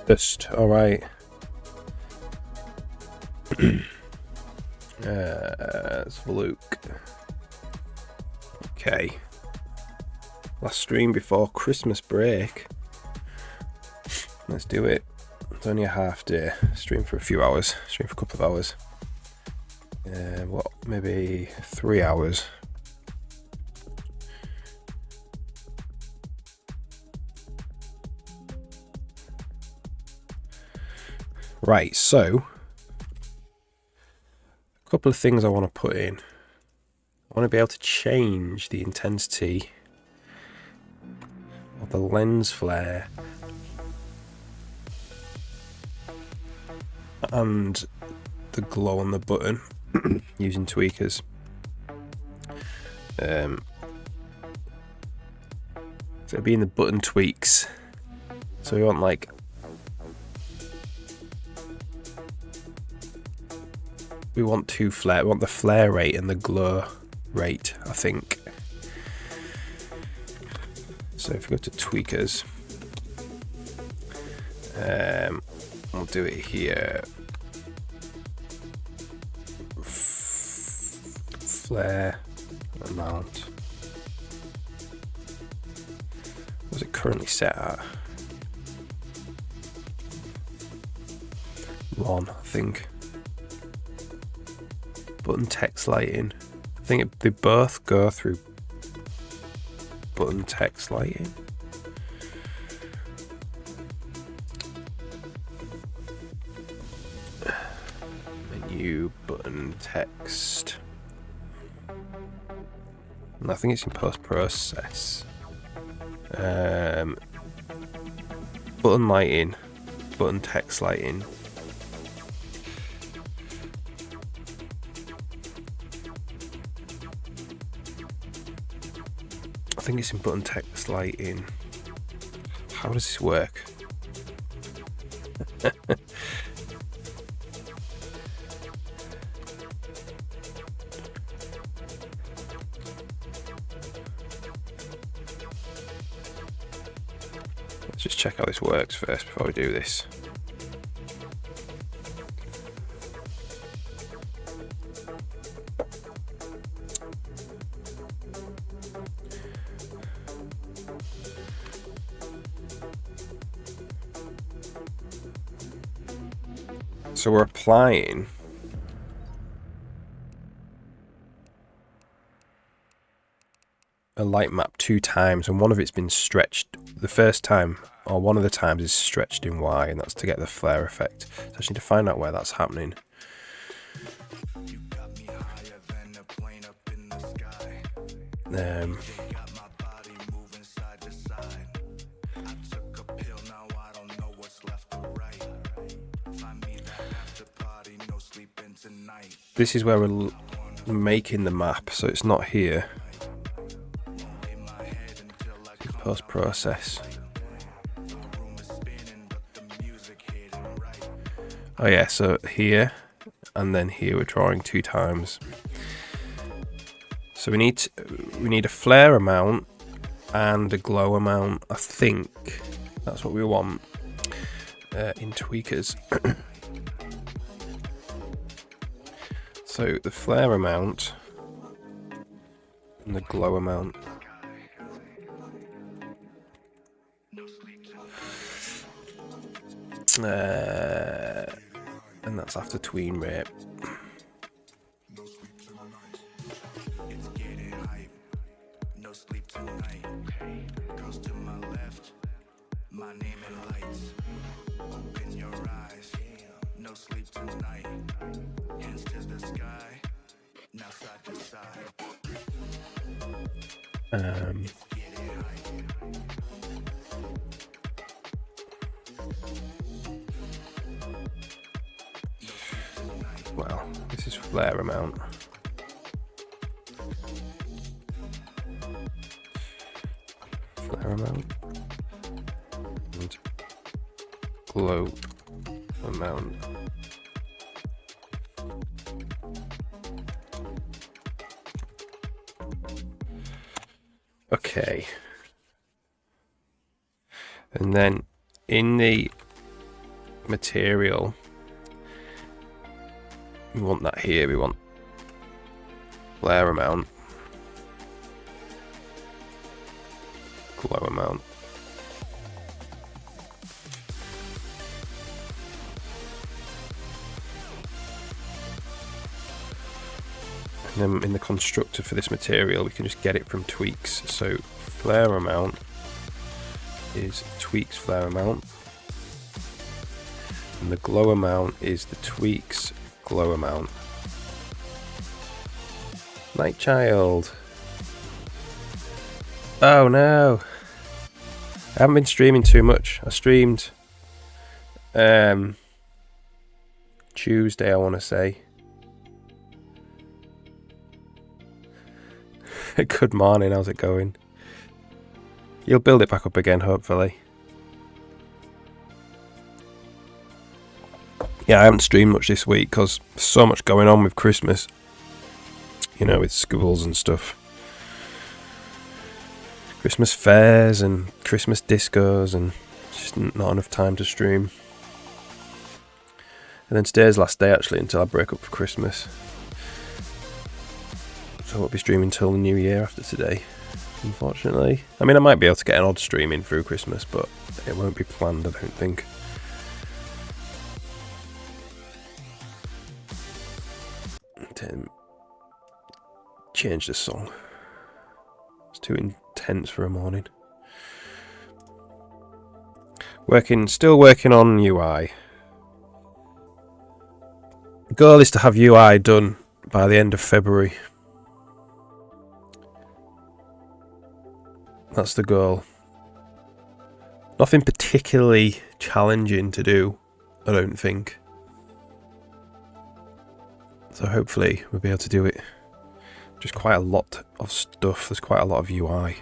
Just alright. Let's have a look. Okay. Last stream before Christmas break. Let's do it. It's only a half day. Stream for a few hours. Stream for a couple of hours. Maybe 3 hours. Right, so a couple of things I want to put in. I want to be able to change the intensity of the lens flare and the glow on the button using tweakers. So it'll be in the button tweaks. So we want we want two flare. We want the flare rate and the glow rate, I think. So if we go to tweakers, we'll do it here. Flare amount. What's it currently set at? 1, I think. Button text lighting. I think they both go through button text lighting. Menu, button text. And I think it's in post-process. Button lighting, button text lighting. I think it's in button text lighting. How does this work? Let's just check how this works first before we do this. So we're applying a light map 2 times, and one of it's been stretched. The first time, or one of the times, is stretched in Y, and that's to get the flare effect. So I just need to find out where that's happening. This is where we're making the map, so it's not here. Post-process. Oh yeah, so here and then here we're drawing 2 times. So we need a flare amount and a glow amount. I think that's what we want in tweakers. So the flare amount and the glow amount. And that's after tween rate. Well, this is flare amount. Flare amount. And glow amount. Okay. And then in the material. We want that here. We want flare amount, glow amount. And then in the constructor for this material, we can just get it from tweaks. So flare amount is tweaks flare amount, and the glow amount is the tweaks glow amount. Nightchild. Oh no, I haven't been streaming too much. I streamed Tuesday, I want to say. Good morning, how's it going? You'll build it back up again, hopefully. Yeah, I haven't streamed much this week because there's so much going on with Christmas. You know, with schools and stuff. Christmas fairs and Christmas discos, and just not enough time to stream. And then today's last day actually until I break up for Christmas. So I won't be streaming till the new year after today, unfortunately. I mean, I might be able to get an odd stream in through Christmas, but it won't be planned, I don't think. Change the song. It's too intense for a morning. Still working on UI. The goal is to have UI done by the end of February. That's the goal. Nothing particularly challenging to do, I don't think. So hopefully we'll be able to do it. Just quite a lot of stuff. There's quite a lot of UI.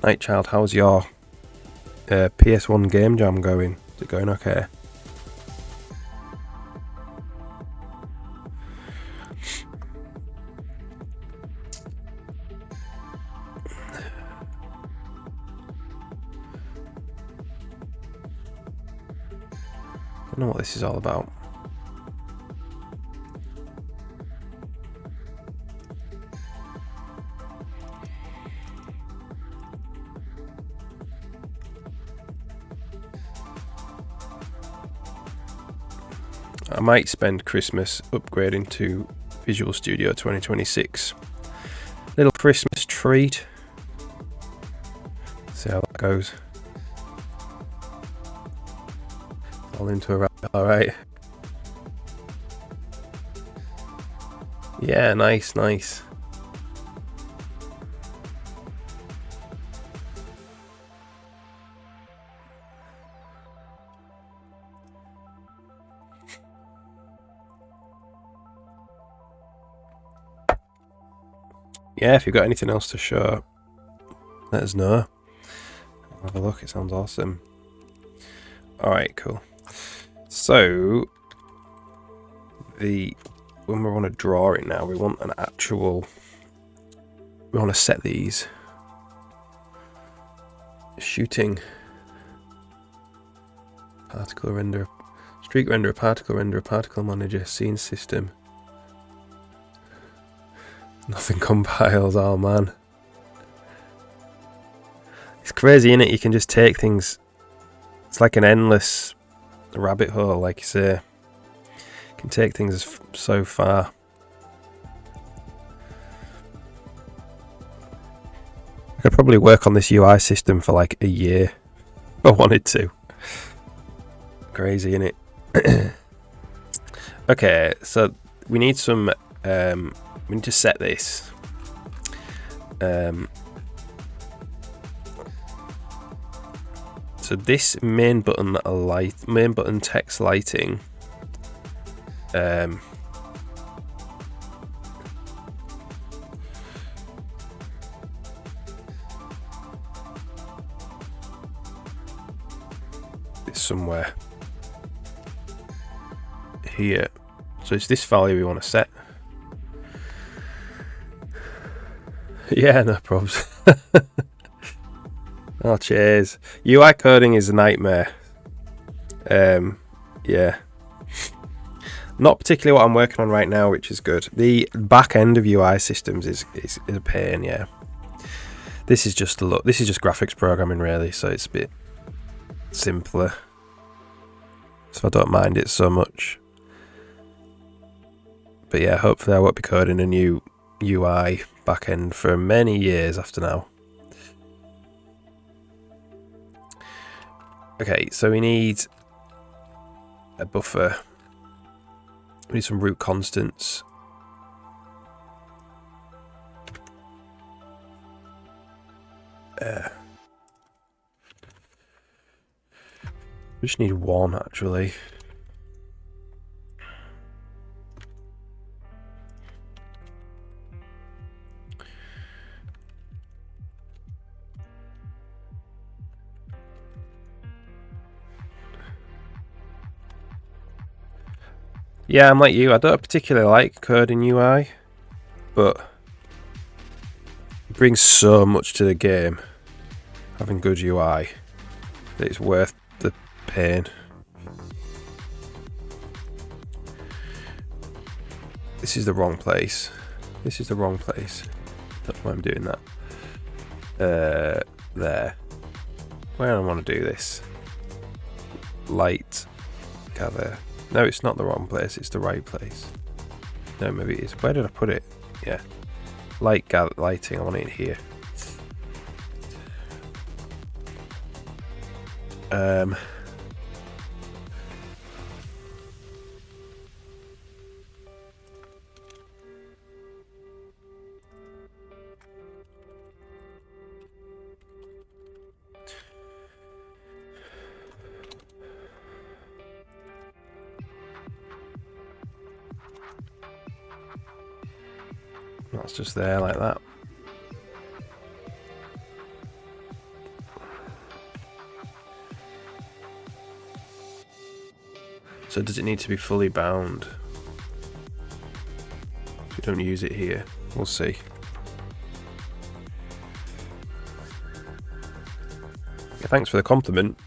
Nightchild, how's your PS1 game jam going? Is it going okay? I don't know what this is all about. I might spend Christmas upgrading to Visual Studio 2026. Little Christmas treat. See how that goes. All into a rabbit, alright. Yeah, nice. Yeah, if you've got anything else to show, let us know. I'll have a look, it sounds awesome. Alright, cool. So, when we want to draw it now, we want an actual... We want to set these. Shooting. Particle render. Streak render, particle manager, scene system. Nothing compiles, oh man. It's crazy, innit? You can just take things. It's like an endless rabbit hole, like you say. You can take things so far. I could probably work on this UI system for like a year if I wanted to. Crazy, innit? Okay, so we need some. We need to set this. So this main button text lighting. it's somewhere here. So it's this value we want to set. Yeah, no problems. Oh, cheers. UI coding is a nightmare. Yeah. Not particularly what I'm working on right now, which is good. The back end of UI systems is a pain, yeah. This is just graphics programming, really, so it's a bit simpler. So I don't mind it so much. But yeah, hopefully I won't be coding a new UI backend for many years after now. Okay, so we need a buffer. We need some root constants. We just need one, actually. Yeah, I'm like you. I don't particularly like coding UI, but it brings so much to the game, having good UI, that it's worth the pain. This is the wrong place. This is the wrong place. That's why I'm doing that. There. Where do I want to do this? Light. Gather. No, it's not the wrong place. It's the right place. No, maybe it is. Where did I put it? Yeah. Lighting. I want it here. That's just there like that. So does it need to be fully bound? If we don't use it here, we'll see. Yeah, thanks for the compliment.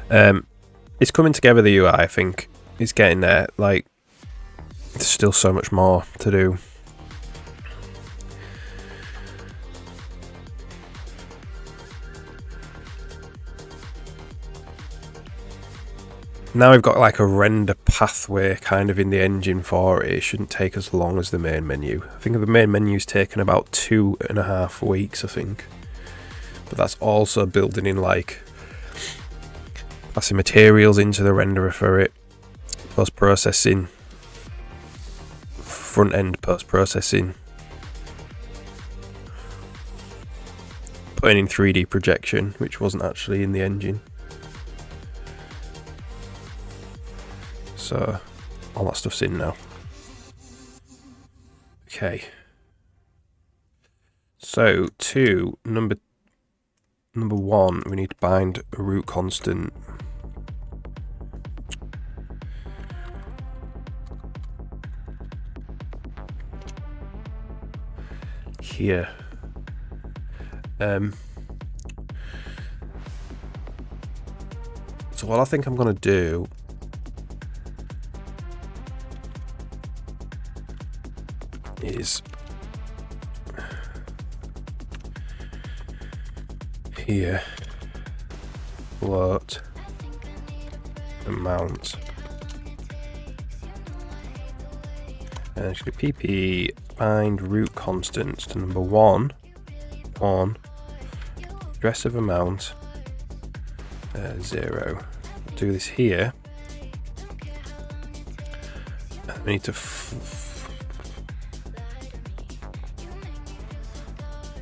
It's coming together, the UI, I think. It's getting there. Like, there's still so much more to do. Now we've got like a render pathway kind of in the engine for it. It shouldn't take as long as the main menu. I think the main menu's taken about 2.5 weeks, I think. But that's also building in like passing materials into the renderer for it, post-processing, front-end post-processing, putting in 3D projection, which wasn't actually in the engine. So all that stuff's in now. Okay. So number one, we need to bind a root constant. Here. So what I think I'm going to do is here float amount, and actually pp bind root constants to number one on address of amount 0. Do this here, and we need to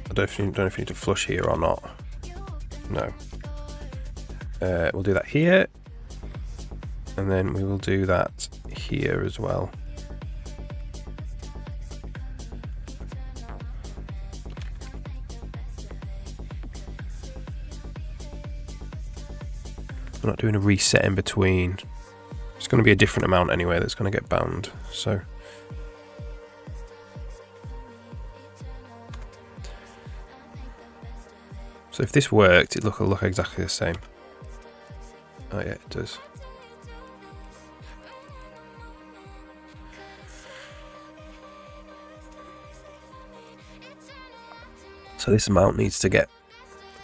I don't know if you need to flush here or not. No. We'll do that here, and then we will do that here as well. we're not doing a reset in between. It's going to be a different amount anyway that's going to get bound. So if this worked, it'll look exactly the same. Oh yeah, it does. So this amount needs to get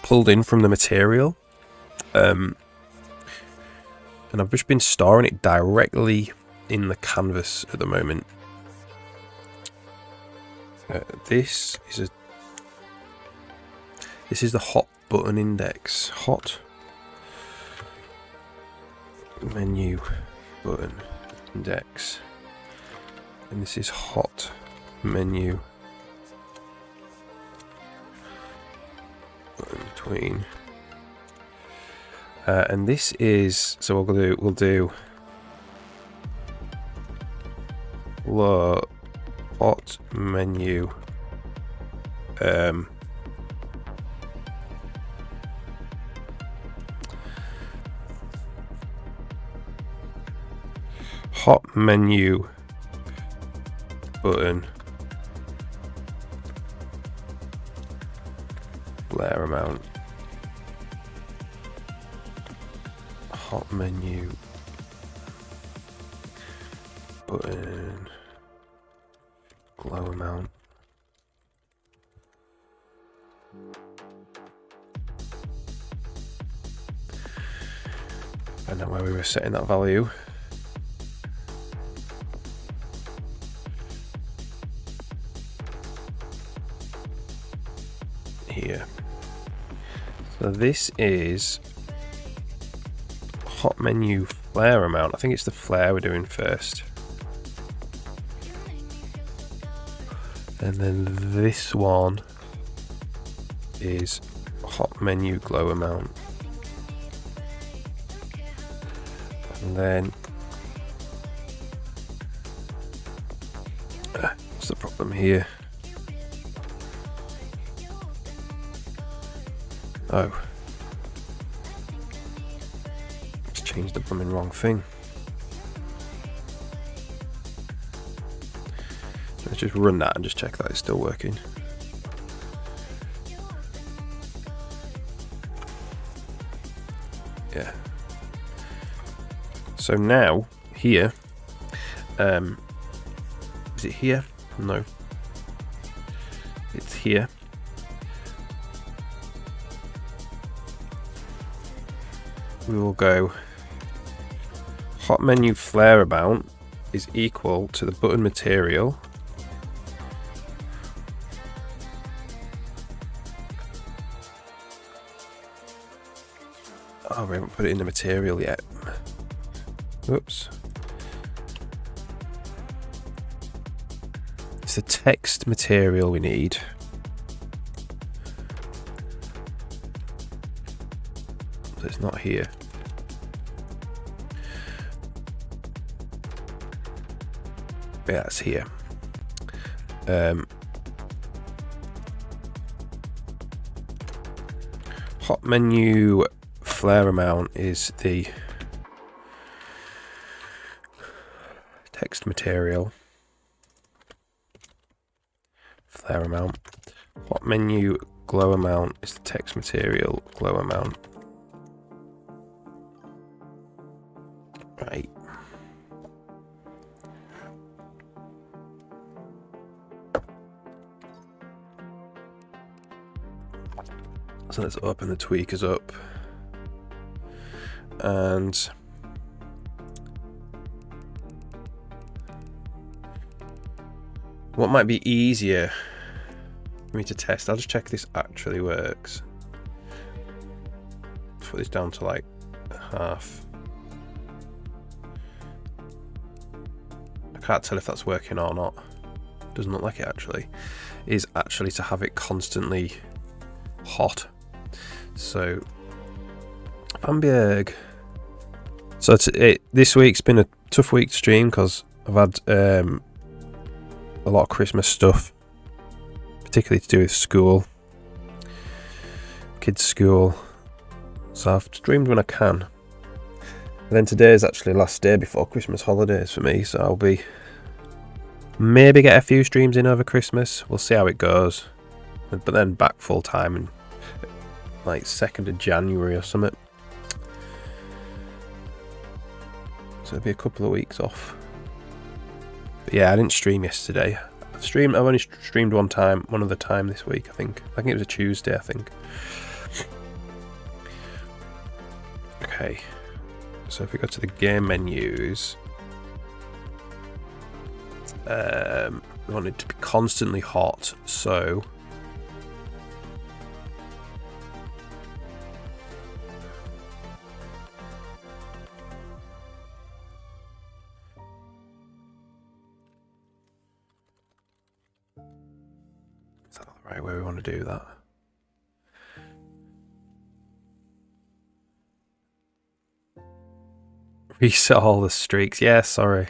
pulled in from the material. And I've just been storing it directly in the canvas at the moment. This is the hot button index. Hot menu button index. And this is hot menu button between. And this is, so we'll do hot menu hot menu button blur amount. Hot menu button glow amount. I don't know where we were setting that value. Here. So this is hot menu flare amount. I think it's the flare we're doing first. And then this one is hot menu glow amount. And then what's the problem here? Oh, just changed the blooming wrong thing. Let's just run that and just check that it's still working. Yeah. So now here, is it here? No, it's here. We will go hot menu flare amount is equal to the button material oh, we haven't put it in the material yet. Whoops. It's the text material we need. So it's not here. Yeah, it's here. Hot menu flare amount is the text material flare amount. Hot menu glow amount is the text material glow amount. Right. So let's open the tweakers up. And what might be easier for me to test, I'll just check this actually works. Put this down to like half. I can't tell if that's working or not. Doesn't look like it actually. Is actually to have it constantly hot. So Bamberg. So this week's been a tough week to stream because I've had a lot of Christmas stuff, particularly to do with school, kids' school. So I've streamed when I can. And then today is actually the last day before Christmas holidays for me, so I'll be maybe get a few streams in over Christmas. We'll see how it goes. But then back full time in like 2nd of January or something. So it'll be a couple of weeks off. But yeah, I didn't stream yesterday. I've only streamed one other time this week, I think. I think it was a Tuesday, I think. Okay. So if we go to the game menus, we want it to be constantly hot, so is that the right way we want to do that? Reset all the streaks. Yeah, sorry.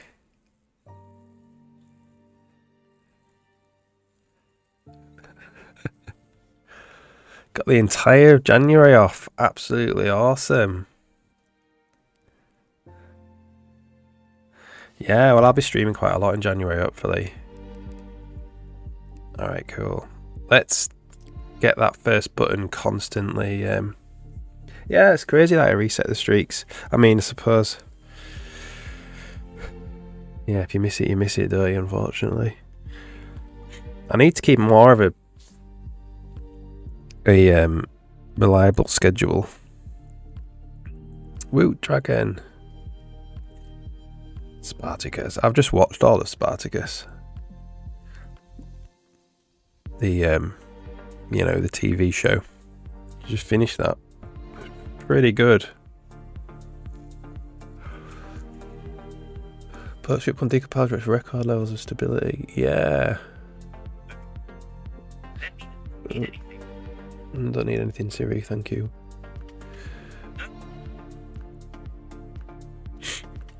Got the entire January off. Absolutely awesome. Yeah, well, I'll be streaming quite a lot in January, hopefully. Alright, cool. Let's get that first button constantly. Yeah, it's crazy that I reset the streaks. I mean, I suppose... Yeah, if you miss it, you miss it, don't you, unfortunately. I need to keep more of a reliable schedule. Woot Dragon. Spartacus. I've just watched all of Spartacus. The, you know, the TV show. Just finished that. Pretty good. Ship on decompiled reach record levels of stability. Yeah. Don't need anything, Siri, thank you.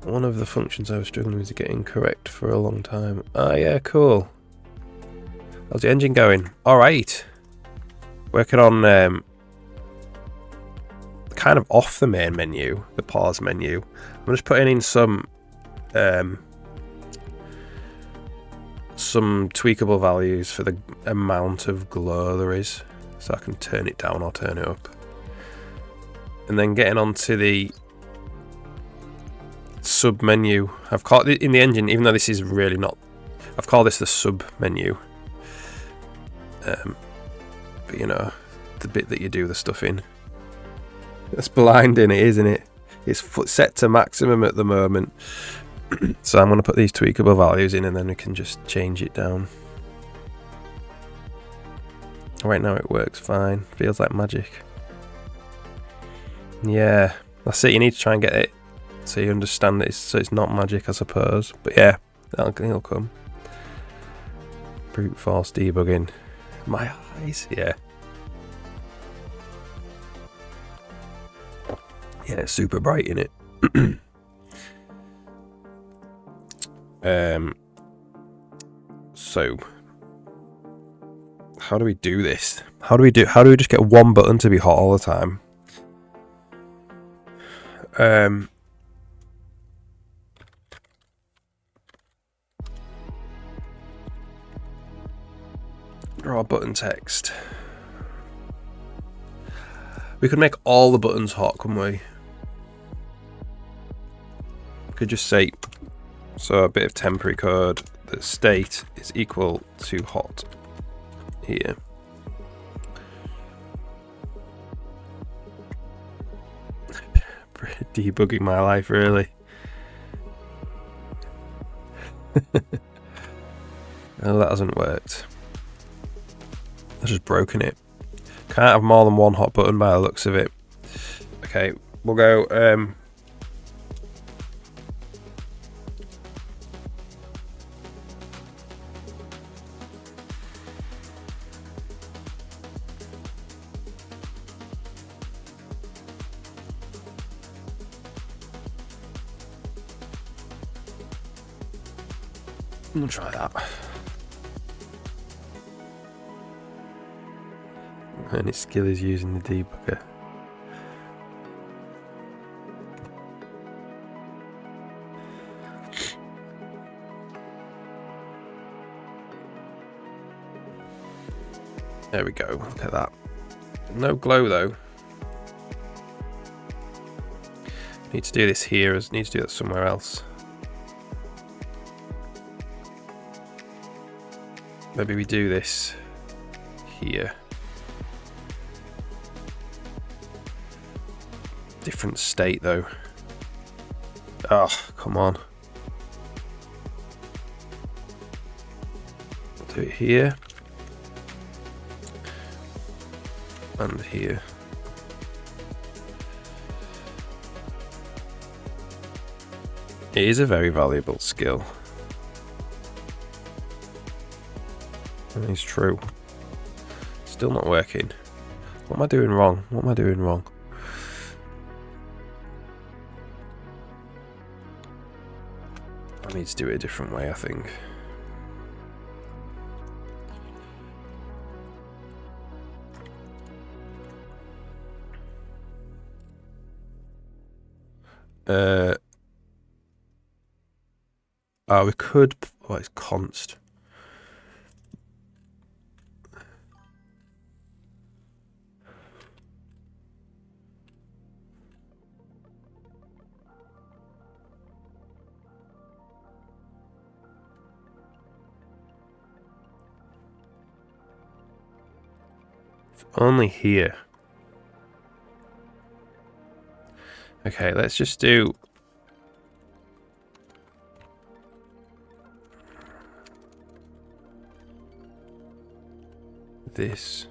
One of the functions I was struggling with to get incorrect for a long time. Ah, yeah, cool. How's the engine going? Alright. Working on kind of off the main menu, the pause menu. I'm just putting in some tweakable values for the amount of glow there is, so I can turn it down or turn it up. And then getting onto the sub menu. I've called it in the engine, even though this is really not, I've called this the sub menu. But you know, the bit that you do the stuff in. That's blinding, isn't it? It's set to maximum at the moment. So I'm going to put these tweakable values in and then we can just change it down. Right now it works fine. Feels like magic. Yeah, that's it. You need to try and get it so you understand it, so it's not magic, I suppose. But yeah, it'll come. Brute force debugging. My eyes, yeah. Yeah, it's super bright in it. So how do we do this? How do we just get one button to be hot all the time? Draw button text. We could make all the buttons hot, couldn't we? Could just say, so a bit of temporary code, the state is equal to hot here. Debugging my life, really. Well, that hasn't worked. I've just broken it. Can't have more than one hot button by the looks of it. Okay, we'll go we'll try that. And its skill is using the debugger. There we go. Look at that. No glow though. Need to do this here. Need to do that somewhere else. Maybe we do this here. Different state though. Oh, come on. Do it here. And here. It is a very valuable skill. That is true. Still not working. What am I doing wrong? What am I doing wrong? I need to do it a different way, I think. We could. Oh, it's const. It's only here. Okay, let's just do. This.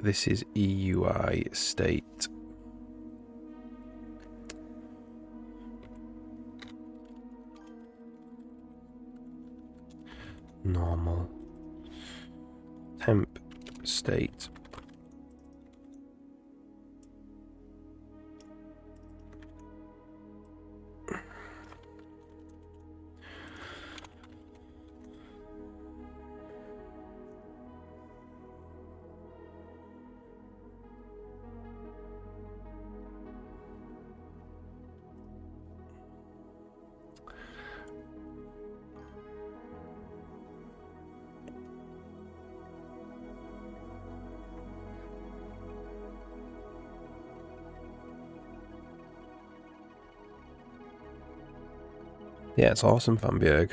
This is EUI state. Normal. Temp state. Yeah, it's awesome, Van Bjerg.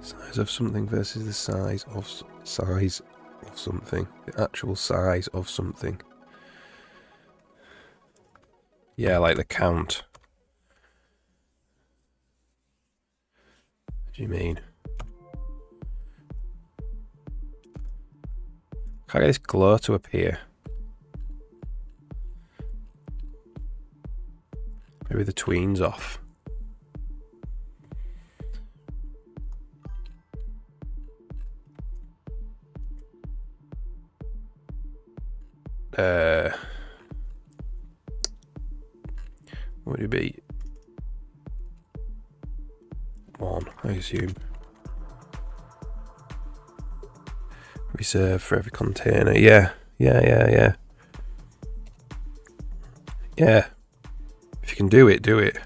Size of something versus the size of something. The actual size of something. Yeah, like the count. What do you mean? Can I get this glow to appear? Maybe the tween's off. What would it be? 1, I assume. Reserve for every container. Yeah. Yeah. If you can do it, do it.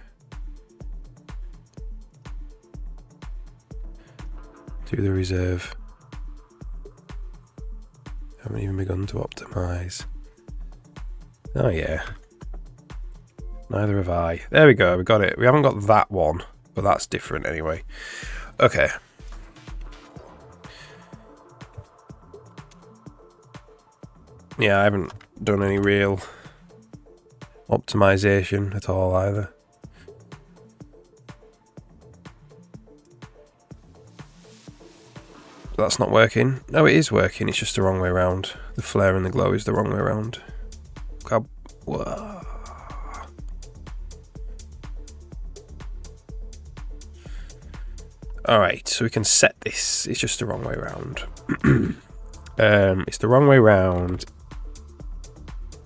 Do the reserve. Haven't even begun to optimize. Oh yeah. Neither have I. There we go, we got it. We haven't got that one, but that's different anyway. Okay. Yeah, I haven't done any real optimization at all either. That's not working. No, it is working. It's just the wrong way around. The flare and the glow is the wrong way around. Whoa. Alright, so we can set this. It's just the wrong way around. It's the wrong way around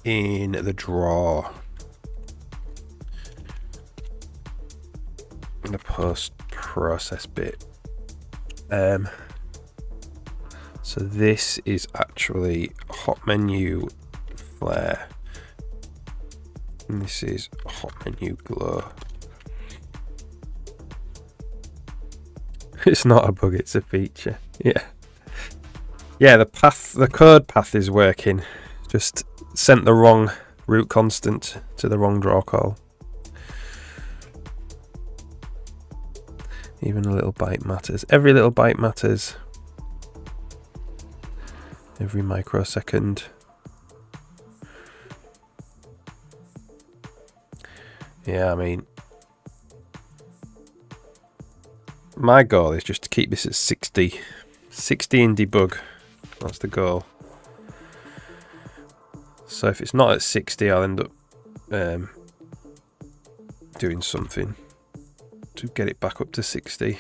in the draw. the post-process bit. So this is actually hot menu flare, and this is hot menu glow. It's not a bug, it's a feature. Yeah, the code path is working. Just sent the wrong root constant to the wrong draw call. Even a little byte matters. Every little byte matters. Every microsecond. Yeah, I mean, my goal is just to keep this at 60 in debug. That's the goal. So if it's not at 60, I'll end up doing something to get it back up to 60.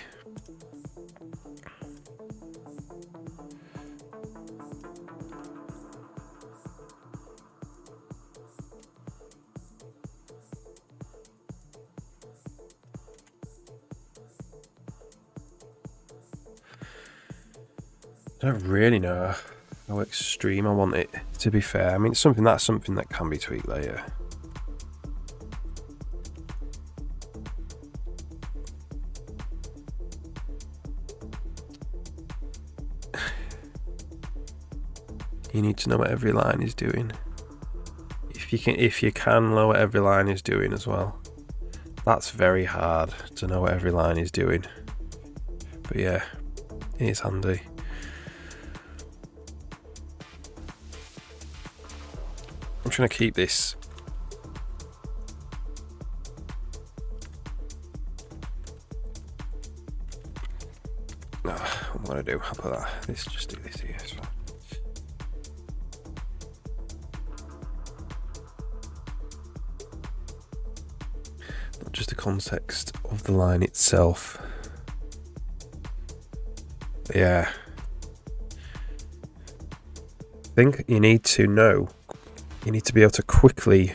I don't really know how extreme I want it, to be fair. I mean, it's something that can be tweaked later. You need to know what every line is doing. If you can know what every line is doing as well. That's very hard to know what every line is doing. But yeah, it is handy. I'm trying to keep this. What am I going to do? I'll put that. Let's just do this here. It's fine. Not just the context of the line itself. Yeah. I think you need to know. You need to be able to quickly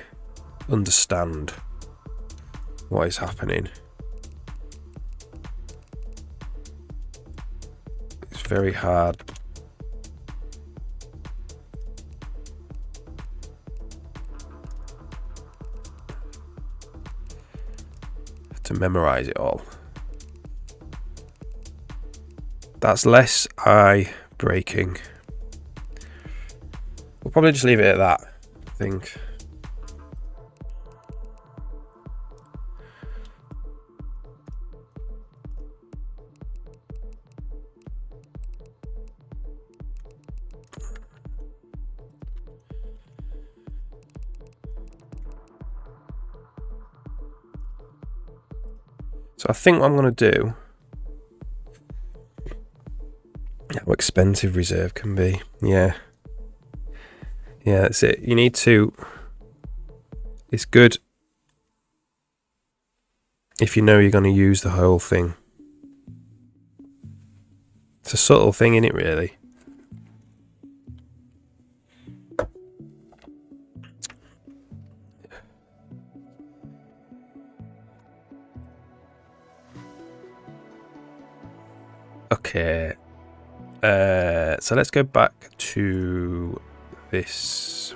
understand what is happening. It's very hard. To memorize it all. That's less eye breaking. We'll probably just leave it at that. I think. So I think what I'm going to do. How expensive reserve can be. Yeah. Yeah, that's it. You need to. It's good if you know you're going to use the whole thing. It's a subtle thing, isn't it, really? Okay. So let's go back to this.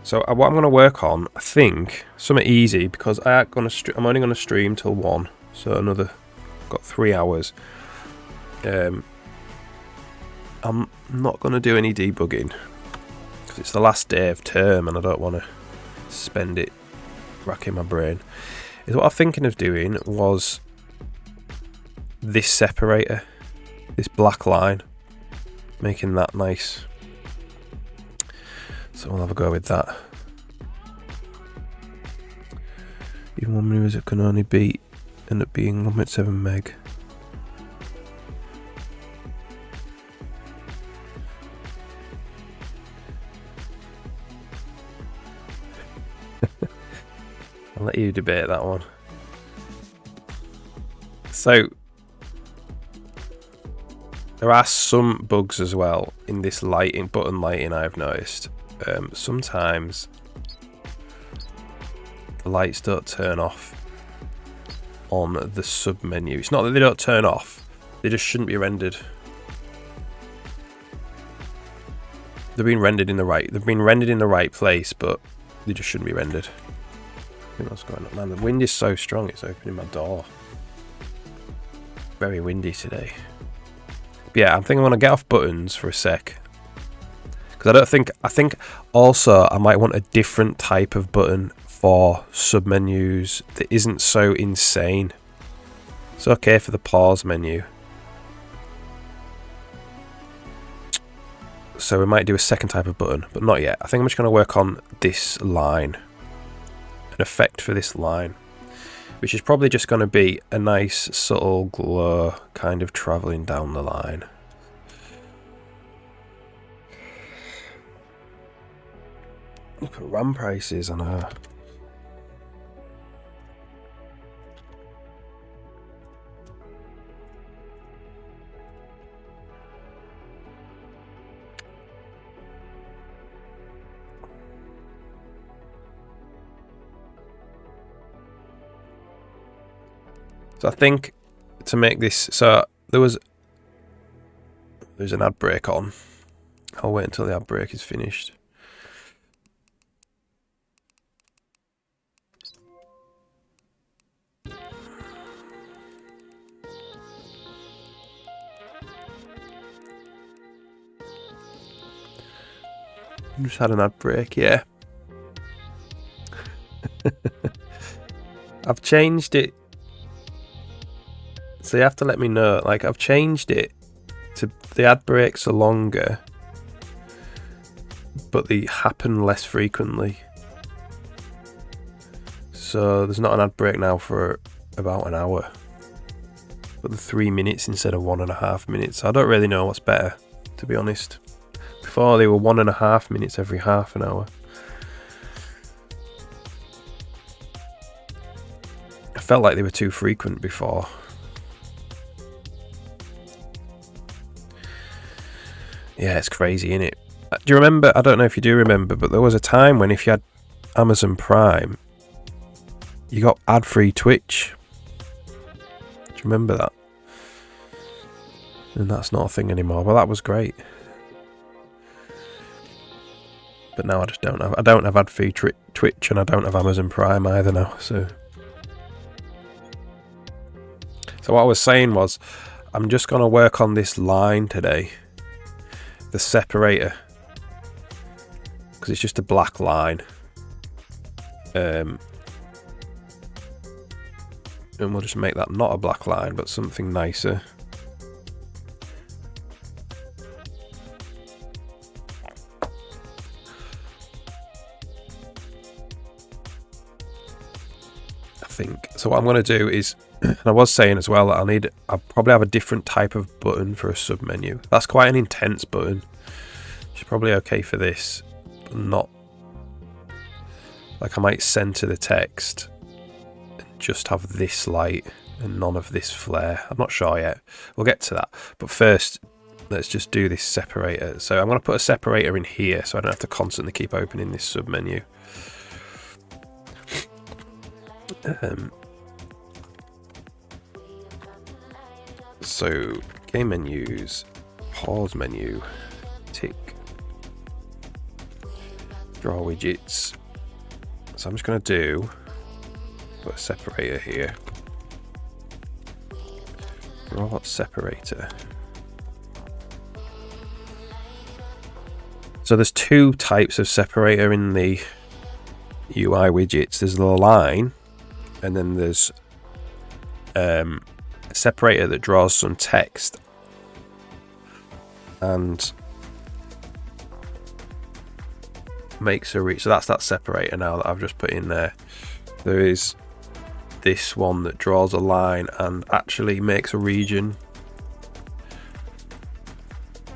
So what I'm going to work on, I think, something easy, because I'm only going to stream till 1, so got 3 hours. I'm not going to do any debugging because it's the last day of term and I don't want to spend it racking my brain. Is what I'm thinking of doing was this separator, this black line, making that nice. So we'll have a go with that. Even one maneuvers it can only end up being 1.7 meg. I'll let you debate that one. So there are some bugs as well in this button lighting I've noticed. Sometimes the lights don't turn off on the sub menu. It's not that they don't turn off, they just shouldn't be rendered. They've been rendered in the right place, but they just shouldn't be rendered. I think what's going on. Man, the wind is so strong, it's opening my door. Very windy today. But yeah, I'm thinking I want to get off buttons for a sec. Because I think also I might want a different type of button for submenus that isn't so insane. It's okay for the pause menu. So we might do a second type of button, but not yet. I think I'm just going to work on this line. An effect for this line. Which is probably just going to be a nice subtle glow kind of travelling down the line. Look at RAM prices on her. So I think to make this, so there's an ad break on. I'll wait until the ad break is finished. Just had an ad break, yeah. I've changed it. So you have to let me know. Like, I've changed it to the ad breaks are longer, but they happen less frequently. So there's not an ad break now for about an hour, but the 3 minutes instead of 1.5 minutes. I don't really know what's better, to be honest. Before they were 1.5 minutes every half an hour. I felt like they were too frequent before. Yeah, it's crazy, innit? Do you remember? I don't know if you do remember, but there was a time when if you had Amazon Prime, you got ad-free Twitch. Do you remember that? And that's not a thing anymore. Well, that was great. But now I just don't have. I don't have ad-free Twitch, and I don't have Amazon Prime either now. So what I was saying was, I'm just gonna work on this line today. The separator, because it's just a black line, and we'll just make that not a black line but something nicer. I think so. What I'm going to do is, and I was saying as well that I'll probably have a different type of button for a sub menu. That's quite an intense button. Which is probably okay for this, but not. Like, I might center the text and just have this light and none of this flare. I'm not sure yet. We'll get to that. But first, let's just do this separator. So I'm going to put a separator in here so I don't have to constantly keep opening this sub menu. So game menus, pause menu, tick, draw widgets. So I'm just going to put a separator here. Draw separator. So there's two types of separator in the UI widgets. There's the line, and then there's a separator that draws some text and makes a so that's that separator now that I've just put in there. There is this one that draws a line and actually makes a region,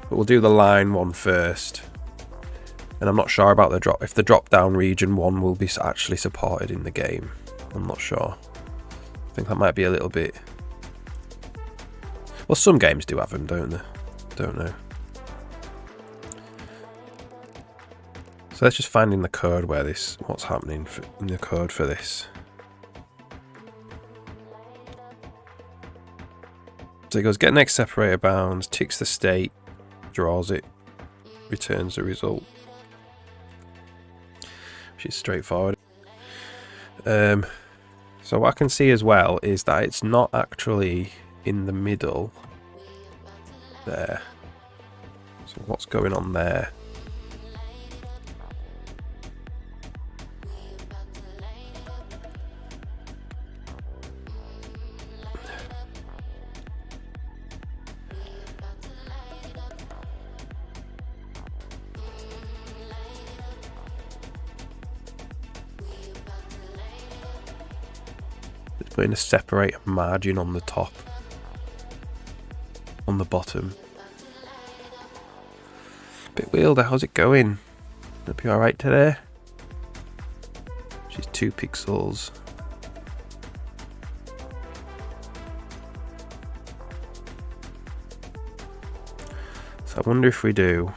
but we'll do the line one first. And I'm not sure about the drop, if the drop down region one will be actually supported in the game. I'm not sure. I think that might be a little bit. Well, some games do have them, don't they? Don't know. So So let's just find in the code where this, what's happening in the code for this. So it goes get next separator bounds, ticks the state, draws it, returns the result. Which is straightforward. So what I can see as well is that it's not actually in the middle there. So what's going on there? Putting a separator margin on the top, on the bottom. Bit Wielder, how's it going? Hope you're alright today. She's 2 pixels. So I wonder if we do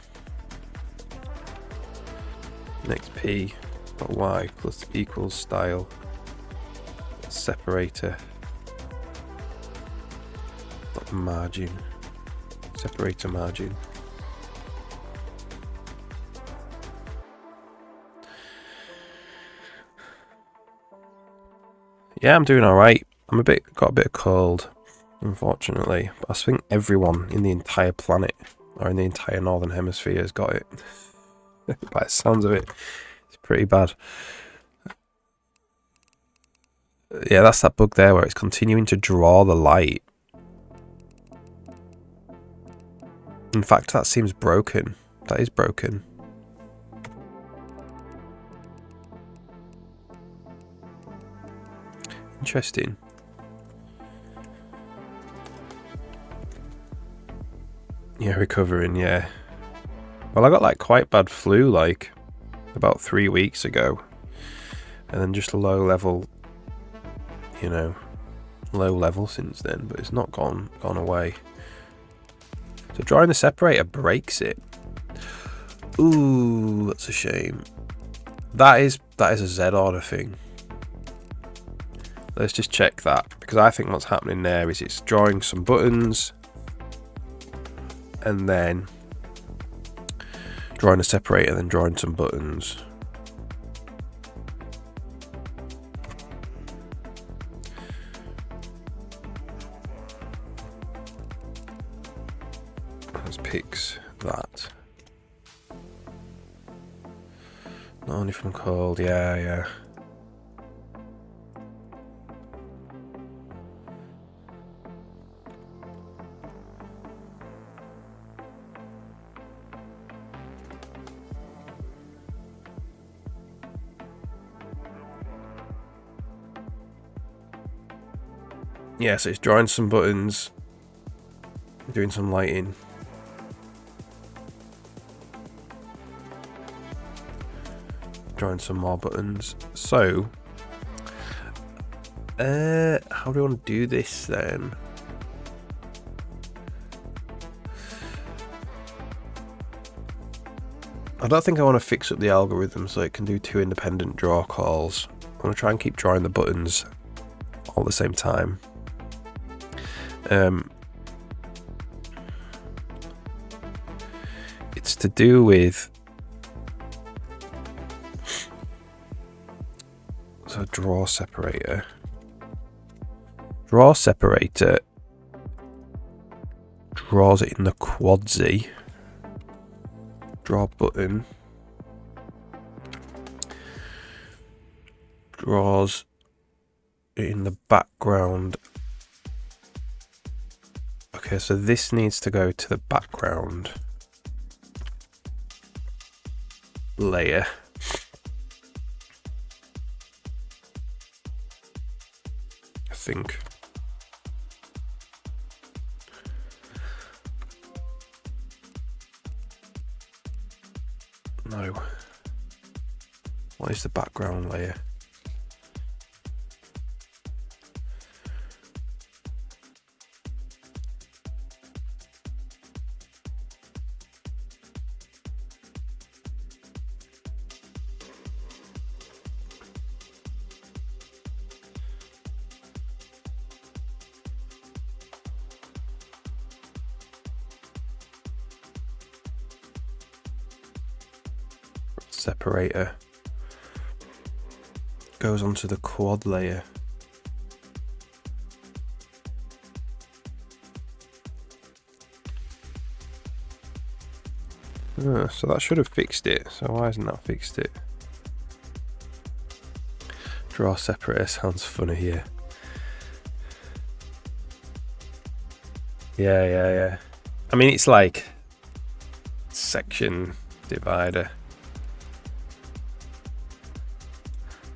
next P dot Y plus equals style separator dot margin, separator margin. Yeah, I'm doing alright. Got a bit of cold, unfortunately. But I think everyone in the entire planet, or in the entire northern hemisphere, has got it. By the sounds of it, it's pretty bad. Yeah, that's that bug there where it's continuing to draw the light. In fact, that seems broken. That is broken. Interesting. Yeah, recovering, yeah. Well, I got like quite bad flu like about 3 weeks ago. And then just low level, you know, low level since then, but it's not gone away. So drawing the separator breaks it. Ooh, that's a shame. That is a Z order thing. Let's just check that, because I think what's happening there is it's drawing some buttons and then drawing a separator, then drawing some buttons. Let's picks that. Not only from cold, yeah. Yeah, so it's drawing some buttons, doing some lighting. Drawing some more buttons. So, how do we want to do this then? I don't think I want to fix up the algorithm so it can do 2 independent draw calls. I want to try and keep drawing the buttons all at the same time. It's to do with, so draw separator draws it in the quad Z. Draw button draws it in the background. Okay, so this needs to go to the background layer. I think. No. What is the background layer? separator goes onto the quad layer. So that should have fixed it. So why hasn't that fixed it? Draw separator sounds funny here. Yeah. I mean, it's like section divider.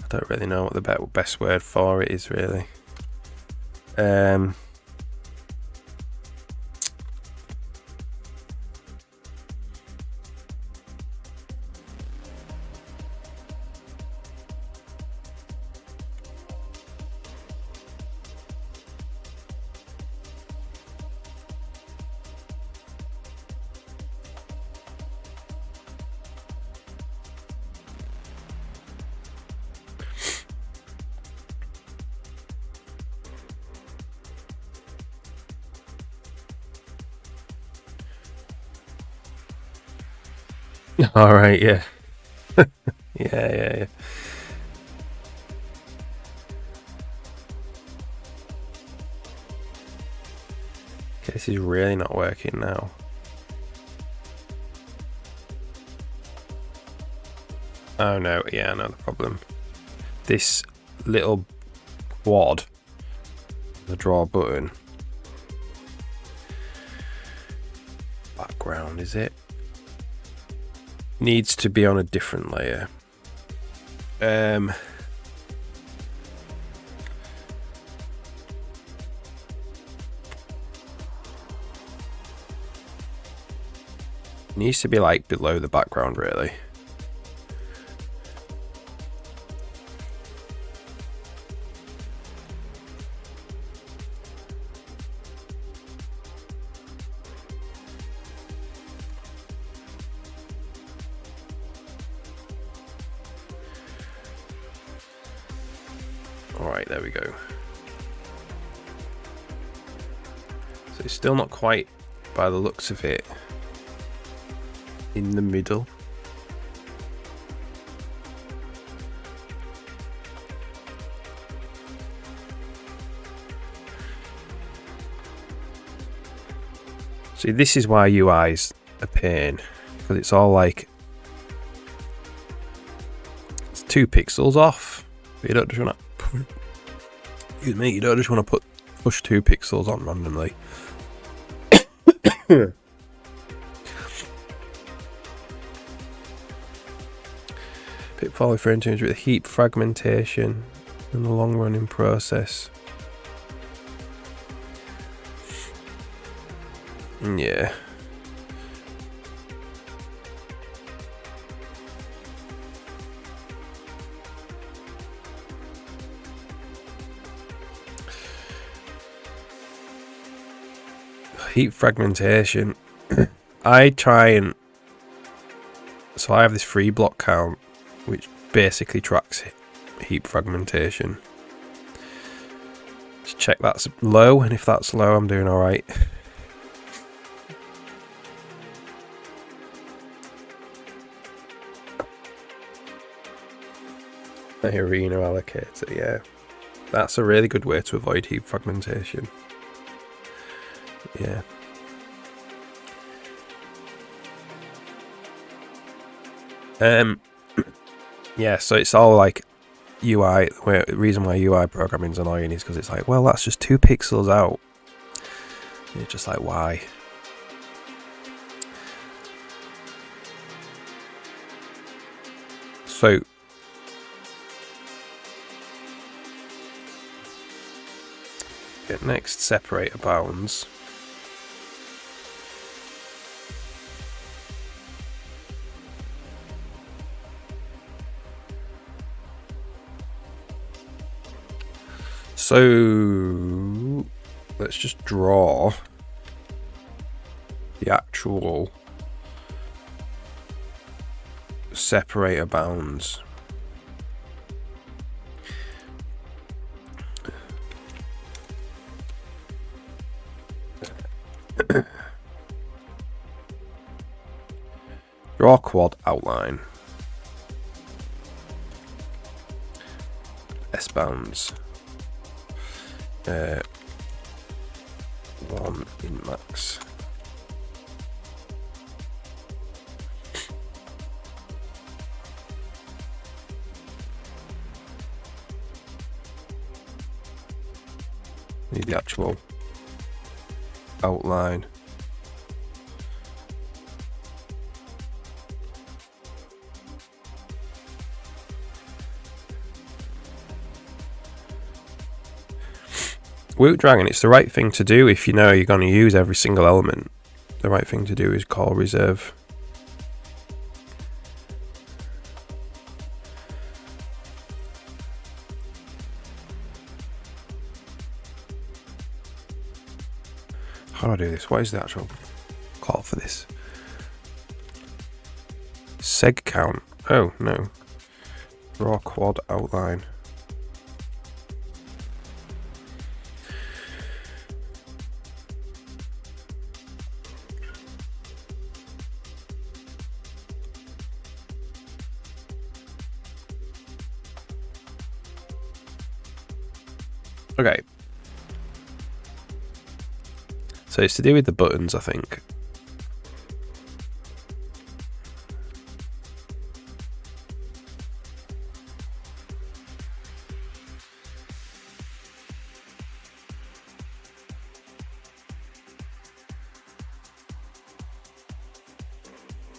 I don't really know what the best word for it is, really. All right, yeah. yeah. Okay, this is really not working now. Oh no, yeah, I know the problem. This little quad, the draw button, background, is it? Needs to be on a different layer. Needs to be like below the background, really. Alright, there we go. So it's still not quite, by the looks of it, in the middle. See, this is why UI's a pain, because it's all like, it's 2 pixels off, but you don't just want to excuse me, you don't just want to push 2 pixels on randomly. Pitfall referring to with heap fragmentation in the long running process. Yeah. Heap fragmentation. I try and... So I have this free block count, which basically tracks heap fragmentation. Just check that's low, and if that's low, I'm doing alright. Arena allocator, yeah. That's a really good way to avoid heap fragmentation. Yeah. Yeah, so it's all like UI. The reason why UI programming is annoying is because it's like, well, that's just 2 pixels out. And you're just like, why? So get next separator bounds. So let's just draw the actual separator bounds. Draw quad outline. text bounds. 1 in max. Need the actual outline. Woot Dragon, it's the right thing to do if you know you're going to use every single element. The right thing to do is call reserve. How do I do this? What is the actual call for this? Seg count. Oh, no. Raw quad outline. Okay. So it's to do with the buttons, I think.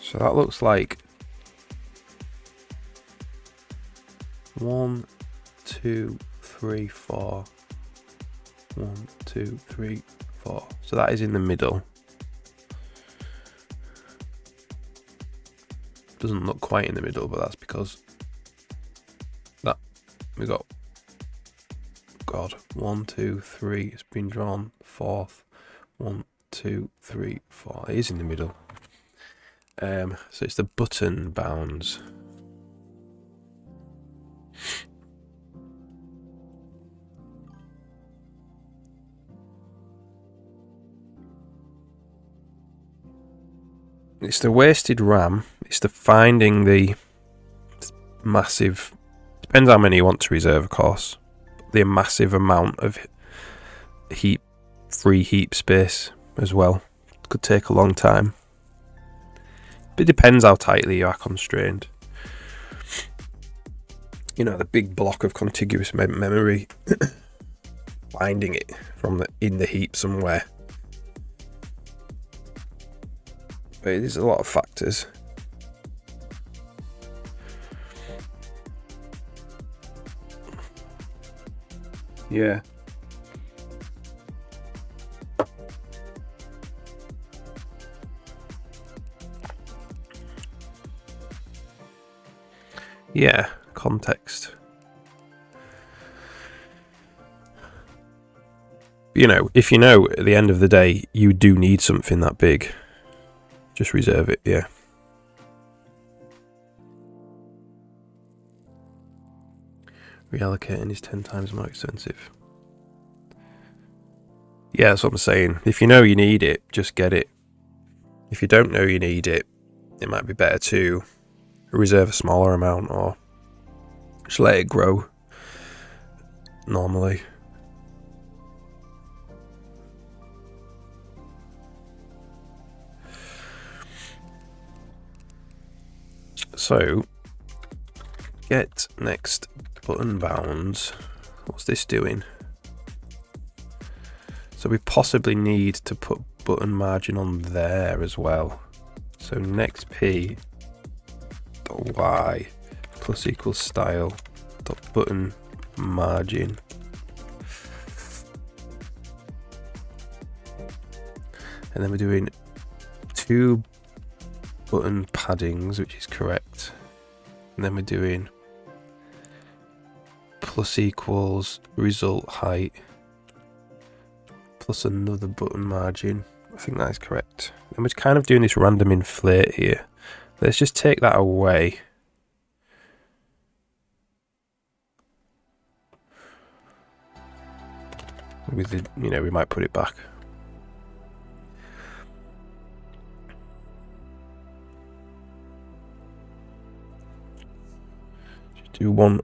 So that looks like 1, 2, 3, 4. 1, 2, 3, 4. So that is in the middle. Doesn't look quite in the middle, but that's because that we got 1, 2, 3. It's been drawn fourth. 1, 2, 3, 4. It is in the middle. So it's the button bounds. It's the wasted RAM. It's the finding the massive. Depends how many you want to reserve, of course. The massive amount of free heap space as well. It could take a long time. But it depends how tightly you are constrained. You know, the big block of contiguous memory, finding it from in the heap somewhere. But there's a lot of factors. Yeah. Yeah, context. You know, if you know at the end of the day you do need something that big, just reserve it, yeah. Reallocating is 10 times more expensive. Yeah, that's what I'm saying. If you know you need it, just get it. If you don't know you need it, it might be better to reserve a smaller amount or just let it grow normally. So, get next button bounds. What's this doing? So we possibly need to put button margin on there as well. So next p dot y plus equals style dot button margin. And then we're doing 2 button paddings, which is correct. And then we're doing plus equals result height plus another button margin. I think that is correct. And we're kind of doing this random inflate here. Let's just take that away. With the, you know, we might put it back. Just do 1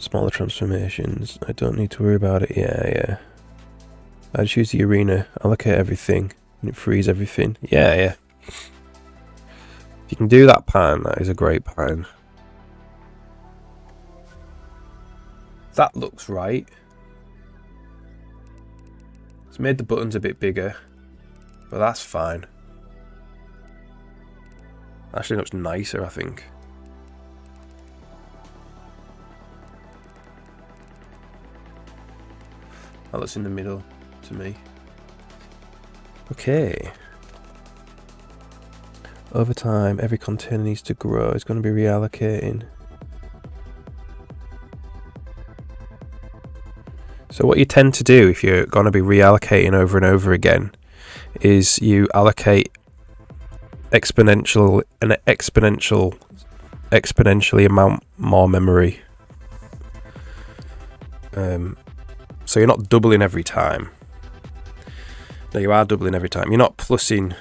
Smaller transformations. I don't need to worry about it. Yeah. I just use the arena, allocate everything, and it frees everything. Yeah. If you can do that pattern, that is a great pattern. That looks right. It's made the buttons a bit bigger, but that's fine. Actually looks nicer, I think. That looks in the middle to me. Okay. Over time, every container needs to grow. It's going to be reallocating. So what you tend to do if you're going to be reallocating over and over again is you allocate exponentially amount more memory. So you're not doubling every time. No, you are doubling every time. You're not plussing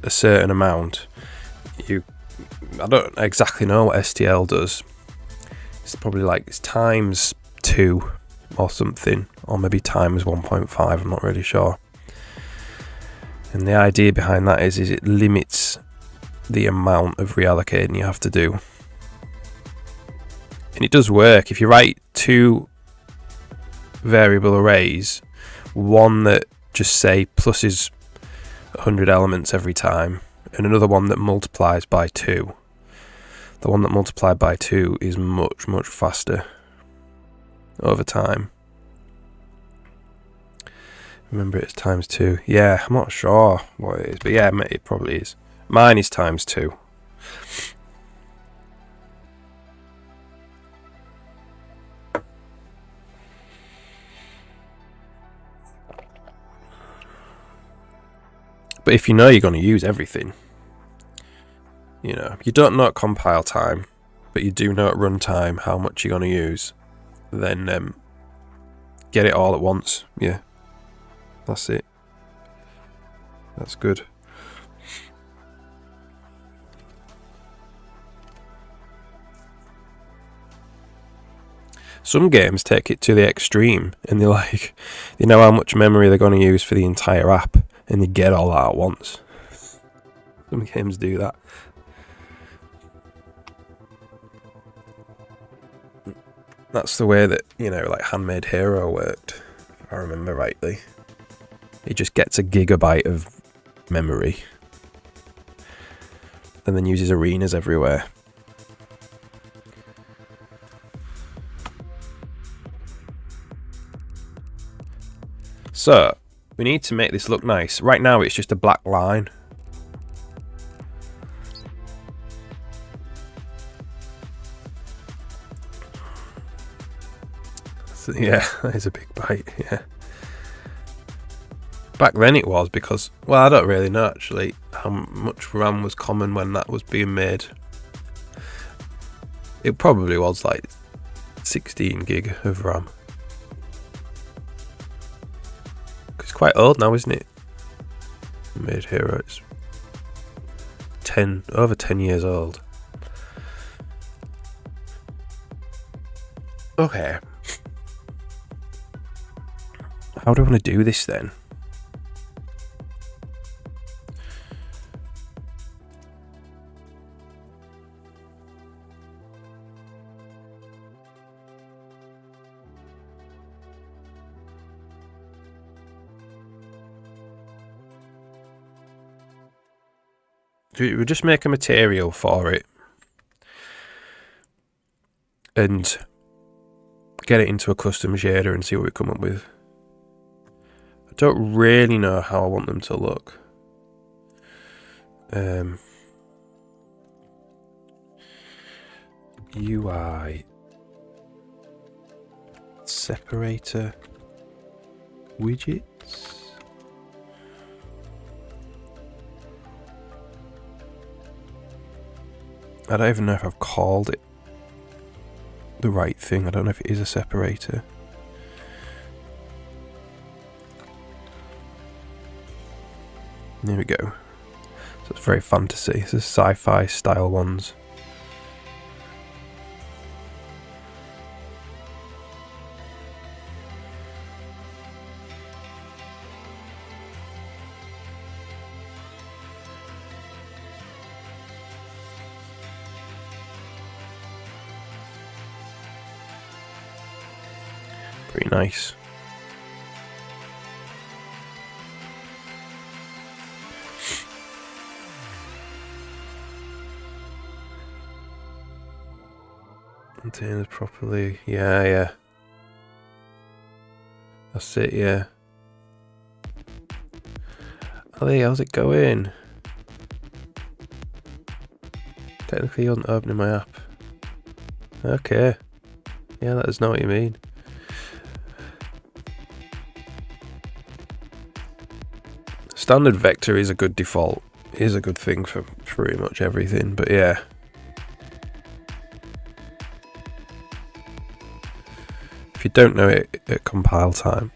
a certain amount. I don't exactly know what STL does. It's probably like it's times 2 or something, or maybe times 1.5. I'm not really sure. And the idea behind that is it limits the amount of reallocating you have to do. And it does work. If you write 2 variable arrays, one that just say pluses 100 elements every time, and another one that multiplies by 2. The one that multiplied by 2 is much faster over time. Remember, it's times 2. Yeah, I'm not sure what it is, but yeah, it probably is. Mine is times 2. But if you know you're going to use everything, you don't know at compile time, but you do know at runtime how much you're going to use, then get it all at once. Yeah, that's it. That's good. Some games take it to the extreme, and they know how much memory they're going to use for the entire app, and they get all that at once. Some games do that. That's the way that, like Handmade Hero worked, if I remember rightly. It just gets a gigabyte of memory and then uses arenas everywhere. So, we need to make this look nice. Right now it's just a black line. So, yeah, that is a big bite, yeah. Back then it was because, well, I don't really know actually how much RAM was common when that was being made. It probably was like 16 gig of RAM. It's quite old now, isn't it? Handmade Hero, it's over 10 years old. Okay. How do I want to do this then? We'll just make a material for it and get it into a custom shader and see what we come up with. I don't really know how I want them to look. UI separator widgets. I don't even know if I've called it the right thing. I don't know if it is a separator. There we go. So it's very fantasy. This is sci-fi style ones. Pretty nice. Containers properly. Yeah. That's it, yeah. Ali, how's it going? Technically, you're not opening my app. Okay. Yeah, let us know what you mean. Standard vector is a good default. Is a good thing for pretty much everything, but yeah. If you don't know it at compile time,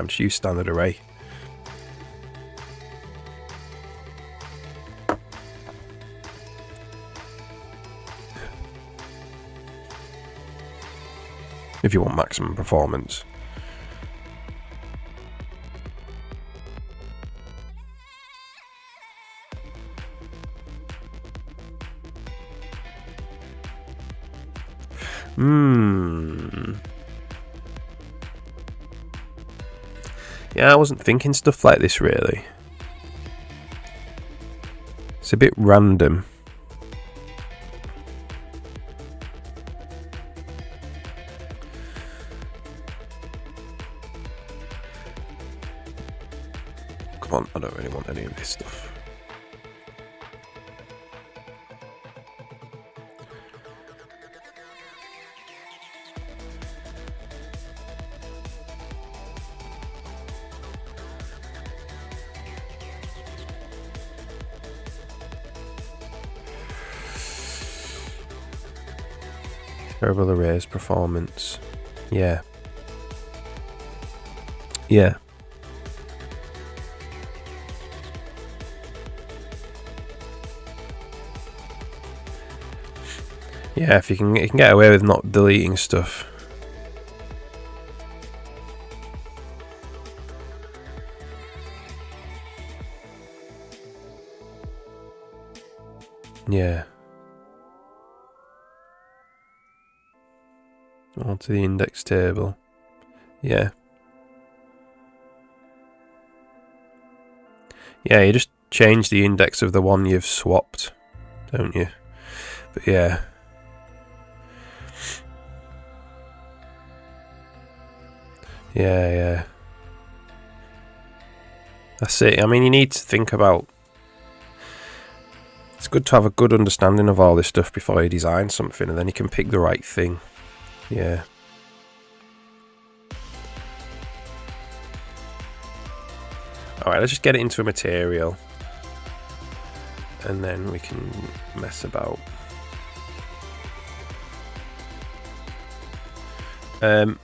just use standard array. If you want maximum performance. Yeah, I wasn't thinking stuff like this really. It's a bit random. Come on, I don't really want any of this stuff. Terrible arrays performance. Yeah. Yeah, if you can get away with not deleting stuff. Yeah. Onto the index table. Yeah. Yeah, you just change the index of the one you've swapped, don't you? But yeah. Yeah. That's it. I mean, you need to think about... It's good to have a good understanding of all this stuff before you design something, and then you can pick the right thing. Yeah. Alright, let's just get it into a material. And then we can mess about. So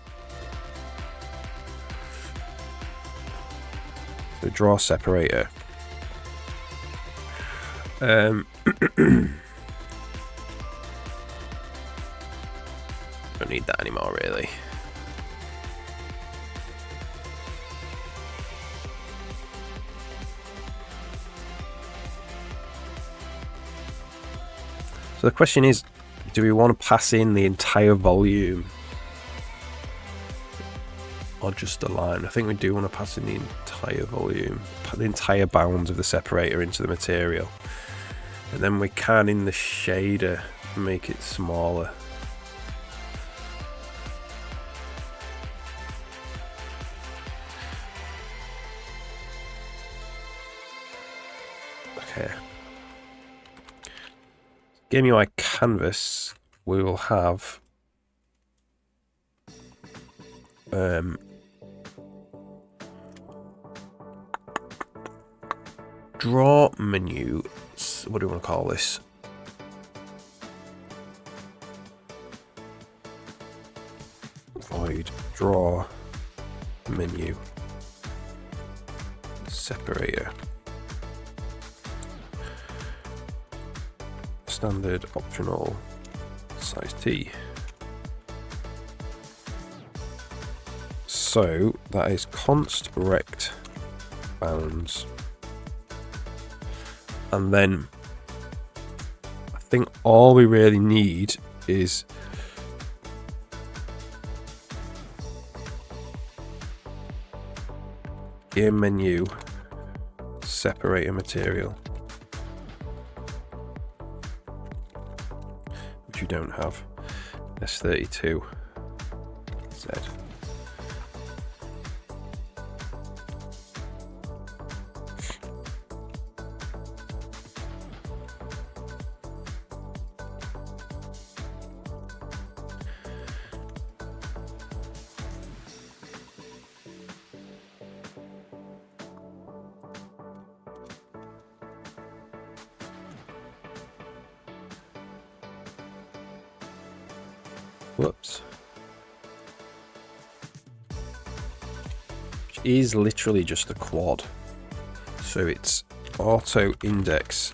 draw separator. Don't need that anymore, really. So the question is, do we want to pass in the entire volume or just a line? I think we do want to pass in the entire volume, the entire bounds of the separator into the material. And then we can, in the shader, make it smaller. Okay. Game UI canvas, we will have draw menu. What do we want to call this? Void draw menu separator. Standard optional size T. So that is const rect bounds, and then I think all we really need is game menu, separator material, which you don't have. S32 Z. Whoops. Which is literally just a quad. So it's auto index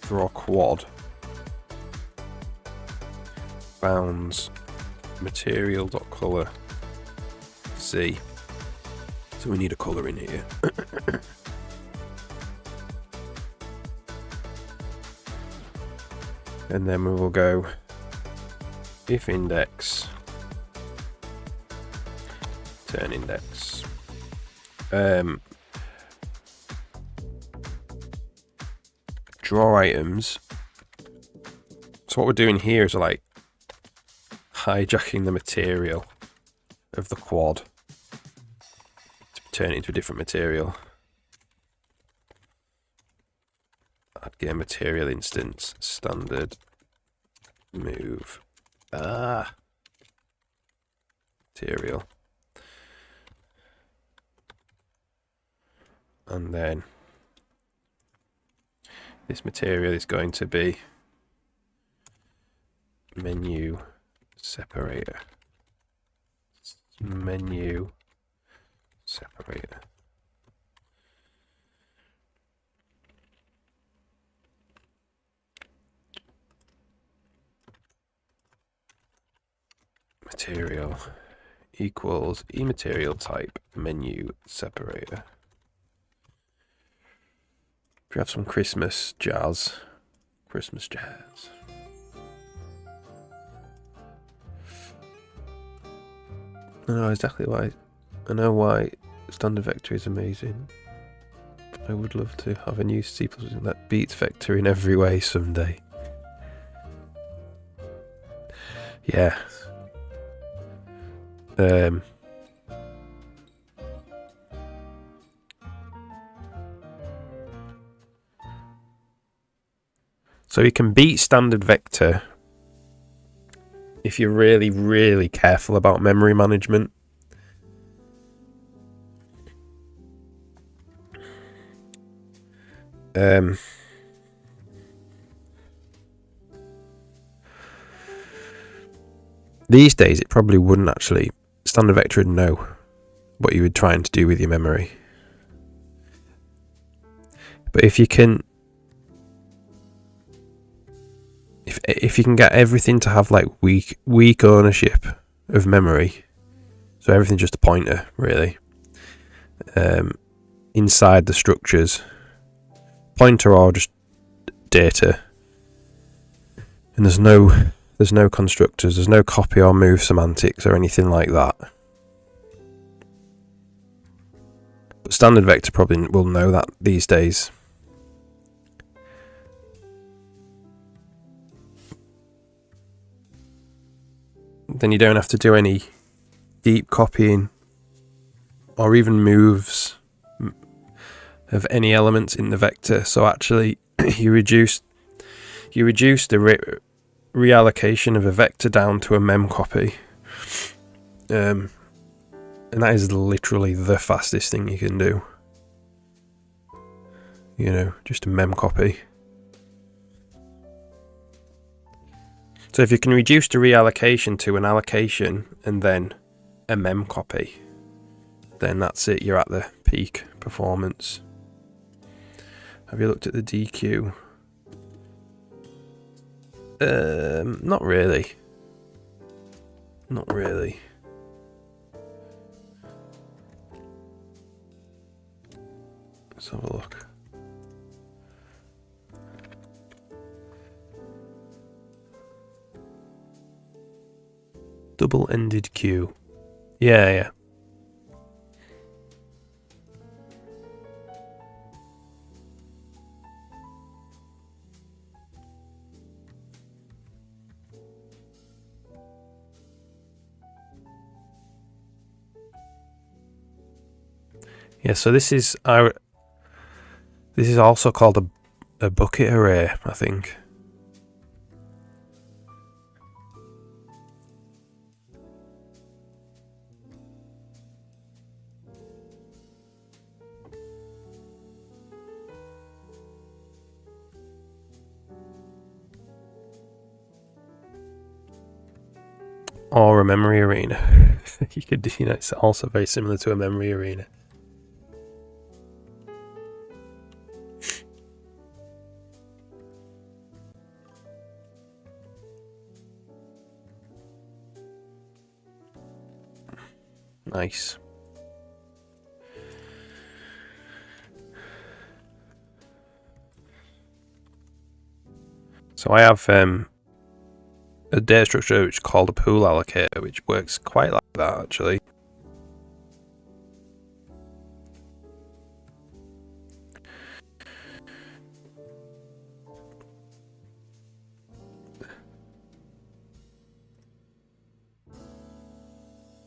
draw quad bounds material.color C. So we need a color in here. And then we will go if index turn index. Draw items. So what we're doing here is like hijacking the material of the quad to turn it into a different material. Add game material instance standard move material, and then this material is going to be menu separator. Menu separator. Material equals eMaterial type menu separator. If you have some Christmas jazz. I know exactly why. I know why standard vector is amazing. I would love to have a new C++ that beats vector in every way someday. Yeah. So you can beat standard vector if you're really, really careful about memory management. These days it probably wouldn't actually. Standard vector would know what you were trying to do with your memory. But if you can if you can get everything to have like weak ownership of memory, so everything's just a pointer really, inside the structures, pointer or just data, and there's no constructors, there's no copy or move semantics or anything like that. But standard vector probably will know that these days. Then you don't have to do any deep copying or even moves of any elements in the vector. So actually you reduce the reallocation of a vector down to a mem copy. And that is literally the fastest thing you can do. You know, just a mem copy. So if you can reduce the reallocation to an allocation and then a mem copy, then that's it, you're at the peak performance. Have you looked at the DQ? Not really. Not really. Let's have a look. Double-ended Q. Yeah. Yeah, so this is also called a bucket array, I think. Or a memory arena. You could, it's also very similar to a memory arena. Nice. So I have a data structure which is called a pool allocator, which works quite like that actually.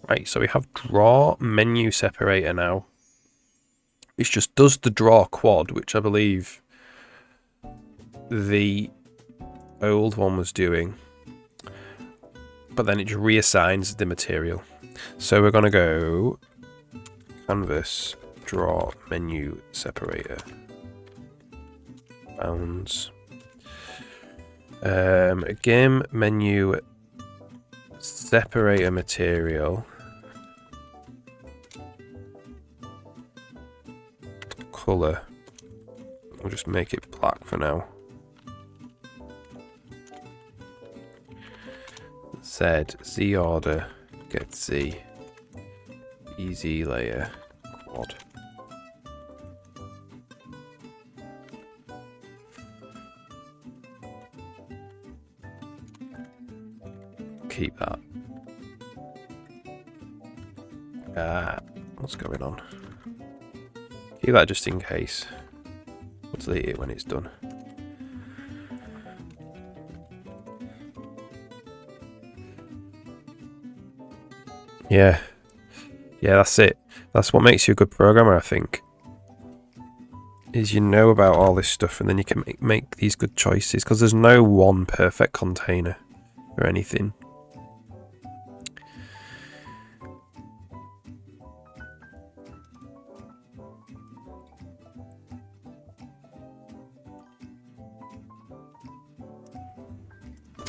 Right, so we have draw menu separator now, which just does the draw quad, which I believe the old one was doing, but then it just reassigns the material. So we're going to go canvas draw menu separator bounds game menu separator material color. We'll just make it black for now. Z order get Z easy layer quad. Keep that. What's going on? Keep that just in case. We'll delete it when it's done. Yeah, that's it. That's what makes you a good programmer, I think. Is you know about all this stuff, and then you can make these good choices, because there's no one perfect container or anything.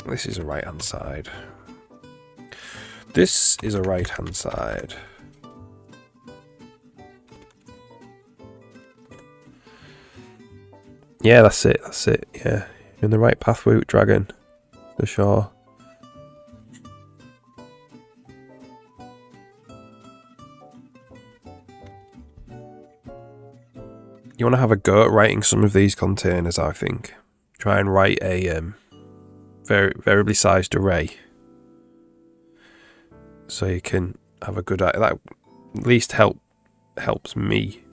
This is a right-hand side. This is a right-hand side. Yeah, that's it. Yeah, you're in the right path, Woot Dragon, for sure. You want to have a go at writing some of these containers, I think. Try and write a variably sized array, so you can have a good idea. That at least helps me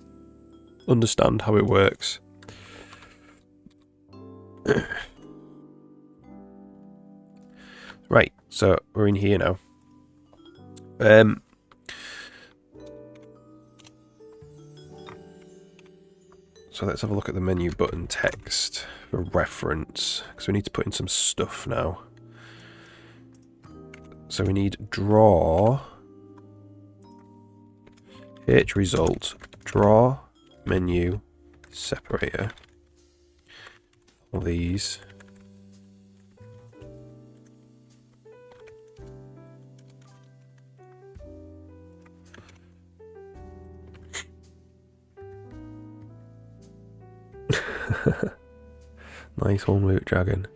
understand how it works. Right, so we're in here now. So let's have a look at the menu button text for reference, because we need to put in some stuff now. So we need draw H result draw menu separator. All these. Nice one, Woot Dragon.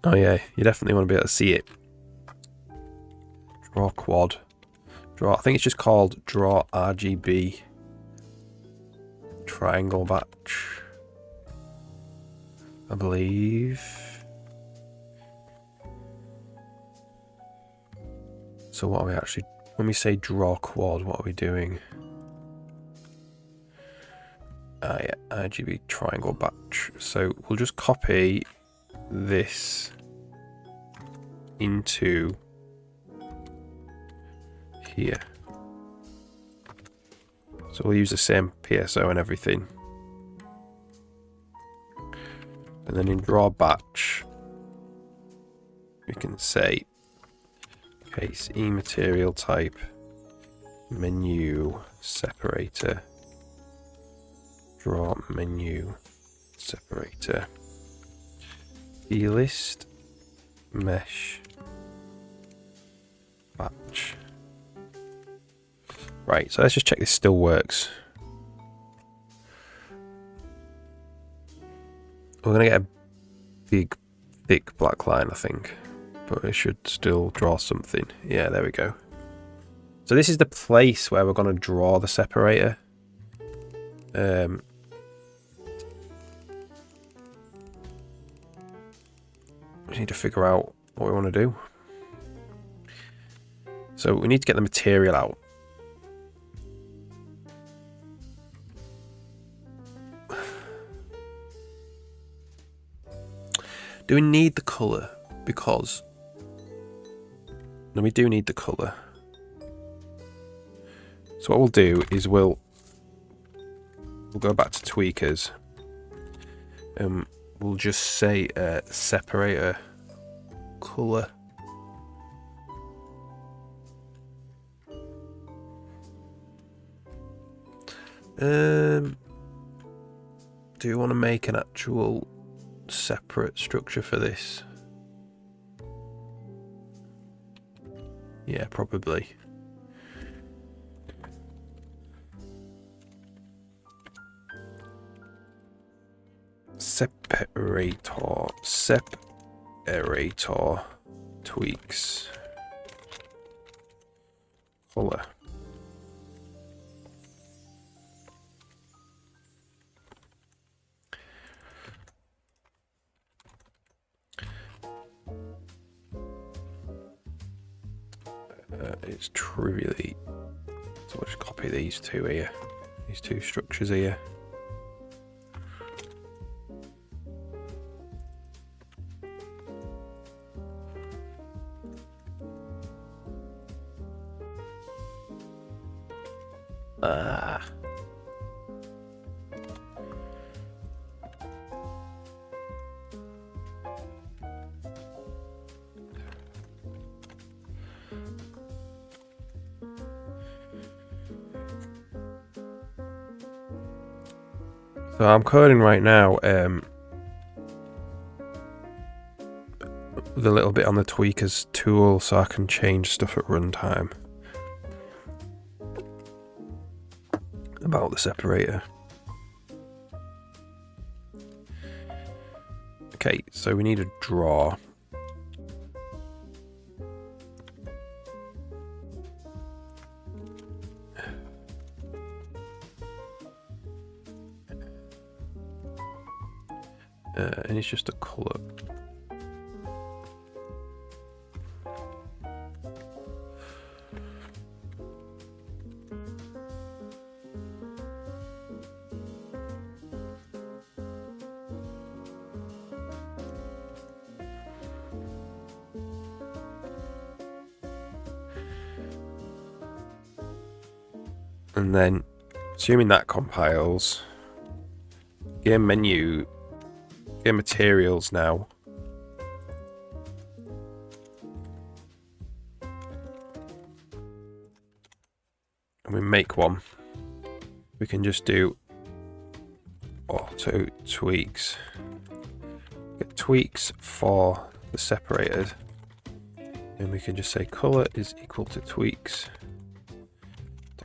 Oh yeah, you definitely want to be able to see it. Draw quad. Draw. I think it's just called draw RGB. Triangle batch, I believe. So what are we actually? When we say draw quad, what are we doing? Yeah, RGB triangle batch. So we'll just copy this into here. So we'll use the same PSO and everything. And then in draw batch, we can say case E material type menu separator, draw menu separator, list mesh batch. Right, so let's just check this still works. We're going to get a big, thick black line, I think. But it should still draw something. Yeah, there we go. So this is the place where we're going to draw the separator. We need to figure out what we want to do. So we need to get the material out. Do we need the colour? Because... no, we do need the colour. So what we'll do is we'll go back to tweakers. We'll just say separator colour. Do you want to make an actual separate structure for this? Yeah, probably. Separator tweaks color. It's trivially, so we'll just copy these two here, these two structures here. So I'm coding right now with a little bit on the tweakers tool so I can change stuff at runtime about the separator. Okay, so we need a draw. And it's just a colour. And then, assuming that compiles, game menu, game materials now. And we make one. We can just do auto tweaks. Get tweaks for the separated. And we can just say color is equal to tweaks.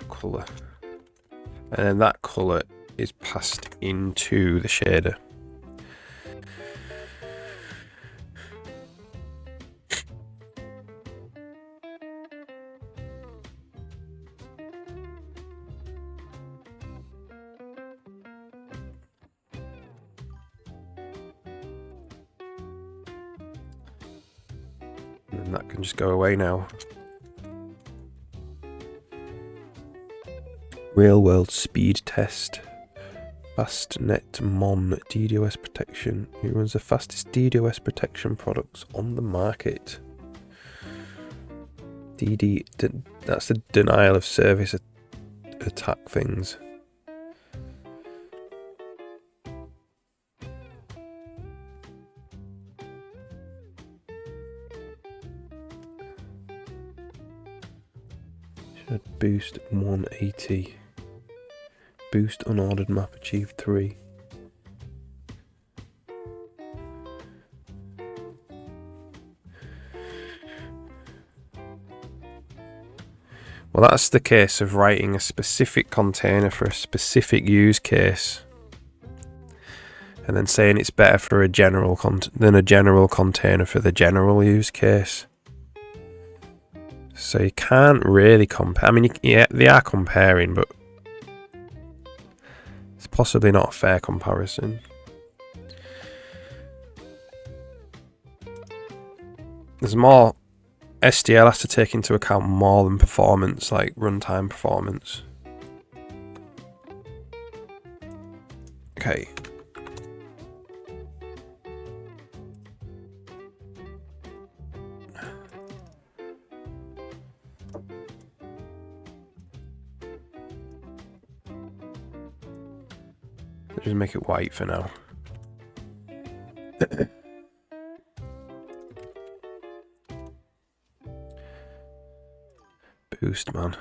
Color, and then that color is passed into the shader. And that can just go away now. Real world speed test. Fastnet Mon DDoS protection. Who runs the fastest DDoS protection products on the market? DD, that's the denial of service attack things. Should boost 180. Boost unordered map achieved 3. Well, that's the case of writing a specific container for a specific use case, and then saying it's better for a general than a general container for the general use case. So you can't really compare. I mean, yeah, they are comparing, but it's possibly not a fair comparison. There's more. SDL has to take into account more than performance, like runtime performance. Okay. Let's just make it white for now. Boost, man.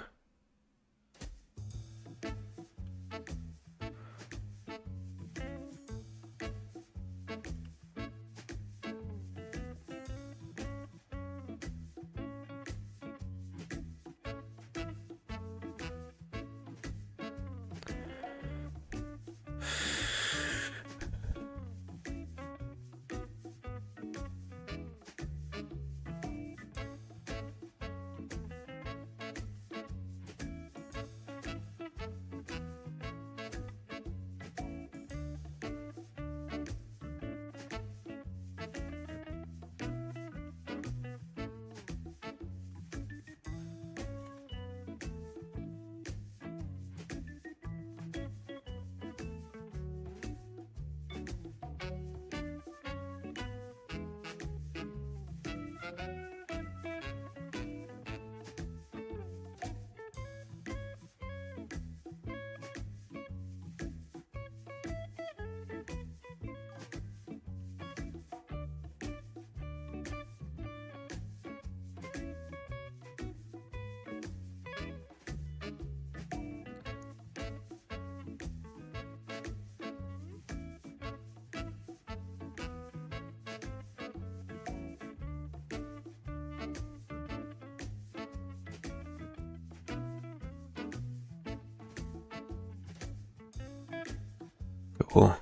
Cool.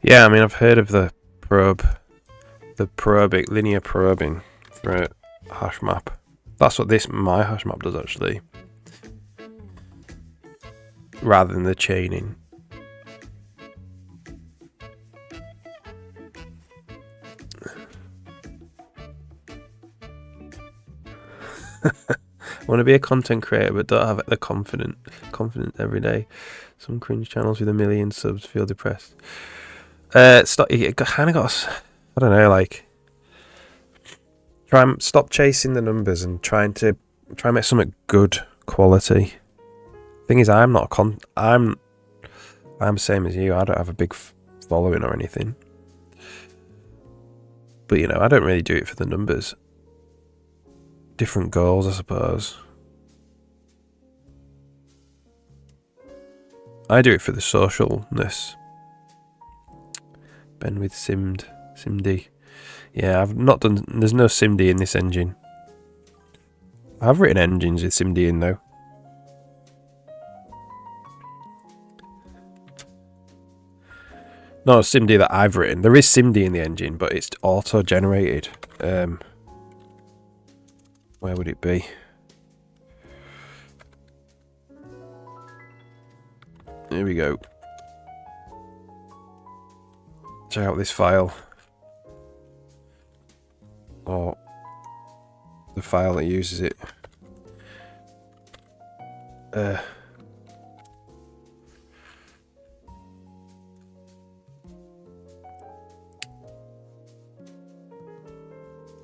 Yeah, I mean, I've heard of the probing, linear probing for a hash map. That's what my hash map does, actually, rather than the chaining. I want to be a content creator, but don't have the confidence every day. Some cringe channels with 1 million subs feel depressed. Stop. You kind of got. I don't know. Like, stop chasing the numbers and try and make something good quality. Thing is, I'm not I'm same as you. I don't have a big following or anything. But you know, I don't really do it for the numbers. Different goals, I suppose. I do it for the socialness. Ben with SimD. Yeah, I've not done. There's no SimD in this engine. I've written engines with SimD in though. No, SimD that I've written. There is SimD in the engine, but it's auto-generated. Where would it be? Here we go. Check out this file. Or the file that uses it.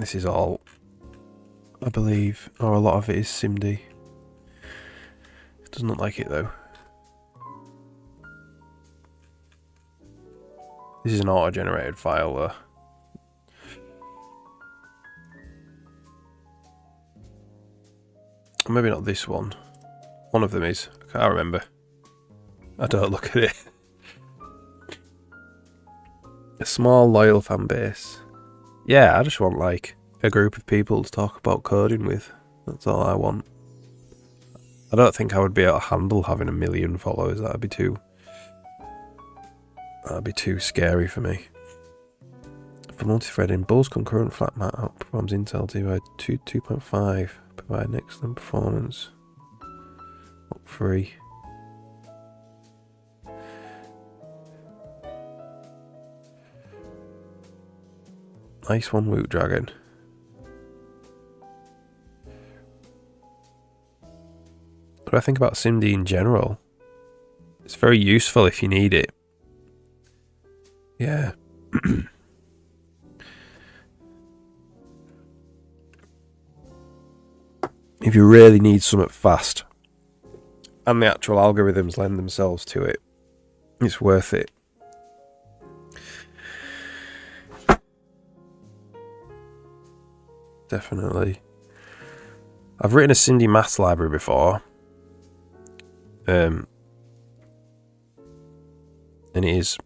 this is all, I believe, or a lot of it is SIMD. It doesn't look like it though. This is an auto-generated file though. Maybe not this one. One of them is. I can't remember. I don't look at it. A small, loyal fan base. Yeah, I just want like a group of people to talk about coding with. That's all I want. I don't think I would be able to handle having 1 million followers. That'd be too scary for me. For multi-threading, Bull's concurrent flat mat outperforms Intel by 2.5. Provide an excellent performance. Not free. Nice one, Woot Dragon. What do I think about SIMD in general? It's very useful if you need it. Yeah. If you really need something fast, and the actual algorithms lend themselves to it, it's worth it. Definitely. I've written a SIMD maths library before. And it is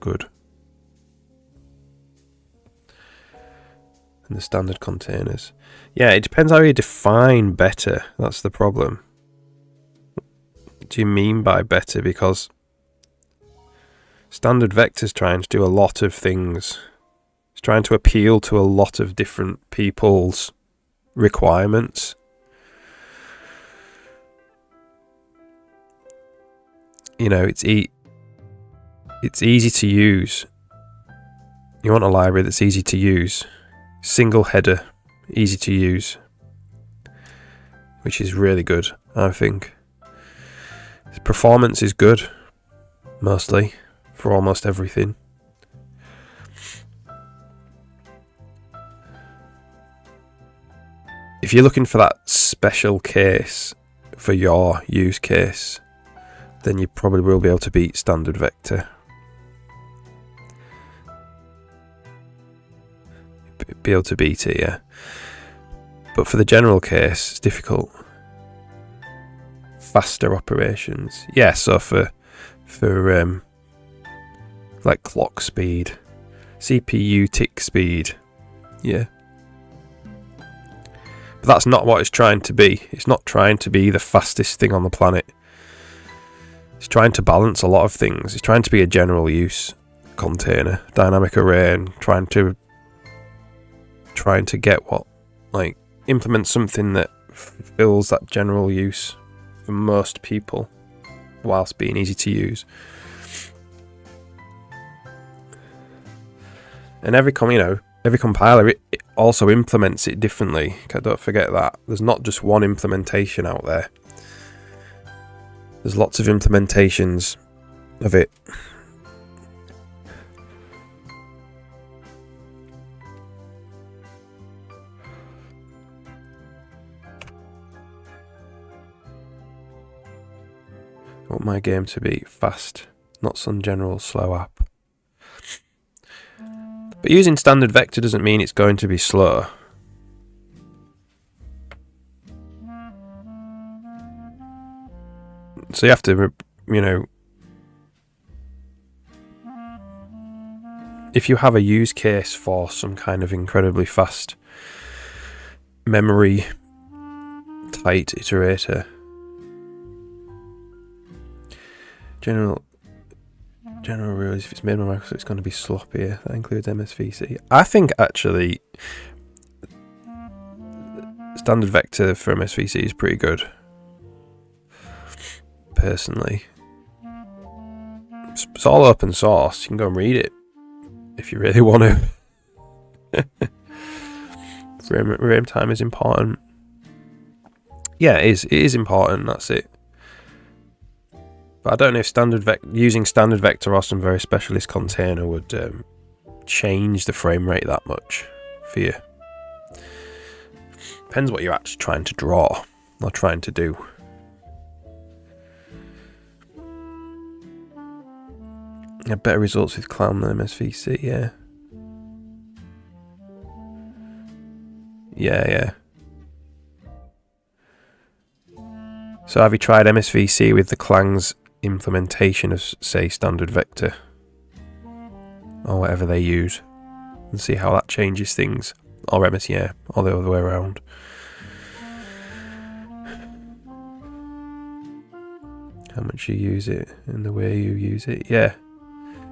good. And the standard containers. Yeah, it depends how you define better. That's the problem. What do you mean by better? Because standard vector's trying to do a lot of things. It's trying to appeal to a lot of different people's requirements. You know, it's easy to use. You want a library that's easy to use. Single header, easy to use. Which is really good, I think. Performance is good, mostly, for almost everything. If you're looking for that special case for your use case, then you probably will be able to beat standard vector. Be able to beat it, yeah. But for the general case, it's difficult. Faster operations, yeah. So for like clock speed, CPU tick speed, yeah. But that's not what it's trying to be. It's not trying to be the fastest thing on the planet. It's trying to balance a lot of things. It's trying to be a general use container, dynamic array, and trying to get what, like, implement something that fulfills that general use for most people whilst being easy to use. And every compiler, it also implements it differently. Don't forget that. There's not just one implementation out there. There's lots of implementations of it. I want my game to be fast, not some general slow app. But using standard vector doesn't mean it's going to be slow. So you have to, if you have a use case for some kind of incredibly fast memory tight iterator, general rule is if it's made by Microsoft, it's going to be sloppier. That includes MSVC. I think actually standard vector for MSVC is pretty good. Personally, it's all open source. You can go and read it if you really want to. RAM time is important. Yeah, it is important. That's it. But I don't know if using standard vector or some very specialist container would change the frame rate that much for you. Depends what you're actually trying to draw or trying to do. Had better results with Clown than MSVC, yeah. Yeah. So have you tried MSVC with the Clang's implementation of, say, standard vector? Or whatever they use. And see how that changes things. Or yeah, or the other way around. How much you use it and the way you use it, yeah.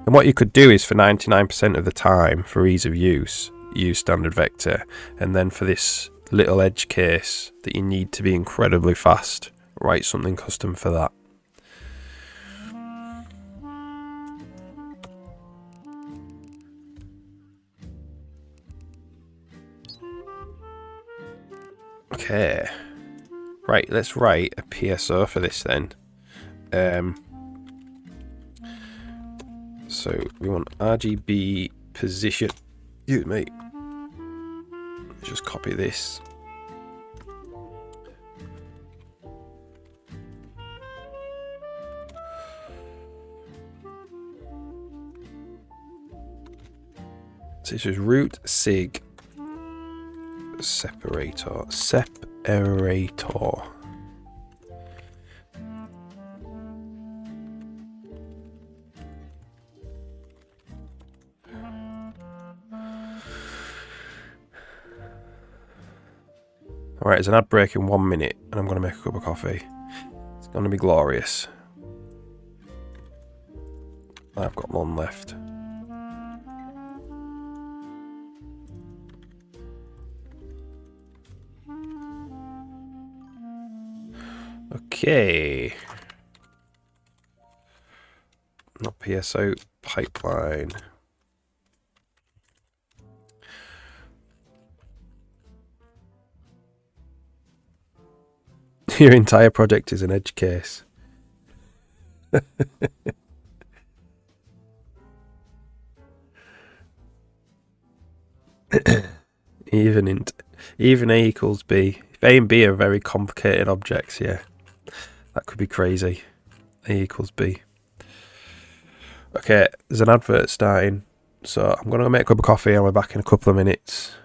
And what you could do is for 99% of the time, for ease of use standard vector, and then for this little edge case that you need to be incredibly fast, write something custom for that. Okay, right, let's write a PSO for this then. So we want RGB position. You mate. Just copy this. So this is root sig separator. Alright, there's an ad break in 1 minute, and I'm going to make a cup of coffee. It's going to be glorious. I've got one left. Okay. Not PSO, pipeline. Your entire project is an edge case. Even A equals B. If A and B are very complicated objects, yeah, that could be crazy. A equals B. Okay, there's an advert starting, so I'm going to make a cup of coffee and we're back in a couple of minutes.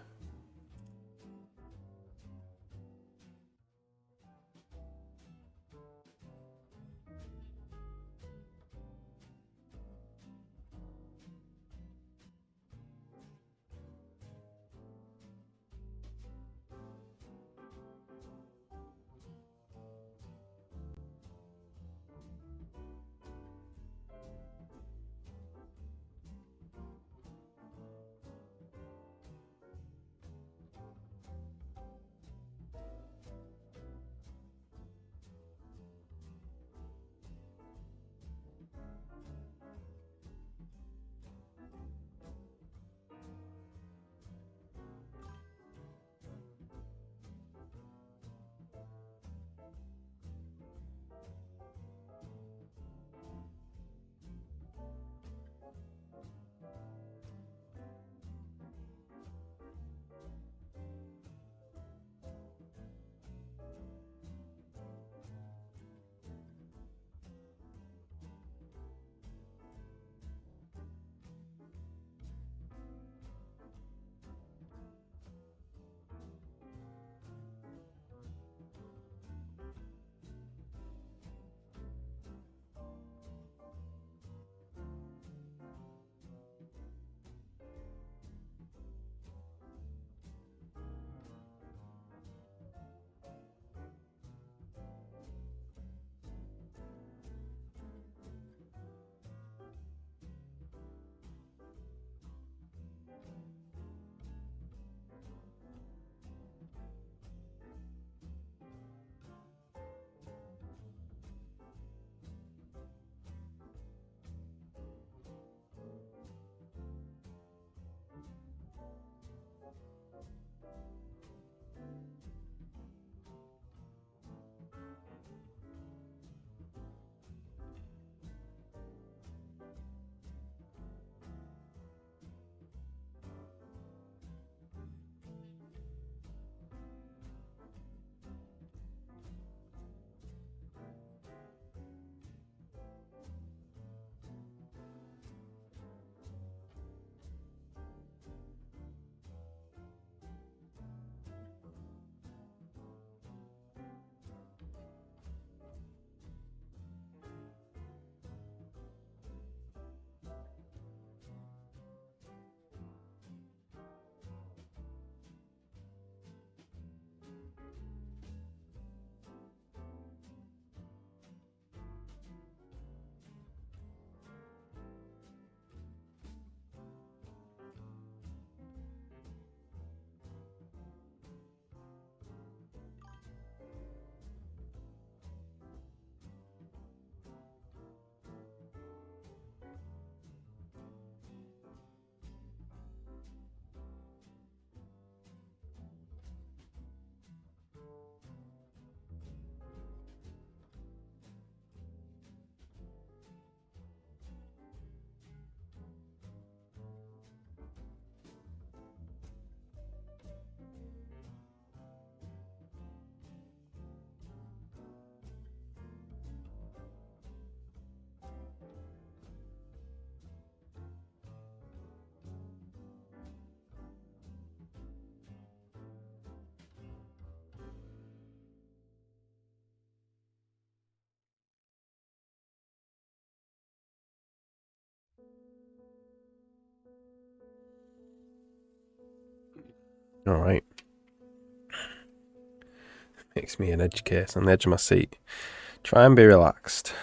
Alright. Makes me an edge case on the edge of my seat. Try and be relaxed.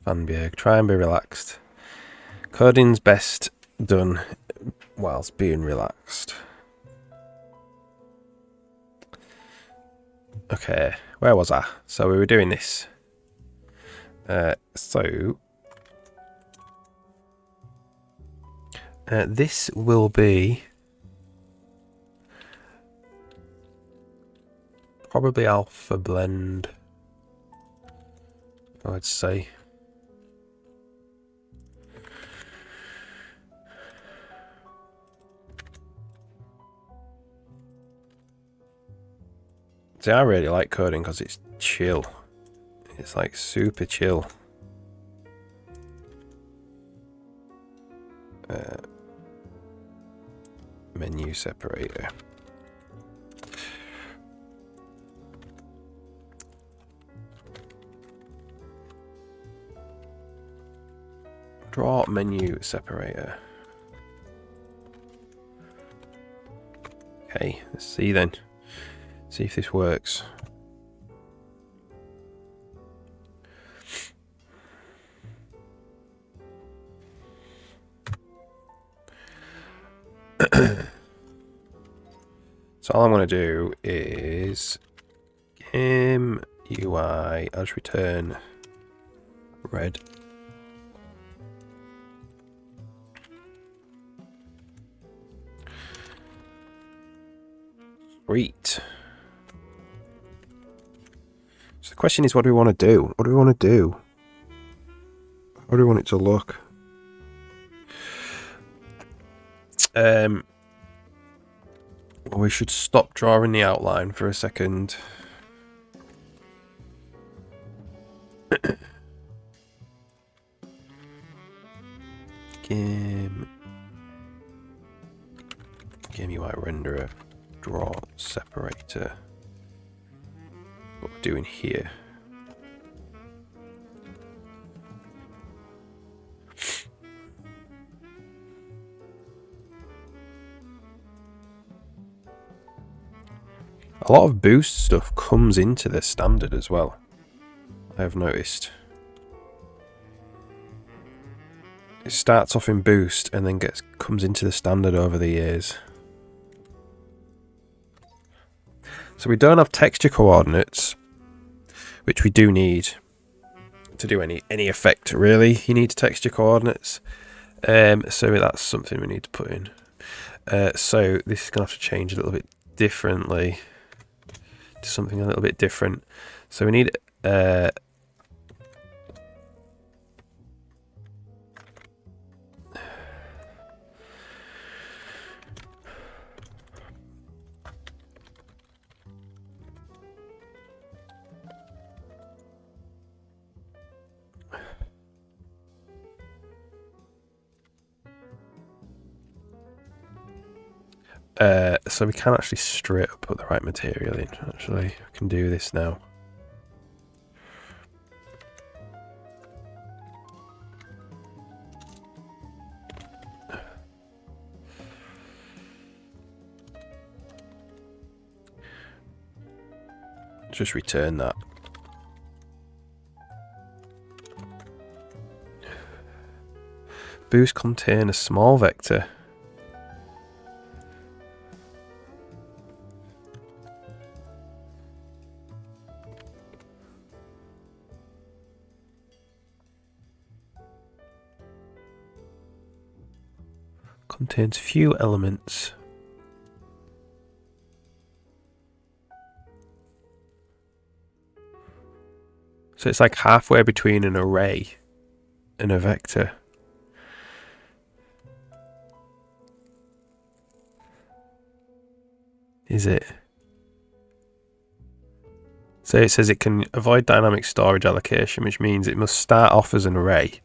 Vanbjerg, try and be relaxed. Coding's best done whilst being relaxed. Okay, where was I? So we were doing this. This will be probably alpha blend, I'd say. See, I really like coding because it's chill. It's like super chill. Menu separator. Draw menu separator. Okay, let's see then. See if this works. So all I'm going to do is game UI as return red. Sweet. So the question is, what do we want to do? What do we want to do? How do we want it to look? We should stop drawing the outline for a second. Game UI renderer, draw separator. What we're doing here. A lot of boost stuff comes into the standard as well, I have noticed. It starts off in boost and then comes into the standard over the years. So we don't have texture coordinates, which we do need to do any effect really. You need texture coordinates. So that's something we need to put in. So this is going to have to change a little bit differently. To something a little bit different. So we need so we can actually straight up put the right material in. Actually, I can do this now. Just return that. Boost contain a small vector. Contains few elements. So it's like halfway between an array and a vector. Is it? So it says it can avoid dynamic storage allocation, which means it must start off as an array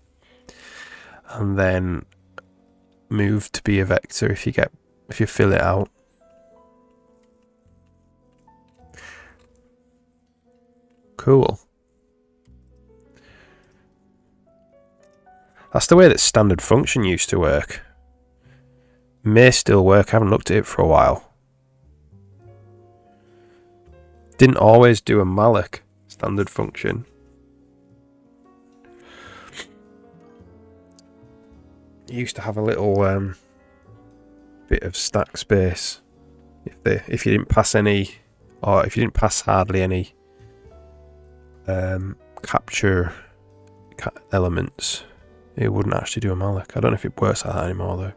and then move to be a vector if you fill it out. Cool. That's the way that standard function used to work. May still work, I haven't looked at it for a while. Didn't always do a malloc standard function. It used to have a little bit of stack space if you didn't pass any, or if you didn't pass hardly any capture elements, it wouldn't actually do a malloc. I don't know if it works like that anymore though.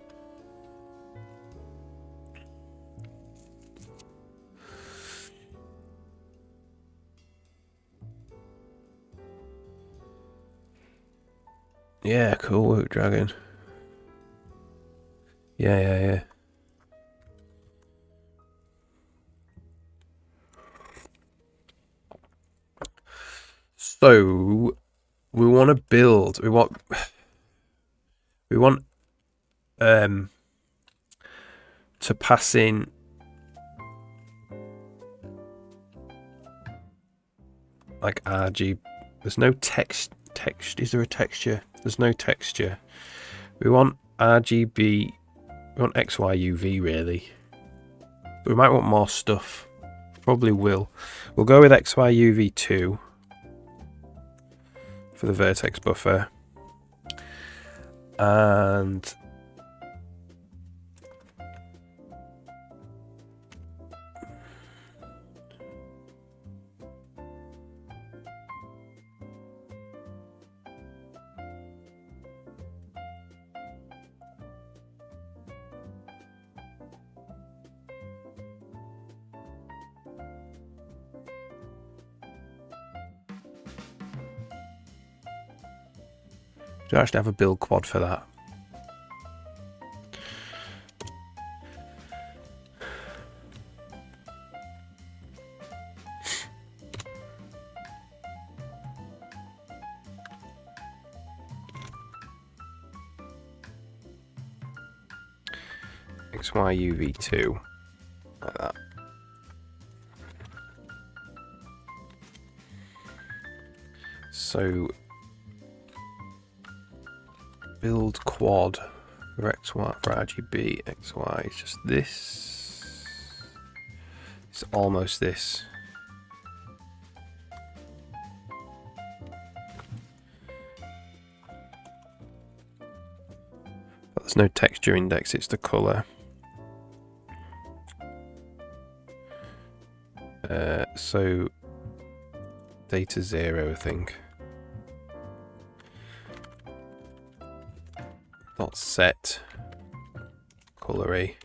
Yeah, cool work, Dragon. Yeah. So we want to build. We want to pass in like RGB. There's no text. Is there a texture? There's no texture. We want RGB. We want XYUV really. But we might want more stuff. Probably will. We'll go with XYUV2 for the vertex buffer. And do I actually have a build quad for that? XYUV2 like that. So build quad for XY for RGB XY is just this. It's almost this. But there's no texture index, it's the colour. So data 0, I think. Not set color A.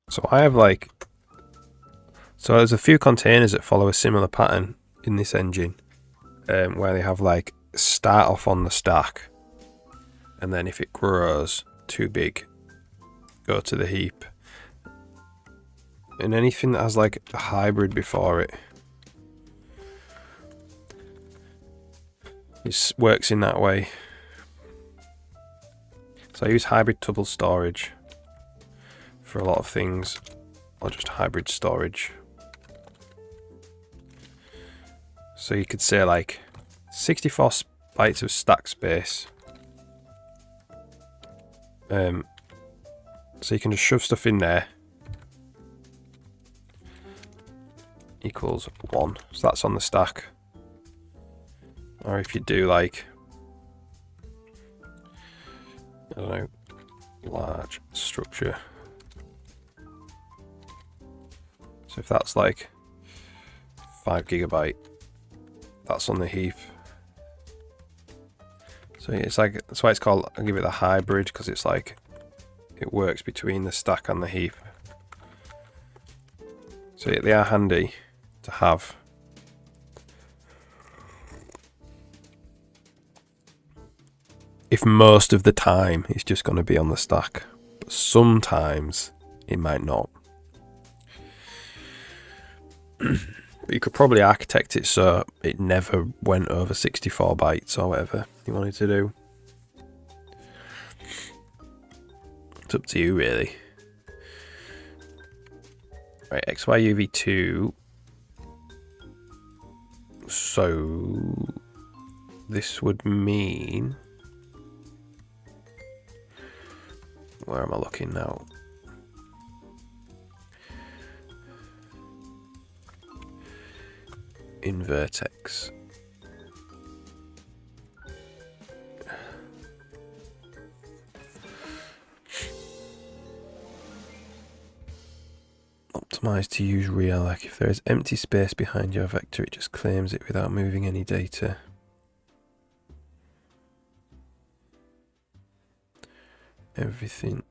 So I have so there's a few containers that follow a similar pattern in this engine, where they have start off on the stack, and then if it grows too big, go to the heap. And anything that has a hybrid before it, it works in that way. So I use hybrid tuple storage for a lot of things, or just hybrid storage. So you could say 64 bytes of stack space. So you can just shove stuff in there. Equals 1. So that's on the stack. Or if you do I don't know, large structure. So if that's 5 GB, that's on the heap. So it's like, that's why it's called, I'll give it the hybrid, because it's like, it works between the stack and the heap. So they are handy to have. If most of the time it's just going to be on the stack, but sometimes it might not. But you could probably architect it so it never went over 64 bytes or whatever you wanted to do. It's up to you, really. Right, XYUV2. So this would mean, where am I looking now? In Vertex. Optimize to use realloc. If there is empty space behind your vector, it just claims it without moving any data. Everything.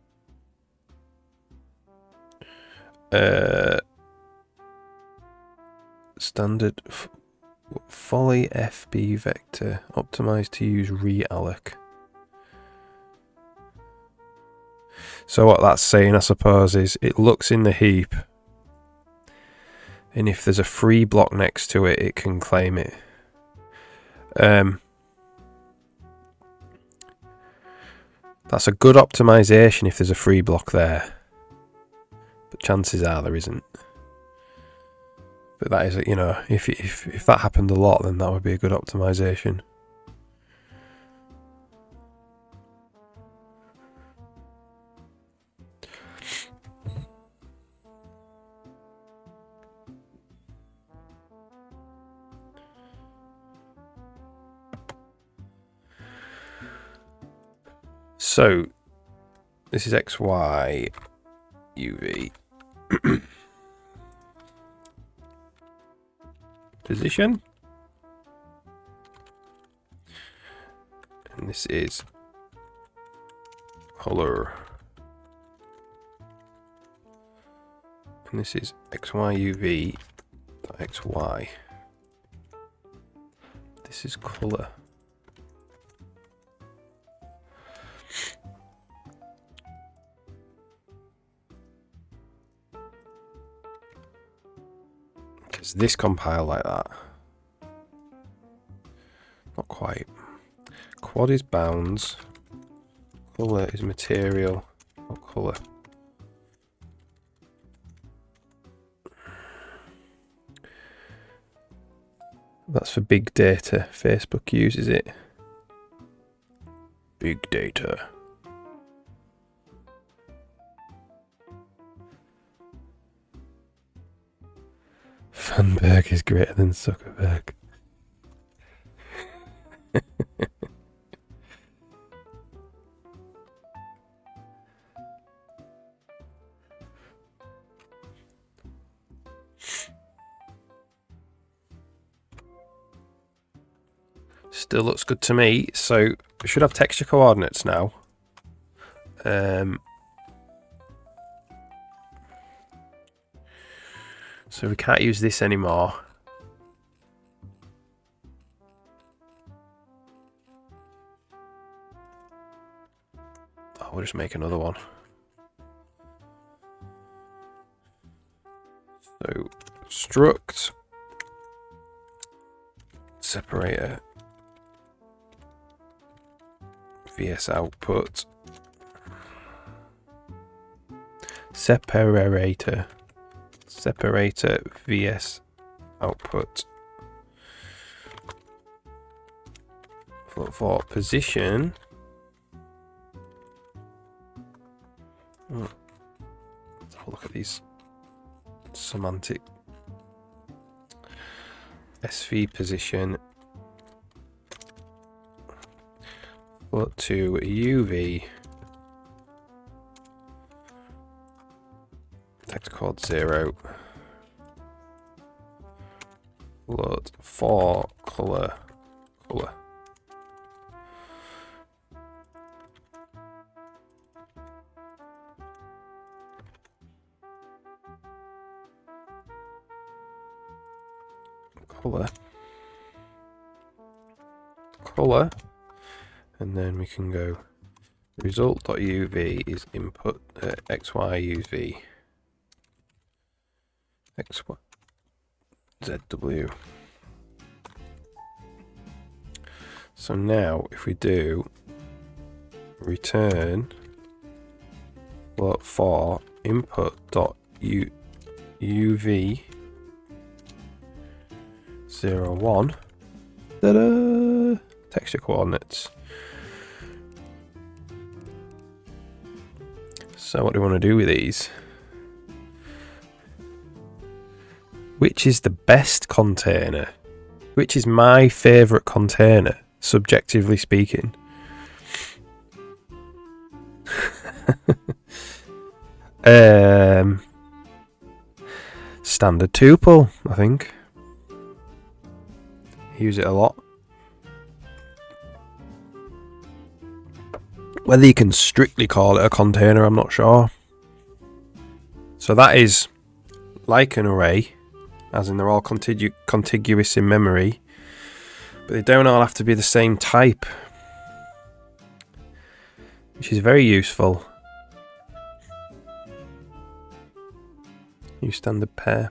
Standard Folly FB vector. Optimized to use realloc. So what that's saying, I suppose, is it looks in the heap, and if there's a free block next to it, it can claim it. That's a good optimization if there's a free block there, but chances are there isn't. But that is, you know, if that happened a lot, then that would be a good optimization. So this is XY UV. Position. And this is color. And this is XYUV XY. This is color. Does this compile like that? Not quite. Quad is bounds. Color is material. Not color. That's for big data. Facebook uses it. Big data. Funberg is greater than Zuckerberg. Still looks good to me. So we should have texture coordinates now. So we can't use this anymore. Oh, we'll just make another one. So struct separator vs output separator vs output for position. Let's have a look at these semantic. SV position float to UV text code 0 float for color. color, and then we can go result.uv is input xy xy zw. So now if we do return for input.uv 0 1, ta-da! Texture coordinates. So what do we want to do with these? Which is the best container? Which is my favourite container, subjectively speaking? Standard tuple, I think. Use it a lot. Whether you can strictly call it a container, I'm not sure. So that is like an array, as in they're all contiguous in memory, but they don't all have to be the same type, which is very useful. Use standard pair.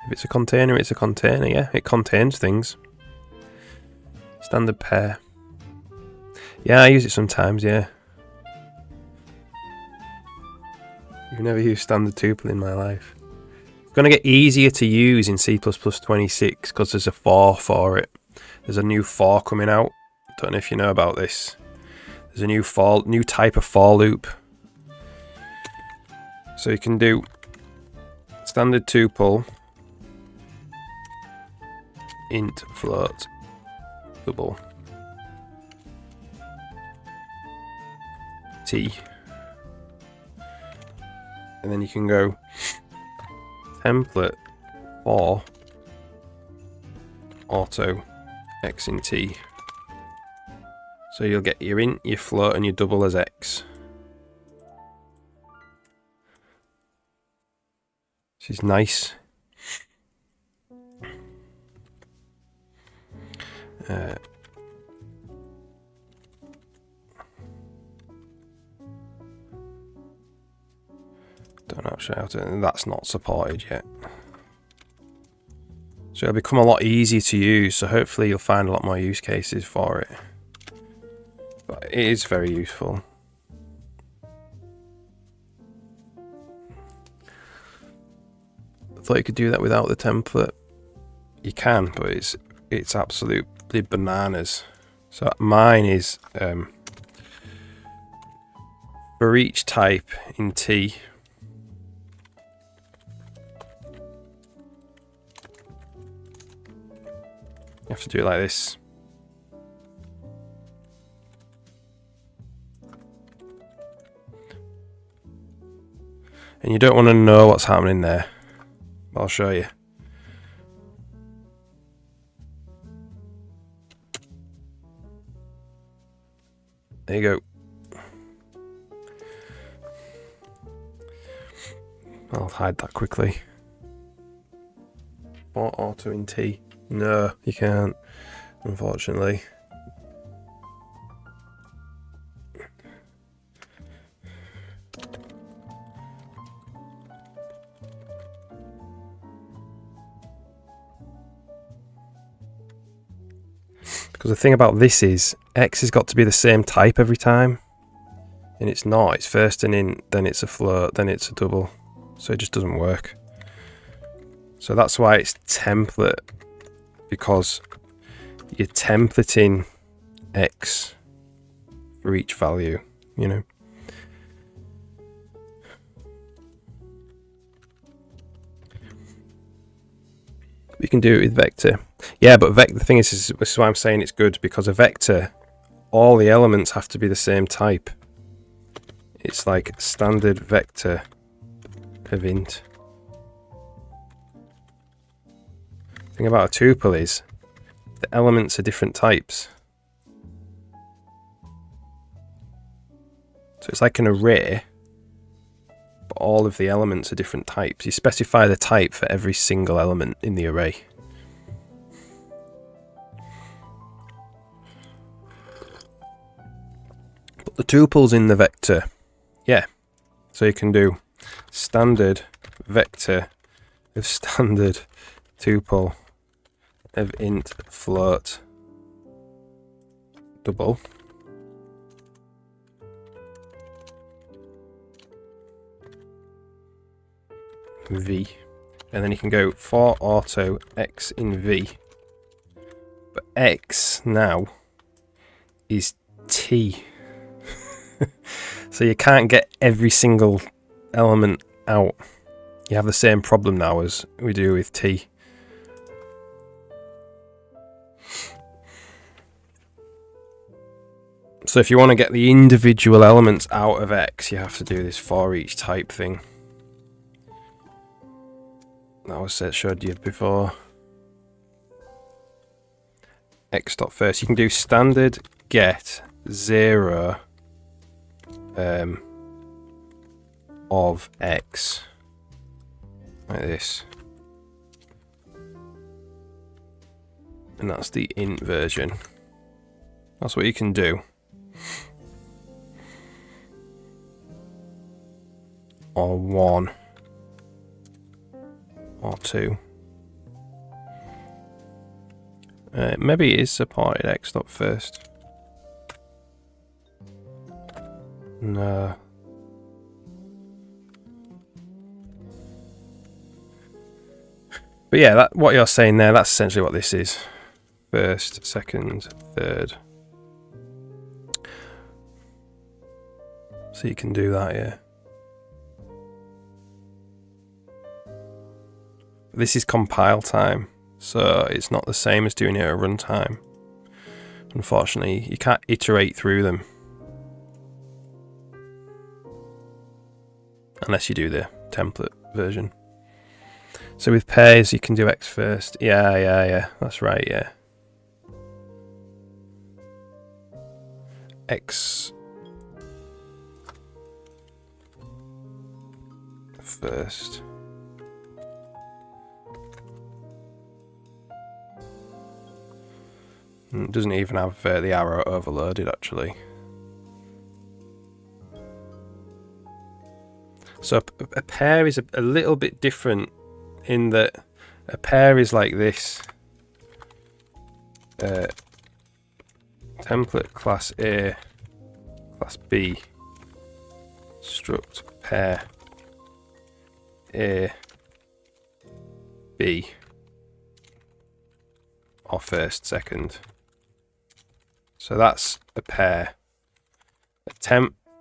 If it's a container, it's a container, yeah. It contains things. Standard pair. Yeah, I use it sometimes, yeah. I've never used standard tuple in my life. It's going to get easier to use in C++26 because there's a for it. There's a new for coming out. Don't know if you know about this. There's a new type of for loop. So you can do standard tuple int float double t, and then you can go template for auto x in t. So you'll get your int, your float, and your double as x. This is nice. Don't actually how to. That's not supported yet. So it'll become a lot easier to use. So hopefully you'll find a lot more use cases for it. But it is very useful. I thought you could do that without the template. You can, but it's absolutely bananas. So mine is for each type in T. You have to do it like this. And you don't want to know what's happening there. I'll show you. There you go. I'll hide that quickly. Or auto in T. No, you can't, unfortunately. Because the thing about this is, X has got to be the same type every time. And it's not. It's first an int, then it's a float, then it's a double. So it just doesn't work. So that's why it's template. Because you're templating X for each value, you know. You can do it with vector. Yeah, but the thing is, this is why I'm saying it's good, because a vector, all the elements have to be the same type. It's like standard vector of int. The thing about a tuple is the elements are different types. So it's like an array, but all of the elements are different types. You specify the type for every single element in the array. But the tuples in the vector, yeah. So you can do standard vector of standard tuple of int float double v, and then you can go for auto x in v, but x now is t. So you can't get every single element out. You have the same problem now as we do with t. So if you want to get the individual elements out of x, you have to do this for each type thing. That was showed you before. X dot first. You can do standard get 0 of x like this, and that's the int version. That's what you can do. Or 1 or 2. Maybe it is supported x dot first. No. But yeah, what you're saying there, that's essentially what this is. First, second, third. So you can do that, yeah. This is compile time, so it's not the same as doing it at runtime. Unfortunately, you can't iterate through them. Unless you do the template version. So with pairs, you can do x first. Yeah, that's right, yeah. X first. It doesn't even have the arrow overloaded, actually. So a pair is a little bit different in that a pair is like this. Template class A, class B, struct pair A, B, or first, second. So that's a pair. A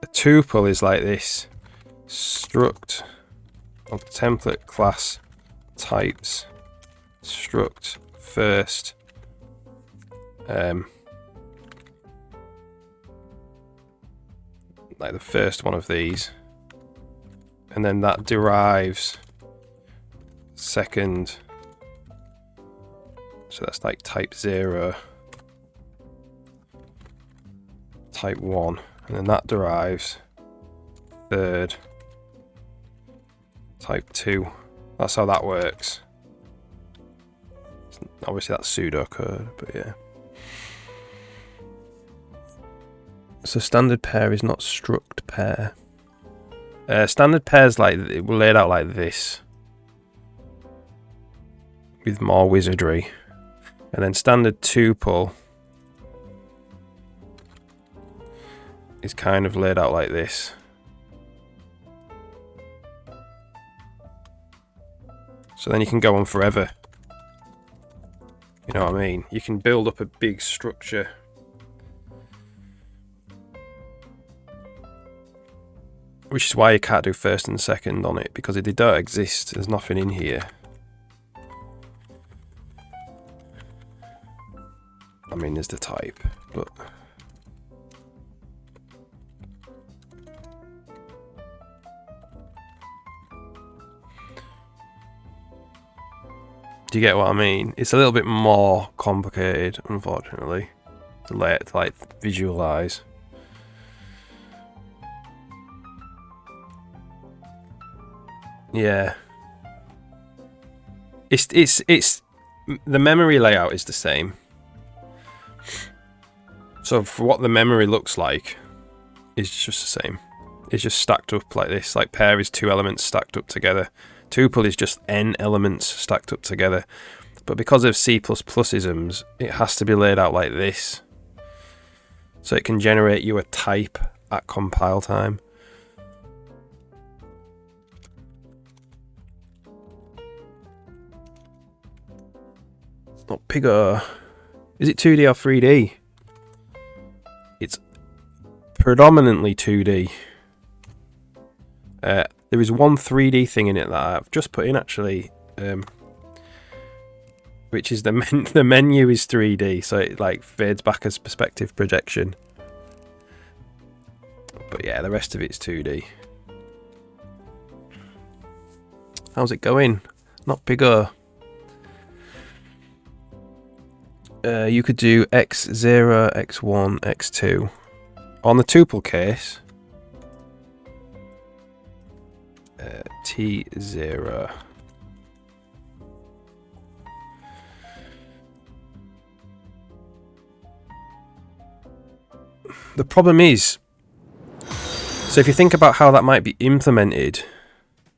tuple is like this. Struct of template class types struct first like the first one of these, and then that derives second, so that's like type 0, type 1, and then that derives third, type 2. That's how that works. Obviously that's pseudocode, but yeah. So standard pair is not struct pair. Standard pairs were laid out like this, with more wizardry, and then standard tuple is kind of laid out like this. So then you can go on forever. You know what I mean? You can build up a big structure. Which is why you can't do first and second on it, because they don't exist. There's nothing in here. I mean, there's the type, but... Do you get what I mean? It's a little bit more complicated, unfortunately, to visualize. Yeah. It's the memory layout is the same. So for what the memory looks like, is just the same. It's just stacked up like this. Like pair is 2 elements stacked up together. Tuple is just n elements stacked up together. But because of C++isms, it has to be laid out like this. So it can generate you a type at compile time. Not bigger. Is it 2D or 3D? It's predominantly 2D. There is one 3D thing in it that I've just put in actually, which is the menu is 3D, so it like fades back as perspective projection. But yeah, the rest of it's 2D. How's it going? Not bigger. You could do x0, x1, x2. On the tuple case, t0. The problem is, so if you think about how that might be implemented,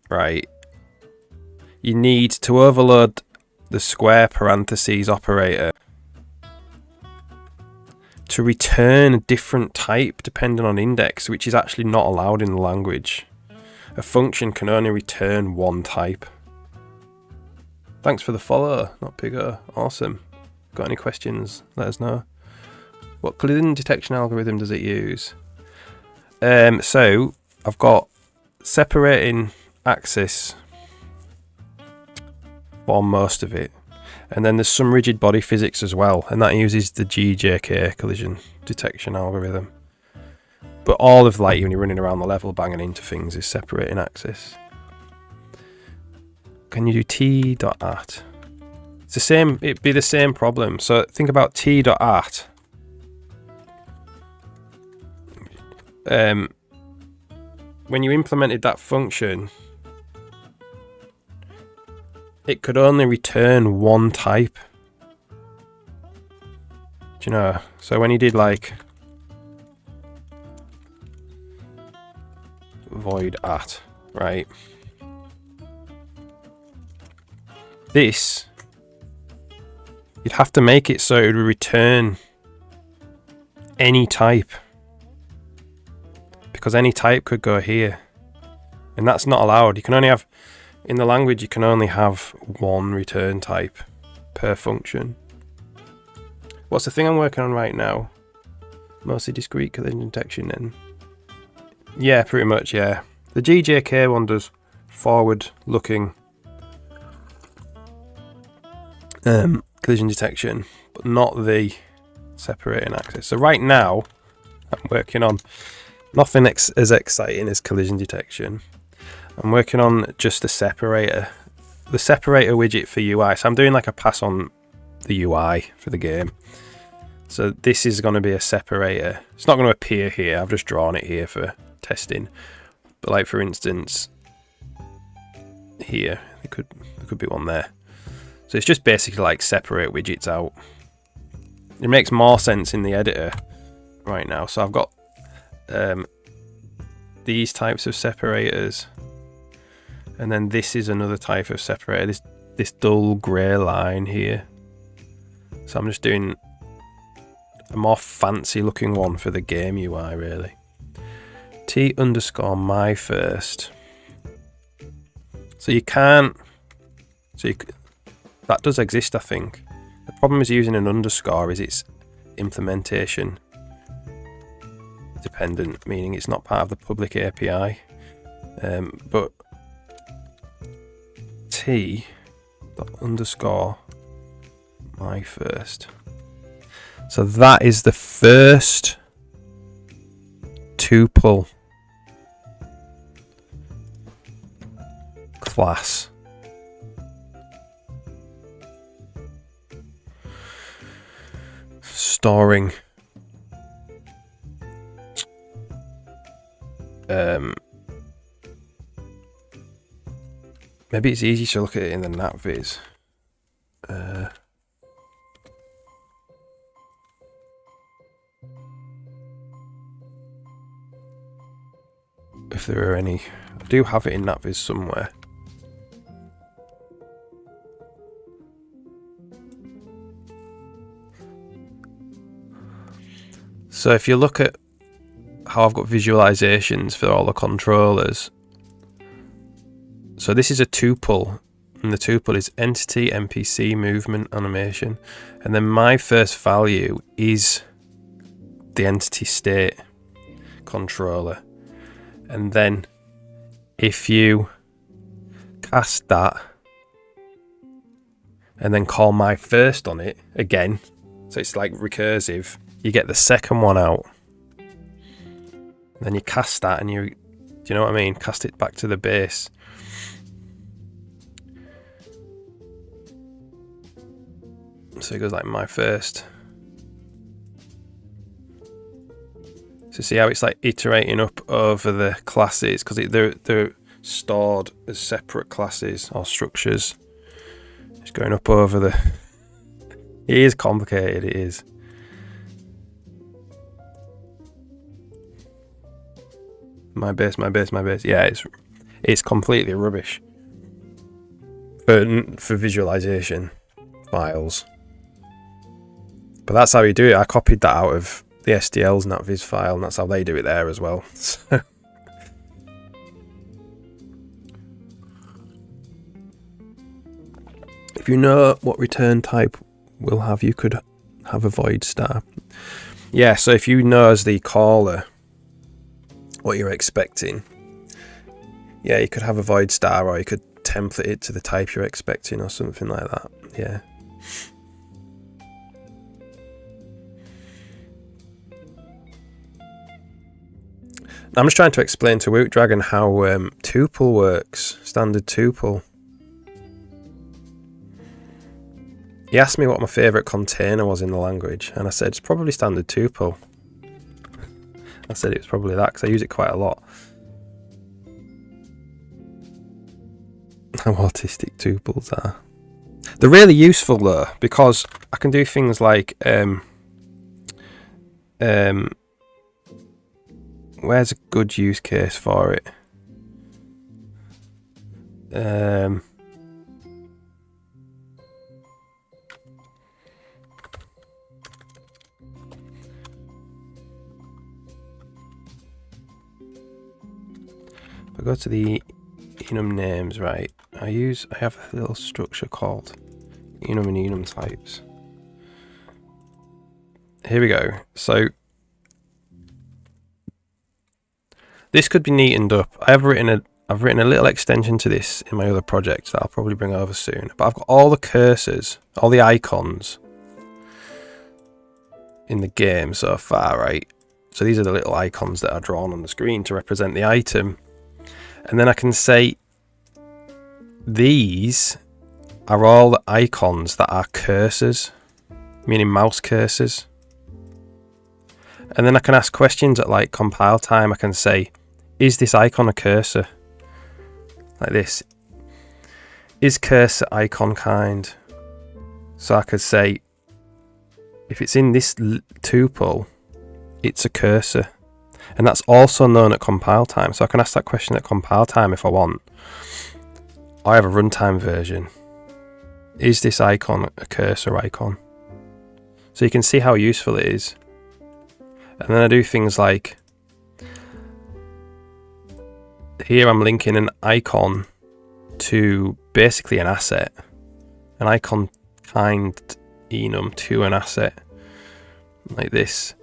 right, you need to overload the square parentheses operator to return a different type depending on index, which is actually not allowed in the language. A function can only return one type. Thanks for the follow, not bigger. Awesome. Got any questions? Let us know. What collision detection algorithm does it use? So I've got separating axis for most of it, and then there's some rigid body physics as well, and that uses the GJK collision detection algorithm. But all of like when you're running around the level banging into things is separating axis. Can you do t.at? It's the same. It'd be the same problem. So think about t.at. When you implemented that function, it could only return one type. Do you know? So when you did like void at, right? This, you'd have to make it so it would return any type. Because any type could go here. And that's not allowed. You can only have, in the language, you can only have one return type per function. What's the thing I'm working on right now? Mostly discrete collision detection then. Yeah, pretty much, yeah. The GJK one does forward-looking collision detection, but not the separating axis. So right now, I'm working on nothing as exciting as collision detection. I'm working on just the separator widget for UI. So I'm doing like a pass on the UI for the game. So this is going to be a separator. It's not going to appear here. I've just drawn it here for testing. But like for instance, here there could be one there. So it's just basically like separate widgets out. It makes more sense in the editor right now. So I've got these types of separators, and then this is another type of separator, this dull grey line here. So I'm just doing a more fancy looking one for the game UI really. T_my first. So you can't, that does exist I think. The problem is using an underscore is it's implementation dependent, meaning it's not part of the public API. But T_my first. So that is the first tuple class. Storing Maybe it's easy to look at it in the NatViz. If there are any, I do have it in NatViz somewhere. So if you look at how I've got visualizations for all the controllers, so this is a tuple, and the tuple is entity, NPC, movement, animation, and then my first value is the entity state controller. And then if you cast that and then call my first on it again, so it's like recursive, you get the second one out. And then you cast that and do you know what I mean? Cast it back to the base. So it goes like my first. So see how it's like iterating up over the classes, because they're stored as separate classes or structures. It's going up over the... It is complicated, it is. My base. Yeah, it's completely rubbish for visualization files. But that's how you do it. I copied that out of the SDL's NatViz file, and that's how they do it there as well. So if you know what return type will have, you could have a void star. Yeah, so if you know as the caller what you're expecting, yeah, you could have a void star, or you could template it to the type you're expecting or something like that. Yeah. I'm just trying to explain to Woot Dragon how tuple works, standard tuple. He asked me what my favourite container was in the language, and I said it's probably standard tuple. I said it was probably that because I use it quite a lot. How autistic tuples are. They're really useful though, because I can do things like where's a good use case for it? If I go to the enum names, right, I have a little structure called enum and enum types. Here we go. So this could be neatened up. I've written a little extension to this in my other project that I'll probably bring over soon. But I've got all the cursors, all the icons in the game so far, right? So these are the little icons that are drawn on the screen to represent the item. And then I can say these are all the icons that are cursors, meaning mouse cursors. And then I can ask questions at like compile time. I can say, is this icon a cursor? Like this. Is cursor icon kind? So I could say, if it's in this tuple, it's a cursor. And that's also known at compile time. So I can ask that question at compile time if I want. I have a runtime version. Is this icon a cursor icon? So you can see how useful it is. And then I do things like, here I'm linking an icon to basically an asset. An icon kind enum to an asset. Like this.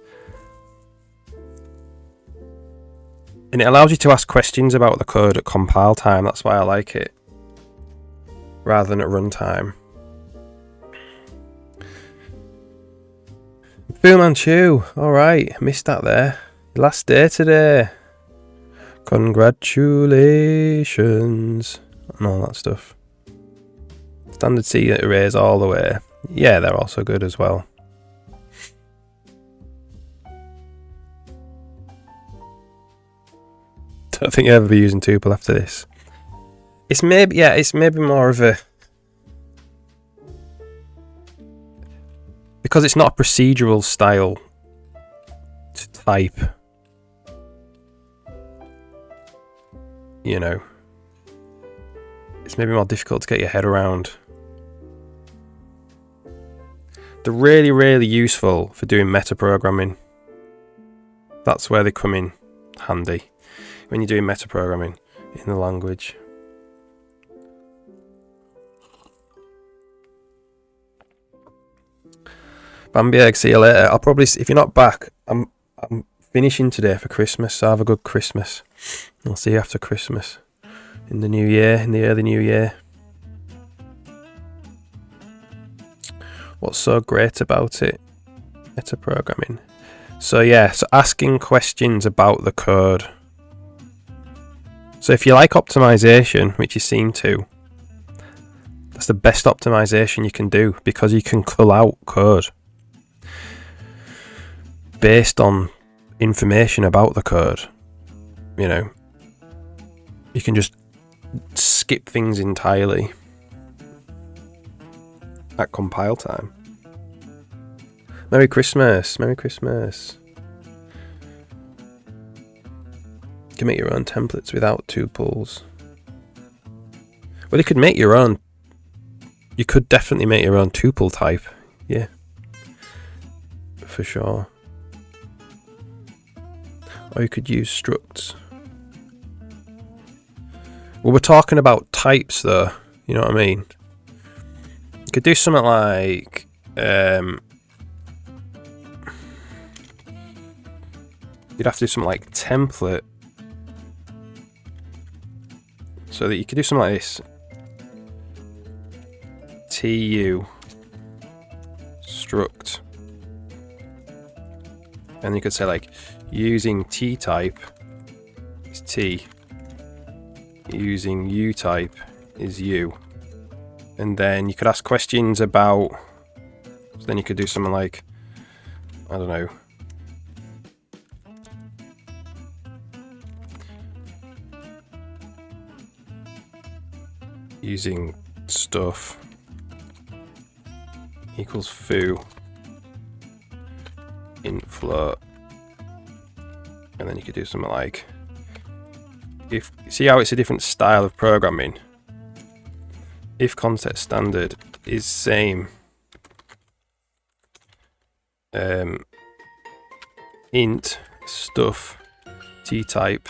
And it allows you to ask questions about the code at compile time. That's why I like it, rather than at runtime. Fu Manchu, alright, missed that there. Last day today. Congratulations. And all that stuff. Standard C arrays all the way. Yeah, they're also good as well. Don't think I'll ever be using tuple after this. It's maybe more of a, because it's not a procedural style to type, you know, it's maybe more difficult to get your head around. They're really, really useful for doing metaprogramming. That's where they come in handy, when you're doing metaprogramming in the language. Bamberg, see you later. I'll probably, if you're not back, I'm finishing today for Christmas, so have a good Christmas. I'll see you after Christmas. In the new year, in the early new year. What's so great about it? Metaprogramming. So yeah, so asking questions about the code. So if you like optimization, which you seem to, that's the best optimization you can do, because you can cull out code based on information about the code. You know, you can just skip things entirely at compile time. Merry Christmas, Merry Christmas. You can make your own templates without tuples. Well, you could make your own. You could definitely make your own tuple type. Yeah, for sure. Or you could use structs. Well, we're talking about types though, you know what I mean? You could do something like you'd have to do something like template, so that you could do something like this. TU struct, and you could say like using T type is T, using U type is U, and then you could ask questions about, so then you could do something like, I don't know, using stuff equals foo in float, and then you could do something like, if see how it's a different style of programming. If context standard is same int stuff T type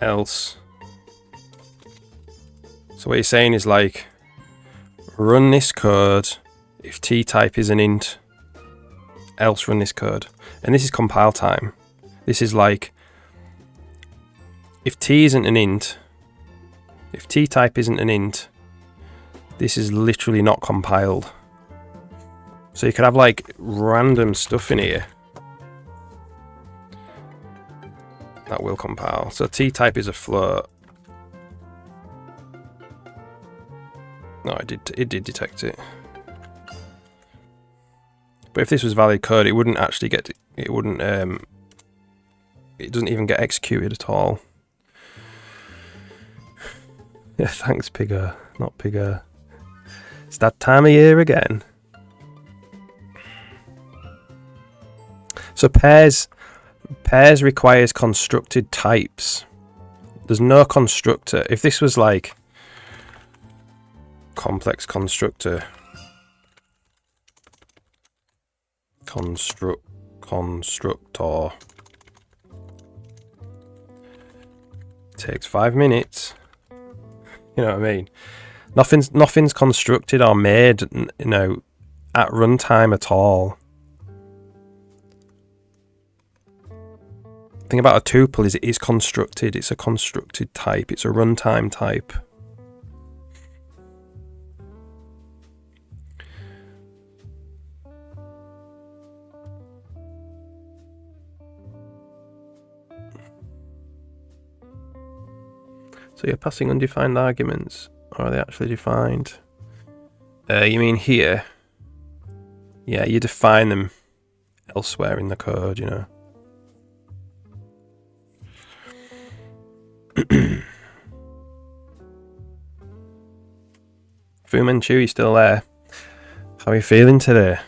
else. So what you're saying is like, run this code if T type is an int, else run this code. And this is compile time. This is like, if T isn't an int, if T type isn't an int, this is literally not compiled. So you could have like random stuff in here that will compile. So T type is a float. No, it did detect it. But if this was valid code, it wouldn't actually get, it wouldn't, it doesn't even get executed at all. Yeah, thanks, Pigger, not Pigger. It's that time of year again. So pairs requires constructed types. There's no constructor. If this was like complex constructor, constructor, takes 5 minutes. You know what I mean? Nothing's constructed or made, you know, at runtime at all. The thing about a tuple is it is constructed. It's a constructed type. It's a runtime type. So you're passing undefined arguments, or are they actually defined? You mean here? Yeah, you define them elsewhere in the code, you know. Fu Manchu, you still there? How are you feeling today?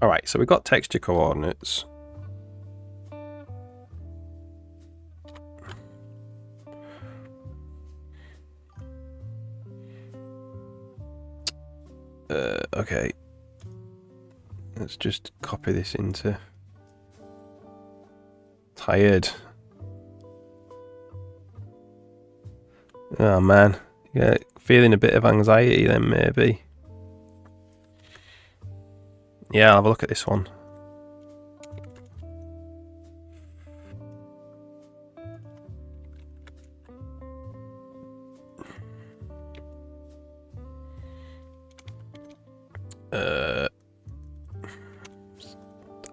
Alright, so we've got texture coordinates. Okay. Let's just copy this into tired. Oh man. Yeah, feeling a bit of anxiety then maybe. Yeah, I'll have a look at this one.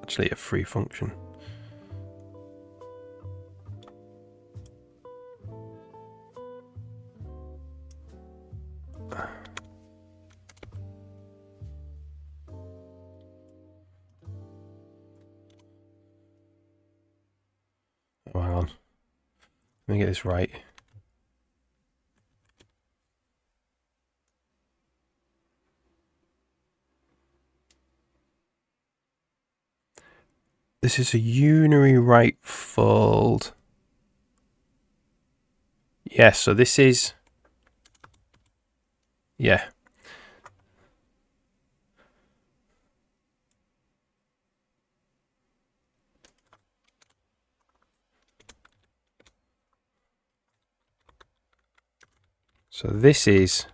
Actually a free function. Oh, hang on. Let me get this right. This is a unary right fold. Yeah, so this is... Yeah. So this is...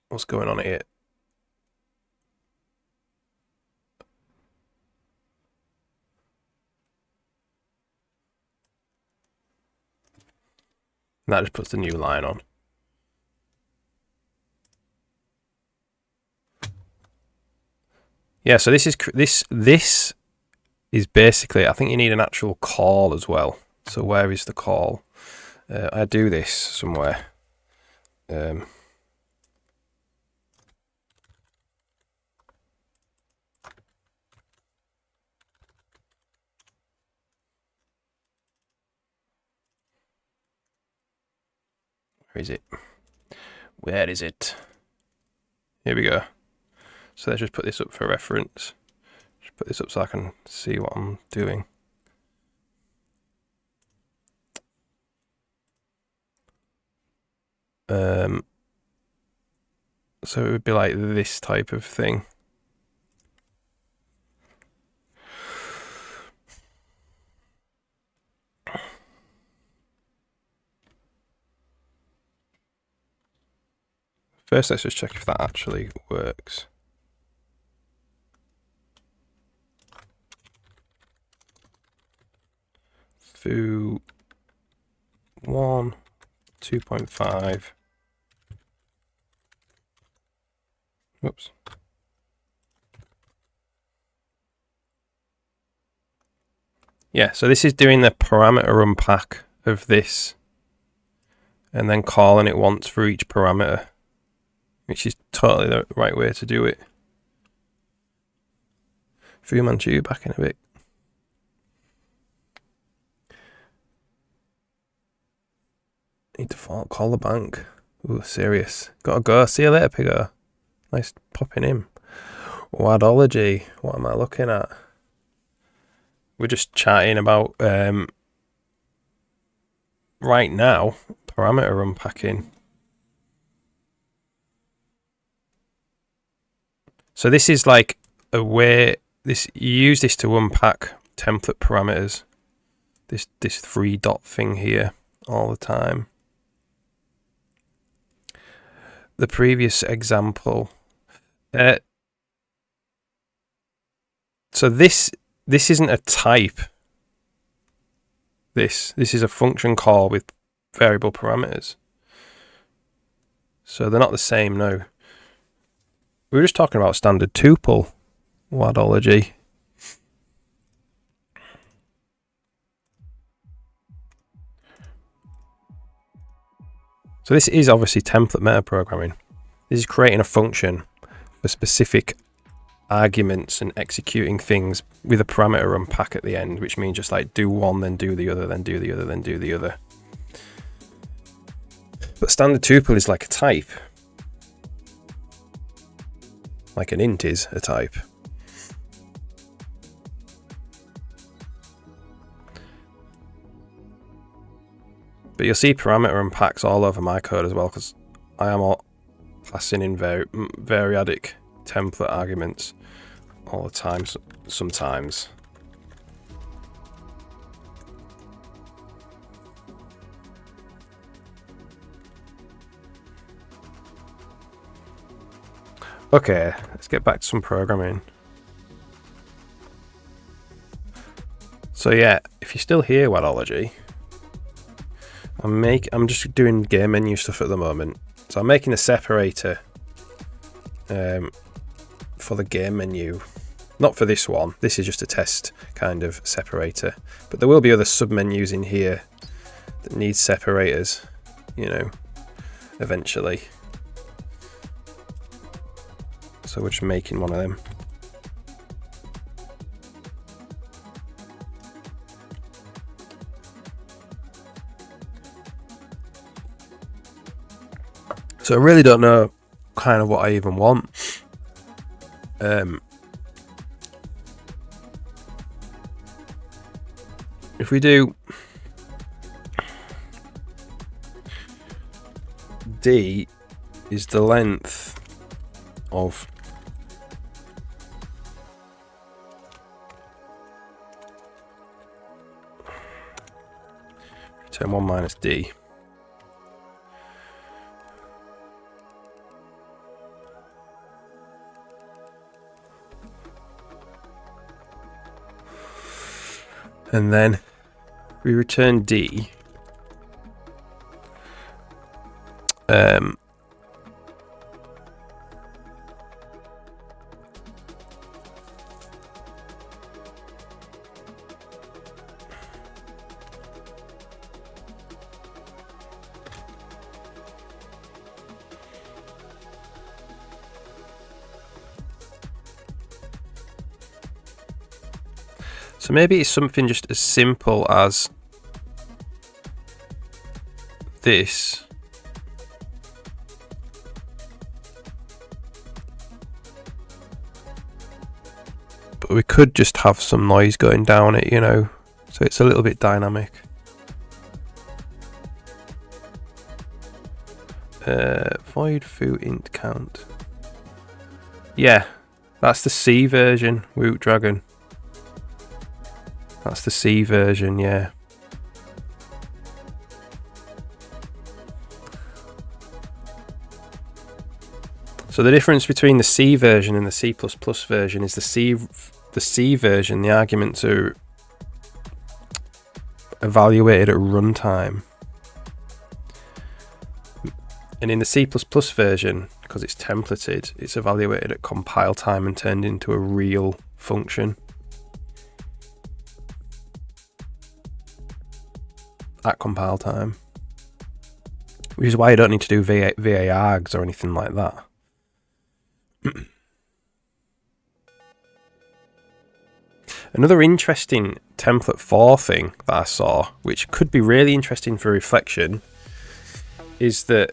what's going on here? That just puts the new line on. Yeah, so this is basically, I think you need an actual call as well. So where is the call? I do this somewhere. Where is it? Where is it? Here we go. So let's just put this up for reference. Just put this up so I can see what I'm doing. So it would be like this type of thing. First, let's just check if that actually works. Fu 1, 2.5. Whoops. Yeah, so this is doing the parameter unpack of this and then calling it once for each parameter, which is totally the right way to do it. Fu Manchu back in a bit. Need to call the bank. Ooh, serious. Gotta go. See you later, Piggo. Nice popping in. Wadology. What am I looking at? We're just chatting about right now parameter unpacking. So this is like a way you use this to unpack template parameters. This 3-dot thing here all the time. The previous example. So this this isn't a type. This is a function call with variable parameters. So they're not the same now. We were just talking about standard tuple wadology. So this is obviously template metaprogramming. This is creating a function for specific arguments and executing things with a parameter unpack at the end, which means just like do one, then do the other, then do the other, then do the other. But standard tuple is like a type. Like an int is a type. But you'll see parameter unpacks all over my code as well, because I am all passing in variadic template arguments all the time, sometimes. Okay, let's get back to some programming. So yeah, if you're still here, Wadology, I'm just doing game menu stuff at the moment. So I'm making a separator for the game menu. Not for this one. This is just a test kind of separator. But there will be other submenus in here that need separators, you know, eventually. So we're just making one of them. So I really don't know kind of what I even want. If we do D is the length of return 1 minus D. And then we return D. So maybe it's something just as simple as this. But we could just have some noise going down it, you know, so it's a little bit dynamic. Void foo int count. Yeah, that's the C version, Woot Dragon. That's the C version, yeah. So the difference between the C version and the C++ version is the C version, the arguments are evaluated at runtime. And in the C++ version, because it's templated, it's evaluated at compile time and turned into a real function. At compile time, which is why you don't need to do VA args or anything like that. Another interesting template for thing that I saw, which could be really interesting for reflection, is that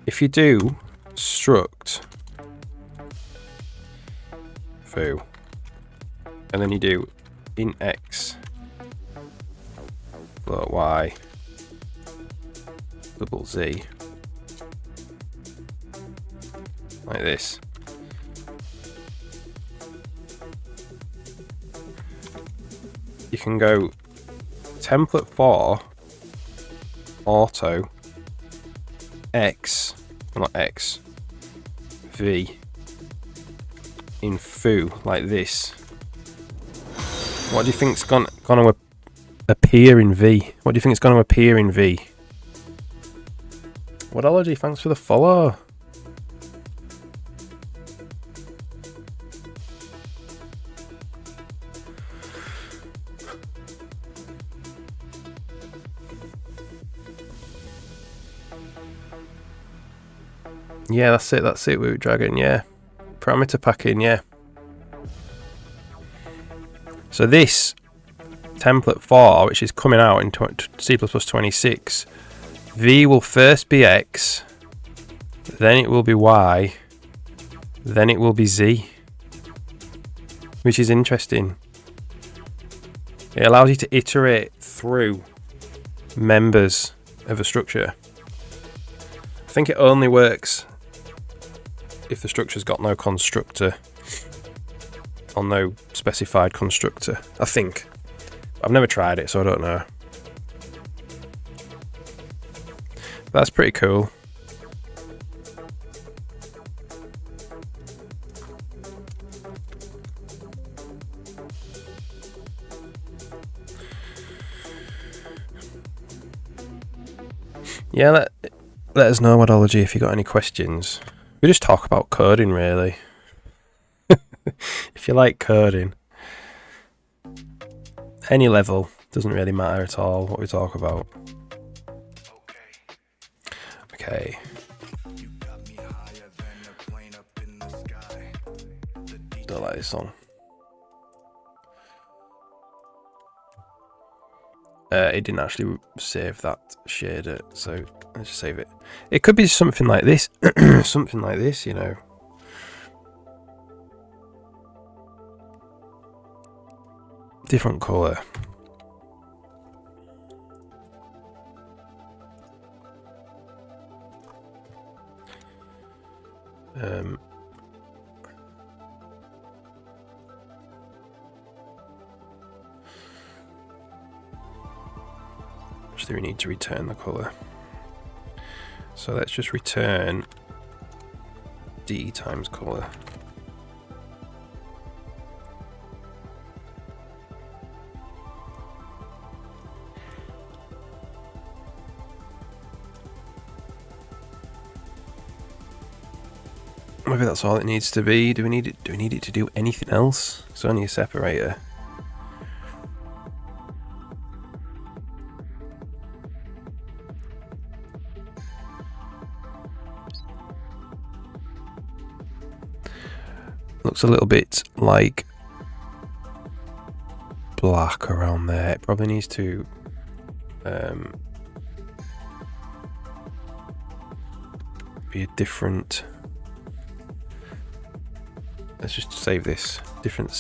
if you do struct foo and then you do int x float y double z like this, you can go template for auto x, well not x, v in foo like this, what do you think's going to appear in V? What do you think is going to appear in V? Whatology, thanks for the follow. Yeah, that's it, Woot Dragon, yeah. Parameter packing, yeah. So this template 4, which is coming out in C++26, V will first be X, then it will be Y, then it will be Z, which is interesting. It allows you to iterate through members of a structure. I think it only works if the structure's got no constructor or no specified constructor, I think. I've never tried it, so I don't know. That's pretty cool. Yeah, let us know, Whatology, if you got any questions. We just talk about coding, really. If you like coding, any level, doesn't really matter at all what we talk about. Okay. Don't like this song. It didn't actually save that shader, so let's just save it. It could be something like this, something like this, you know. Different colour. Actually, we need to return the colour. So let's just return D times colour. Maybe that's all it needs to be. Do we need it to do anything else? It's only a separator. Looks a little bit like black around there. It probably needs to be a different. Let's just save this. Different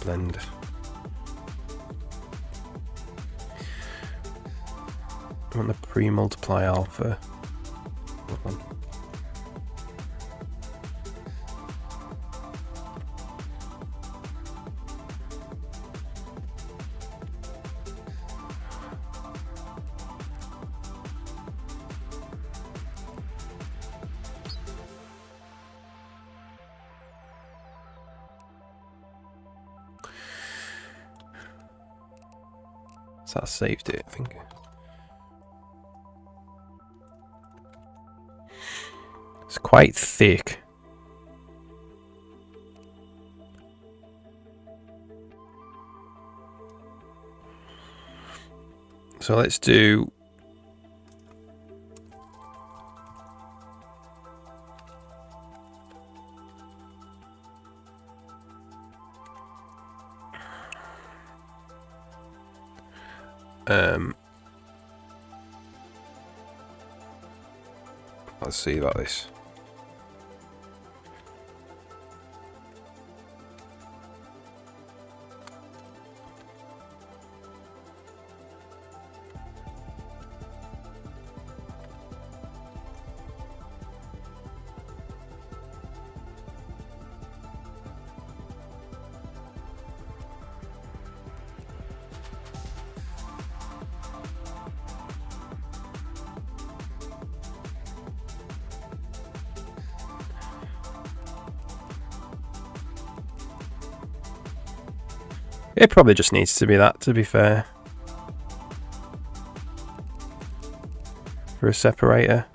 blend. I want the pre-multiply alpha. So that saved it, I think. It's quite thick. So let's do let's see about this. It probably just needs to be that, to be fair. For a separator.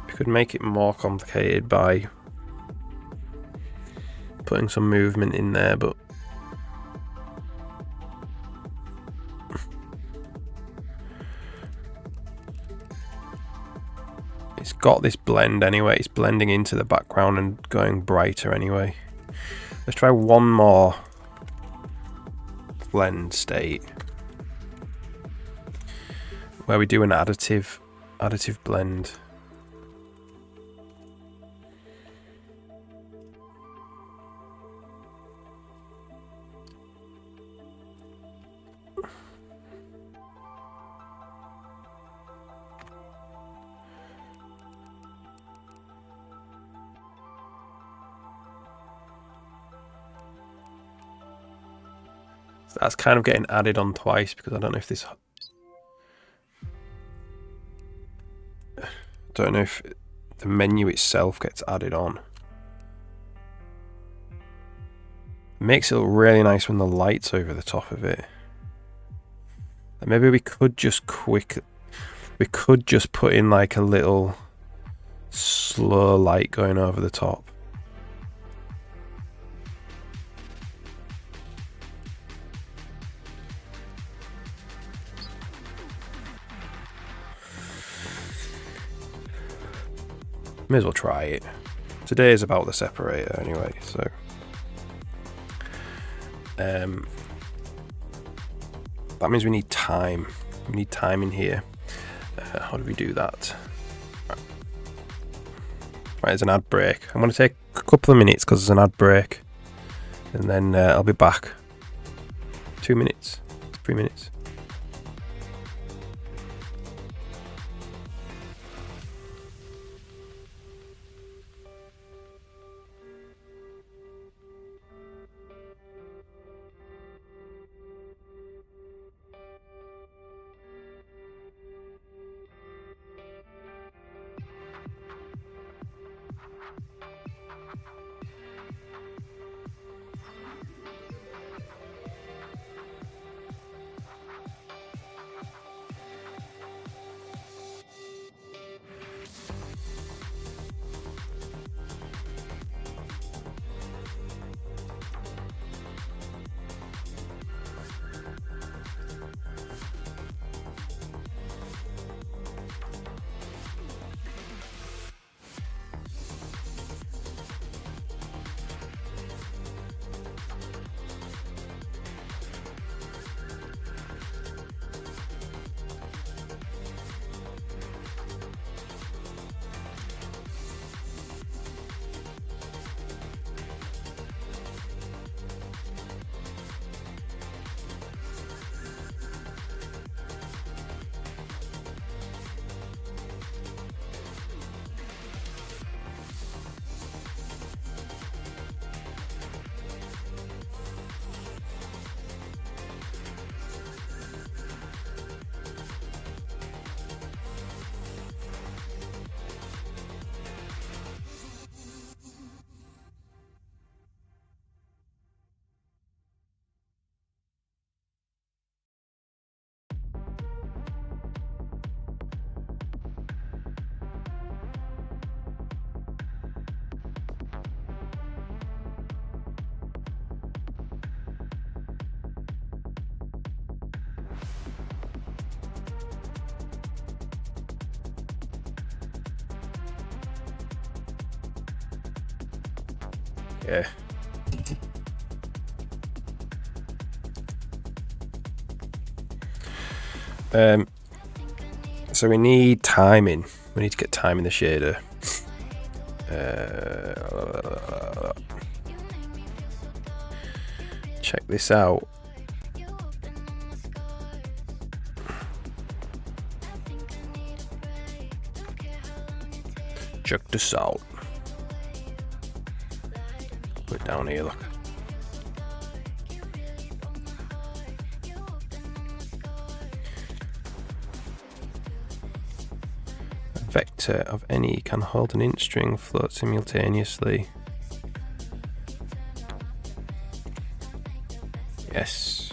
You could make it more complicated by putting some movement in there, but it's got this blend anyway. It's blending into the background and going brighter anyway. Let's try one more blend state where we do an additive blend. That's kind of getting added on twice because I don't know if this... don't know if the menu itself gets added on. It makes it look really nice when the light's over the top of it. And maybe we could just put in like a little slow light going over the top. May as well try it. Today is about the separator anyway, so that means we need time. We need time in here. How do we do that? Right, there's an ad break. I'm going to take a couple of minutes because there's an ad break, and then I'll be back. 2 minutes, 3 minutes. Yeah. So we need timing. We need to get time in the shader. Check this out. Check this out. Put it down here, look. vector of any can hold an int string float simultaneously. Yes.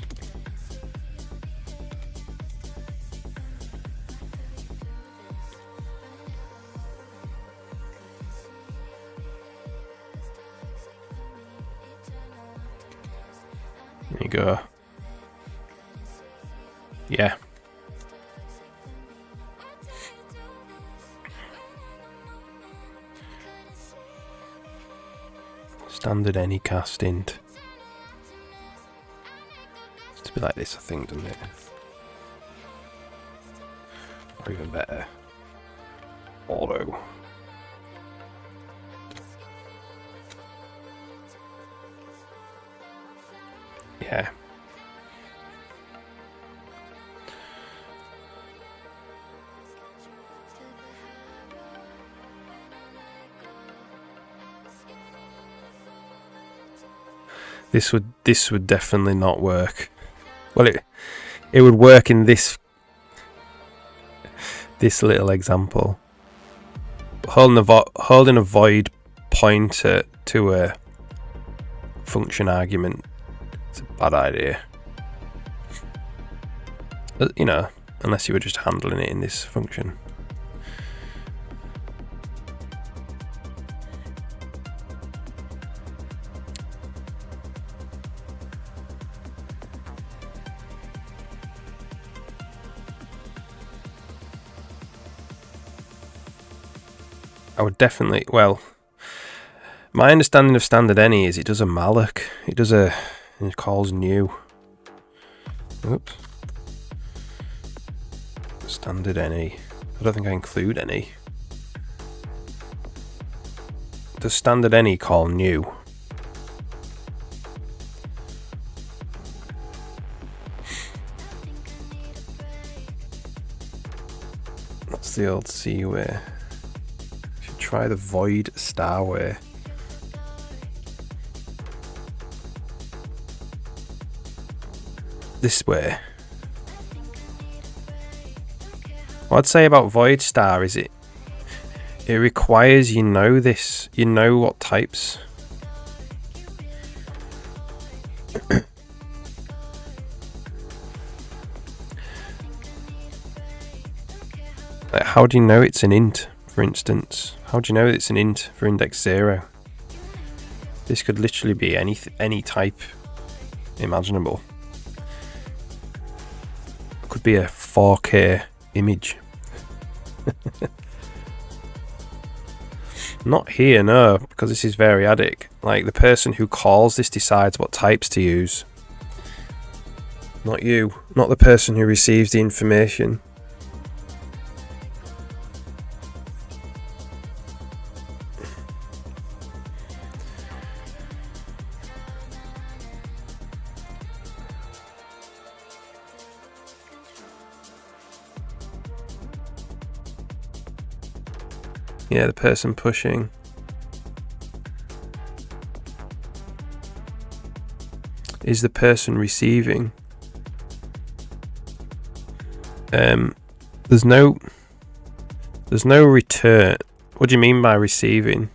There you go. Yeah. Standard any cast int. It's to be like this, I think, doesn't it? Or even better, auto. Yeah. This would definitely not work. Well, it would work in this little example. Holding a void pointer to a function argument is a bad idea. You know, unless you were just handling it in this function. I would definitely, well, my understanding of standard any is it does a malloc. It calls new. Oops. Standard any. I don't think I include any. Does standard any call new? That's the old C way. Try the void star way. This way. What I'd say about void star is it requires you know this. You know what types. Like, how do you know it's an int, for instance? How do you know it's an int for index 0? This could literally be any type imaginable. It could be a 4K image. Not here, no, because this is variadic. Like, the person who calls this decides what types to use. Not you. Not the person who receives the information. Yeah, the person pushing. Is the person receiving? There's no return. What do you mean by receiving?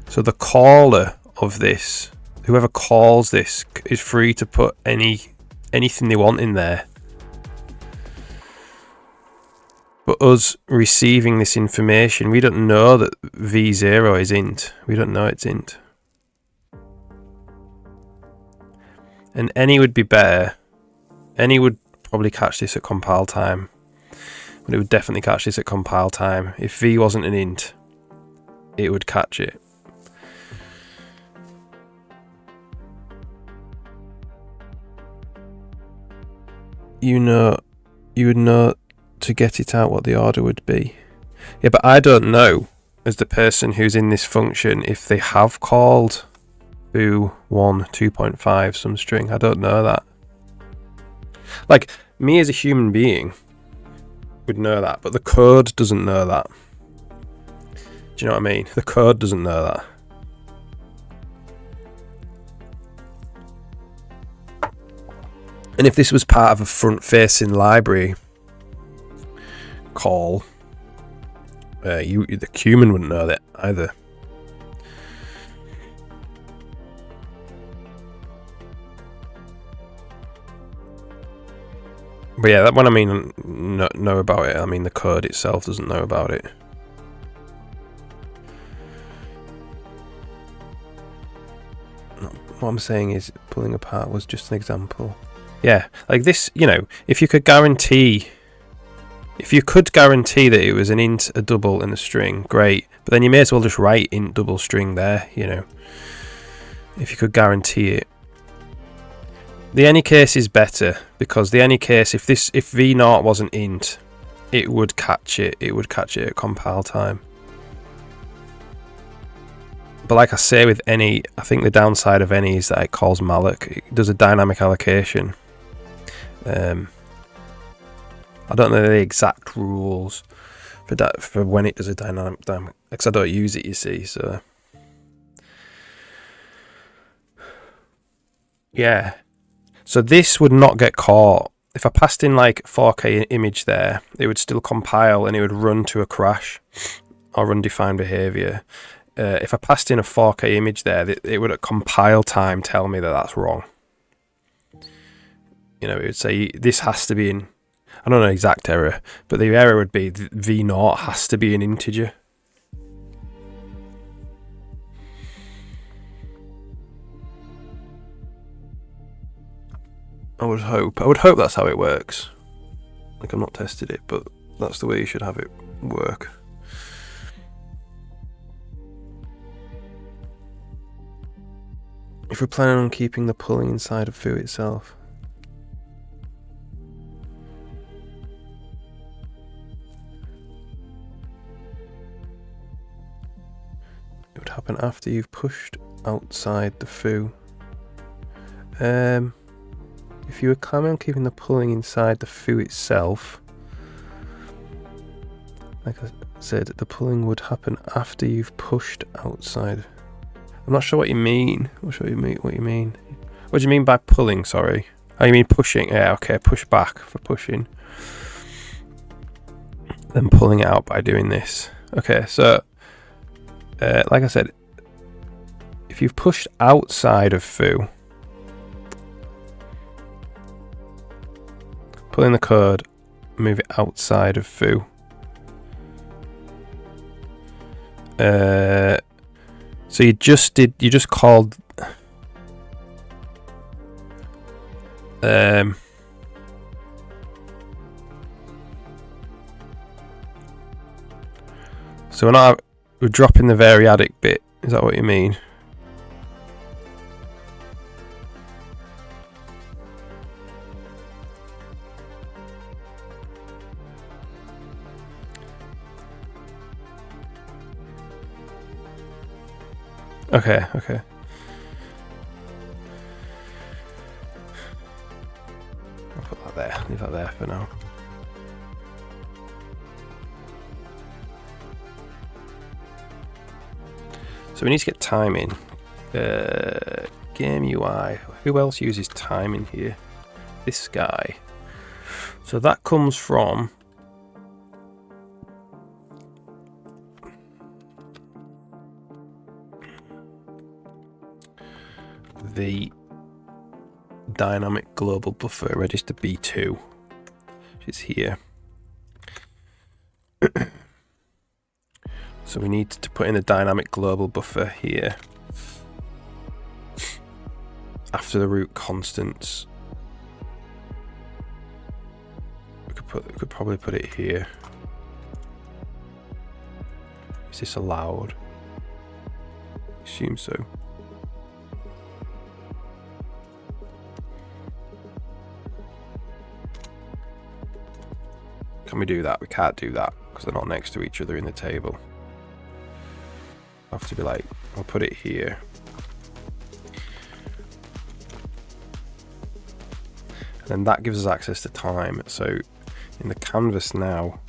So the caller of this, whoever calls this, is free to put anything they want in there. But us receiving this information, we don't know that v0 is int. We don't know it's int. And any would be better. Any would probably catch this at compile time. But it would definitely catch this at compile time. If v wasn't an int, it would catch it. You would know to get it out what the order would be. Yeah, but I don't know, as the person who's in this function, if they have called foo1 2.5 some string. I don't know that. Like, me as a human being would know that, but the code doesn't know that. Do you know what I mean? The code doesn't know that. And if this was part of a front-facing library call. The human wouldn't know that either. But yeah, when I mean know about it, I mean the code itself doesn't know about it. What I'm saying is pulling apart was just an example. Yeah, like this, you know, if you could guarantee that it was an int, a double, and a string, great. But then you may as well just write int, double, string there, you know. If you could guarantee it. The any case is better, because the any case, if v0 wasn't int, it would catch it. It would catch it at compile time. But like I say with any, I think the downside of any is that it calls malloc. It does a dynamic allocation. I don't know the exact rules for that, for when it does a dynamic, because I don't use it, you see. So yeah, so this would not get caught. If I passed in like 4K image there, it would still compile and it would run to a crash or undefined behavior. If I passed in a 4K image there, it would at compile time tell me that that's wrong. You know, it would say this has to be in, I don't know the exact error, but the error would be v0 has to be an integer. I would hope that's how it works. Like, I've not tested it, but that's the way you should have it work. If we're planning on keeping the pulling inside of foo itself. It would happen after you've pushed outside the foo. If you were planning on keeping the pulling inside the foo itself, like I said, the pulling would happen after you've pushed outside. I'm not sure what you mean. What you mean? What do you mean by pulling? Sorry. Oh, you mean pushing? Yeah, okay. Push back for pushing. Then pulling it out by doing this. Okay, so like I said, if you've pushed outside of foo, pull in the code, move it outside of foo. So you just called so we're dropping the variadic bit, is that what you mean? Okay. I'll put that there, leave that there for now. So we need to get time in. Game UI. Who else uses time in here? This guy. So that comes from the dynamic global buffer register B2, which is here. So we need to put in the dynamic global buffer here after the root constants. We could probably put it here. Is this allowed? I assume so. Can we do that? We can't do that because they're not next to each other in the table. I have to be like, I'll put it here. And then that gives us access to time. So in the canvas now,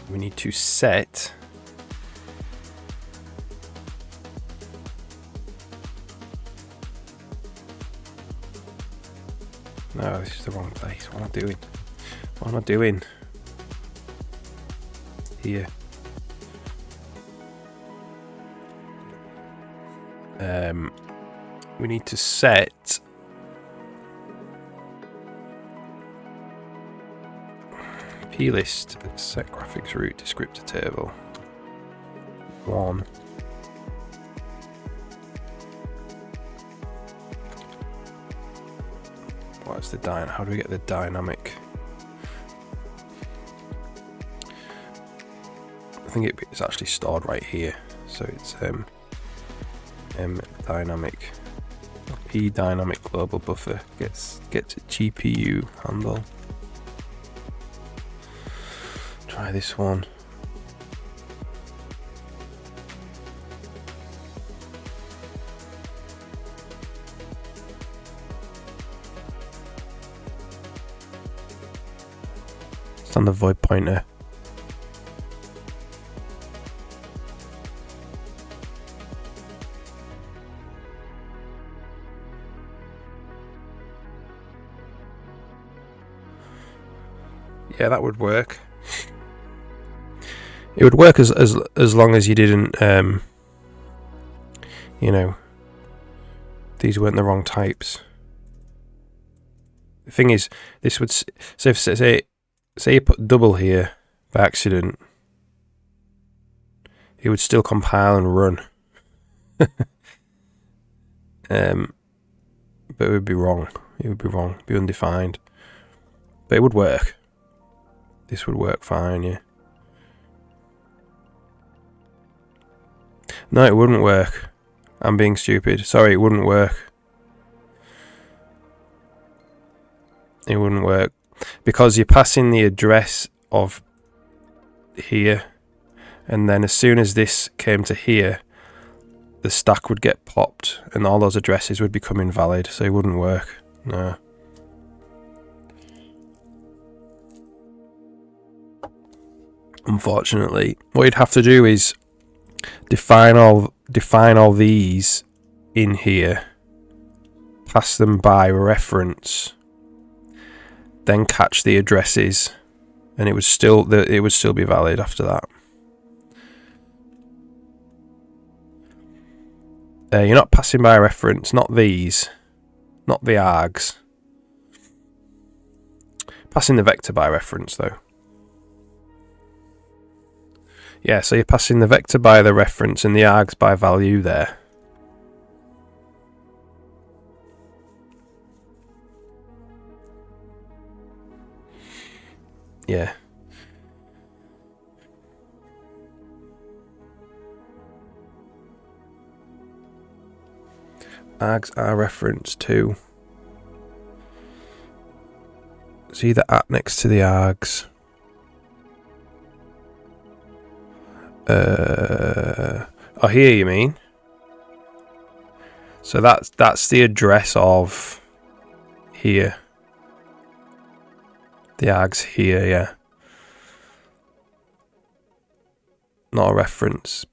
we need to set no, this is the wrong place. What am I doing? What am I doing? Here. We need to set plist set graphics root descriptor table 1. What's the how do we get the dynamic? I think it's actually stored right here, so it's dynamic p dynamic global buffer gets a GPU handle. Try this one. It's on the void pointer. Yeah, that would work. It would work as long as you didn't, you know, these weren't the wrong types. The thing is, this would say you put double here by accident, it would still compile and run. But it would be wrong. It would be wrong. It'd be undefined. But it would work. This would work fine, yeah. No, it wouldn't work. I'm being stupid. Sorry, it wouldn't work. It wouldn't work. Because you're passing the address of here, and then as soon as this came to here, the stack would get popped, and all those addresses would become invalid, so it wouldn't work. No. Unfortunately, what you'd have to do is define all these in here, pass them by reference, then catch the addresses, and it would still be valid after that. You're not passing by reference, not these, not the args. Passing the vector by reference though. Yeah, so you're passing the vector by the reference and the args by value there. Yeah. Args are reference to. See the at next to the args. Oh, here you mean? So that's the address of here. The args here, yeah. Not a reference.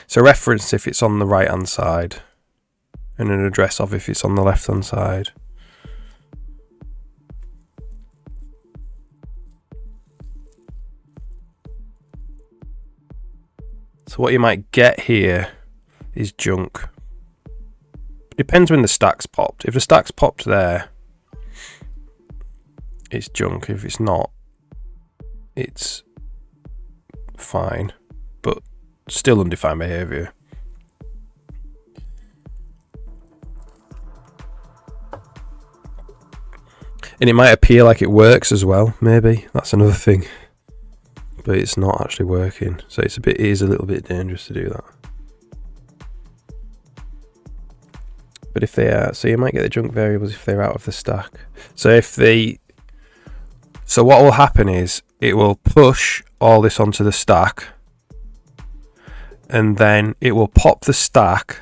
It's a reference if it's on the right hand side, and an address of if it's on the left hand side. So what you might get here is junk. Depends when the stack's popped. If the stack's popped there, it's junk. If it's not, it's fine, but still undefined behavior. And it might appear like it works as well, maybe. That's another thing. But it's not actually working. So it is a little bit dangerous to do that. But if they are, so you might get the junk variables if they're out of the stack. So what will happen is it will push all this onto the stack, and then it will pop the stack,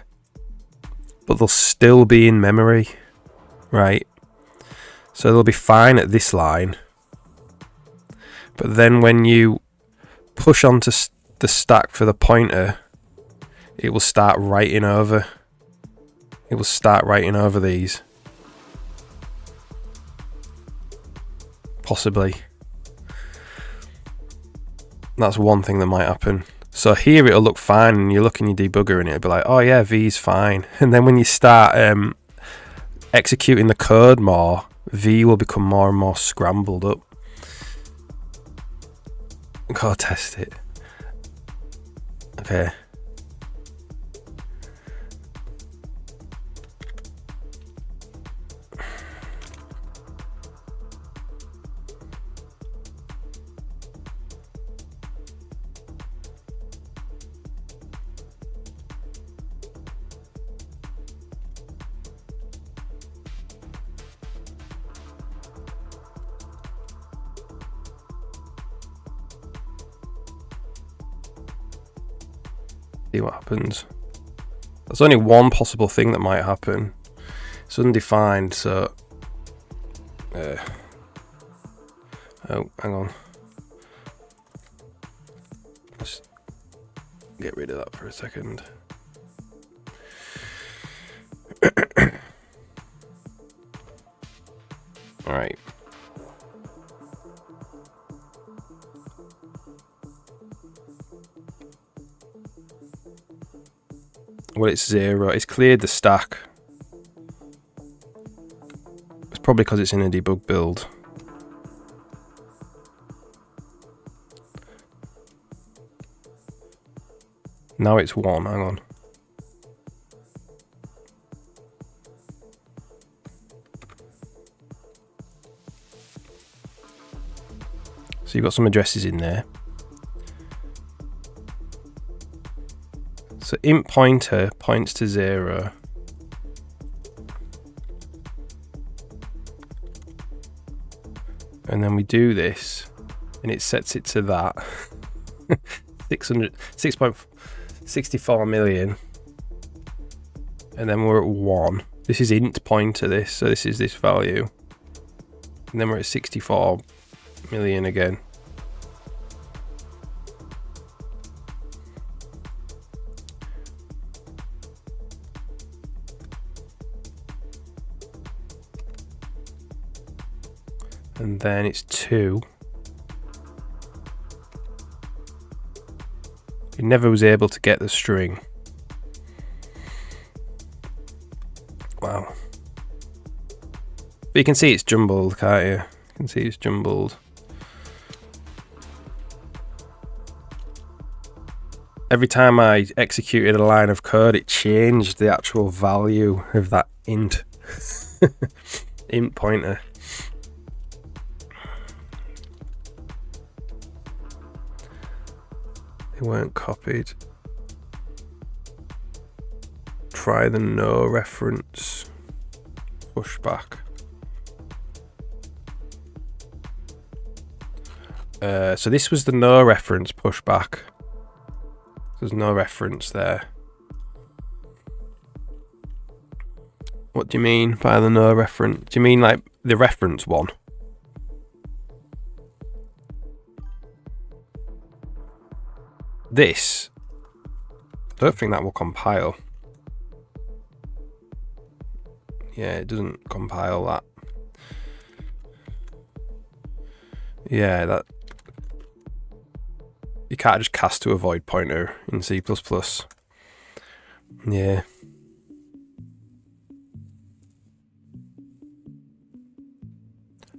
but they'll still be in memory, right? So they'll be fine at this line, but then when you push onto the stack for the pointer, it will start writing over. It will start writing over these. Possibly. That's one thing that might happen. So here it'll look fine, and you look in your debugger and it'll be like, oh yeah, V's fine. And then when you start executing the code more, V will become more and more scrambled up. Go test it. Okay. See what happens. There's only one possible thing that might happen. It's undefined, so oh, hang on. Let's get rid of that for a second. All right. Well, it's 0. It's cleared the stack. It's probably because it's in a debug build. Now it's 1. Hang on. So you've got some addresses in there. So int pointer points to 0. And then we do this, and it sets it to that. 6.64 million. And then we're at 1. This is int pointer this, so this is this value. And then we're at 64 million again. And then it's 2. It never was able to get the string. Wow. But you can see it's jumbled, can't you? You can see it's jumbled. Every time I executed a line of code, it changed the actual value of that int. Int pointer. They weren't copied. Try the no reference pushback. So this was the no reference pushback. There's no reference there. What do you mean by the no reference? Do you mean like the reference one? This, I don't think that will compile. Yeah, it doesn't compile that. Yeah, that you can't just cast to a void pointer in C++. Yeah.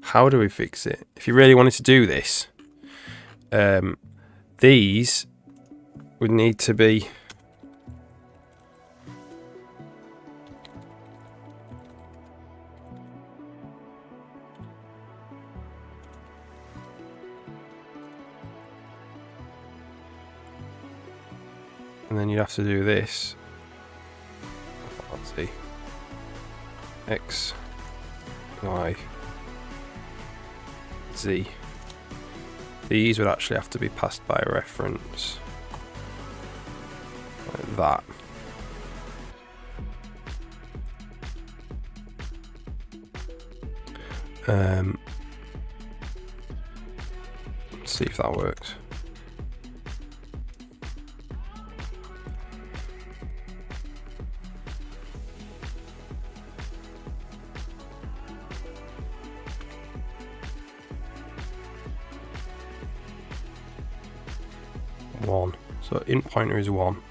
How do we fix it? If you really wanted to do this, these would need to be and then you'd have to do this. Let's see. X, Y, Z. These would actually have to be passed by a reference. Like that. Let's see if that works. 1. So int pointer is 1. So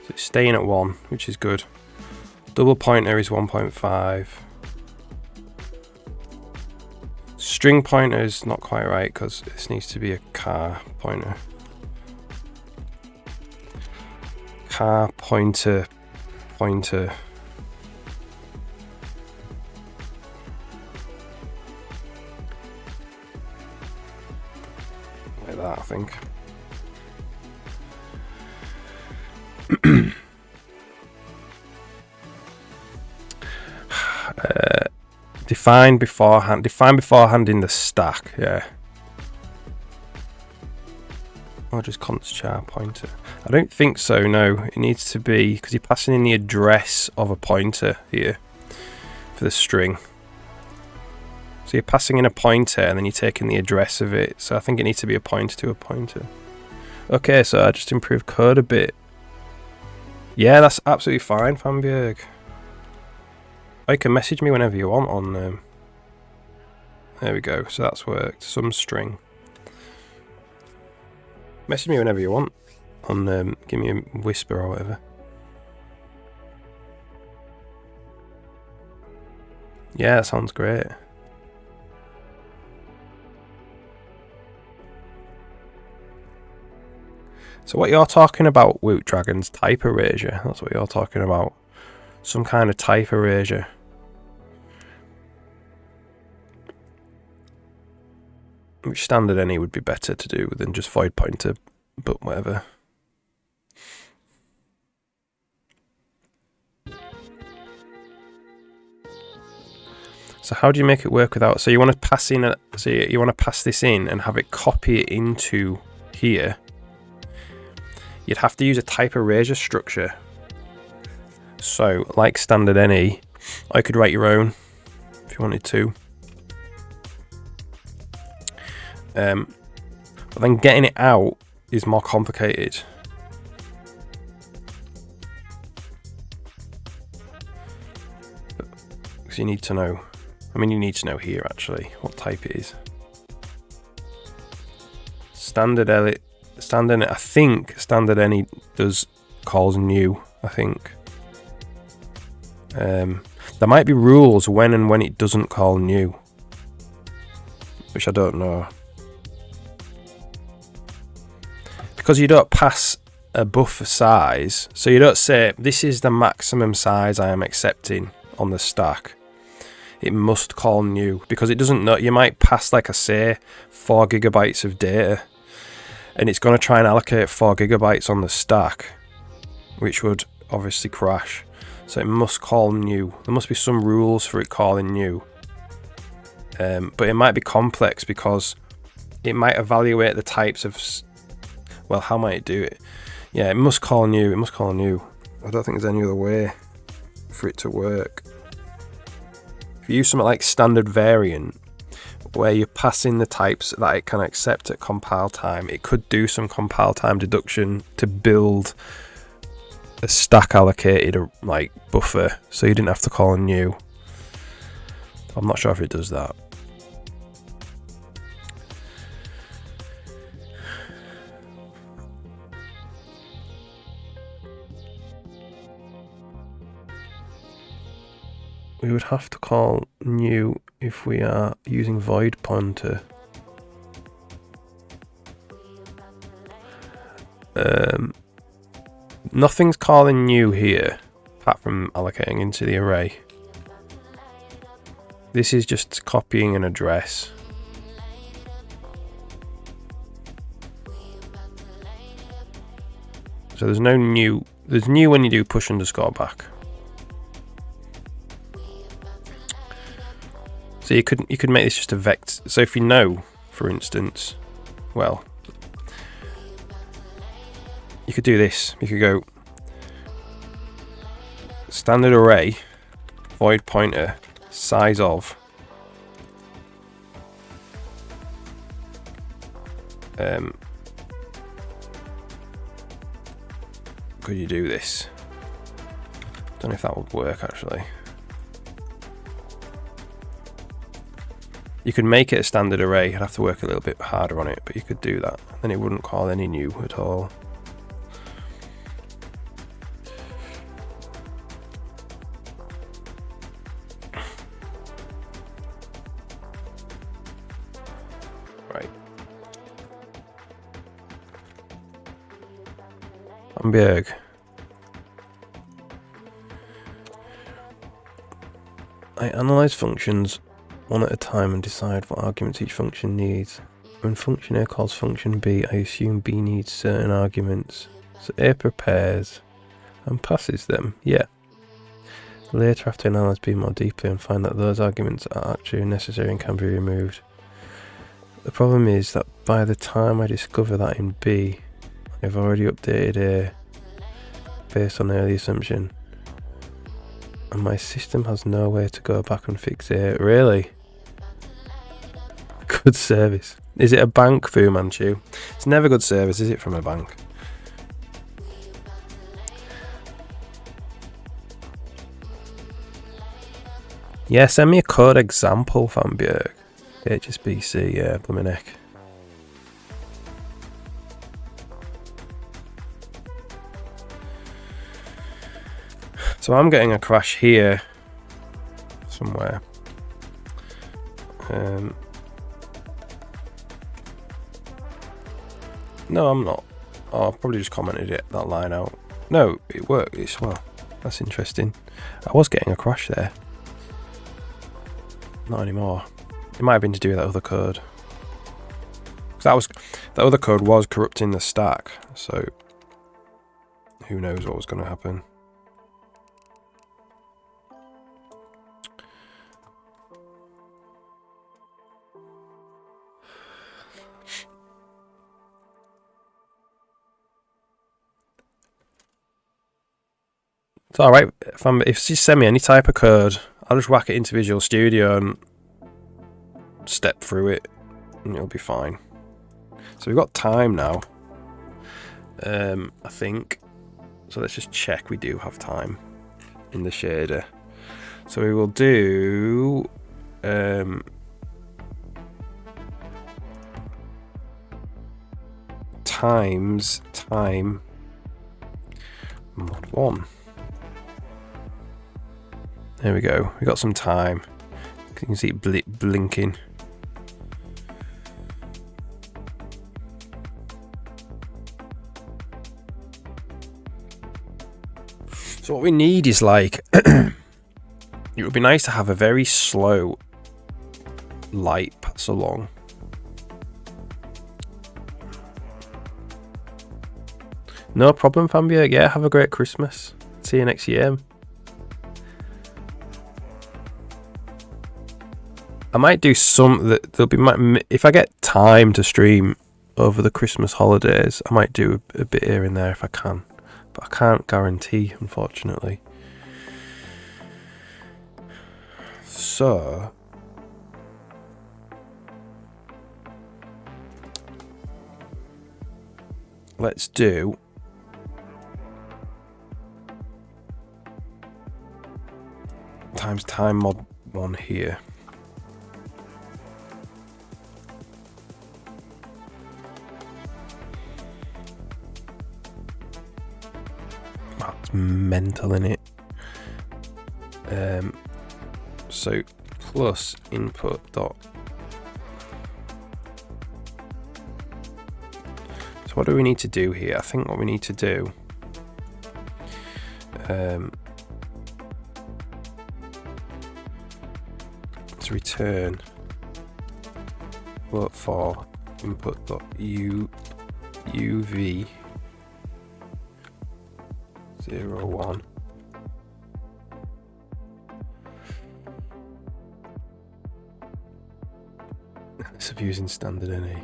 it's staying at 1, which is good. Double pointer is 1.5. String pointer is not quite right because this needs to be a car pointer. Car pointer pointer. Like that, I think. Define beforehand in the stack, yeah. Or just const char pointer. I don't think so, no. It needs to be, because you're passing in the address of a pointer here for the string. So you're passing in a pointer and then you're taking the address of it. So I think it needs to be a pointer to a pointer. Okay, so I just improved code a bit. Yeah, that's absolutely fine, Fanbjerg. Oh, you can message me whenever you want on... there we go, so that's worked. Some string. Message me whenever you want on... give me a whisper or whatever. Yeah, that sounds great. So what you're talking about, Woot Dragon's type erasure. That's what you're talking about. Some kind of type erasure. Which standard any would be better to do than just void pointer, but whatever. So how do you make it work without? So you want to pass in so you want to pass this in and have it copy it into here. You'd have to use a type erasure structure. So like standard any, I could write your own if you wanted to. But then getting it out is more complicated. Because you need to know. I mean, you need to know here actually what type it is. Standard I think standard any does calls new. I think. There might be rules when and when it doesn't call new, which I don't know. Because you don't pass a buffer size, so you don't say this is the maximum size I am accepting on the stack. It must call new because it doesn't know. You might pass like I say 4 gigabytes of data, and it's going to try and allocate 4 gigabytes on the stack, which would obviously crash. So it must call new. There must be some rules for it calling new. But it might be complex because it might evaluate the types of... Well, how might it do it? Yeah, it must call new. It must call new. I don't think there's any other way for it to work. If you use something like standard variant, where you pass in the types that it can accept at compile time, it could do some compile time deduction to build a stack allocated like buffer, so you didn't have to call new. I'm not sure if it does that. We would have to call new if we are using void pointer. Nothing's calling new here, apart from allocating into the array. This is just copying an address. So there's no new. There's new when you do push underscore back. So you could make this just a vector. So if you know, for instance, well, you could do this. You could go standard array, void pointer, size of. Could you do this? Don't know if that would work actually. You could make it a standard array. I'd have to work a little bit harder on it, but you could do that. Then it wouldn't call any new at all. Right. Bamberg. I analyze functions one at a time and decide what arguments each function needs. When function A calls function B, I assume B needs certain arguments. So A prepares and passes them. Yeah. Later, I have to analyze B more deeply and find that those arguments are actually necessary and can be removed. The problem is that by the time I discover that in B, I've already updated A based on early assumption. And my system has no way to go back and fix it. Really? Good service. Is it a bank, Fu Manchu? It's never good service, is it, from a bank? Yeah, send me a code example, Van Bjerg. HSBC, yeah, blooming heck. So I'm getting a crash here somewhere. No, I'm not. Oh, I've probably just commented that line out. No, it worked. It's well. That's interesting. I was getting a crash there. Not anymore. It might have been to do with that other code. That other code was corrupting the stack. So who knows what was going to happen. It's alright, if you send me any type of code, I'll just whack it into Visual Studio and step through it, and it'll be fine. So we've got time now, I think. So let's just check we do have time in the shader. So we will do times time mod 1. There we go. We got some time. You can see it blinking. So what we need is like, it would be nice to have a very slow light pass along. No problem, Fambia. Yeah, have a great Christmas. See you next year. I might do there'll be if I get time to stream over the Christmas holidays, I might do a bit here and there if I can, but I can't guarantee, unfortunately. So let's do times time mod 1 here. That's mental, innit? So plus input dot. So what do we need to do here? I think what we need to do is return float for input dot uv 01. It's using standard NA.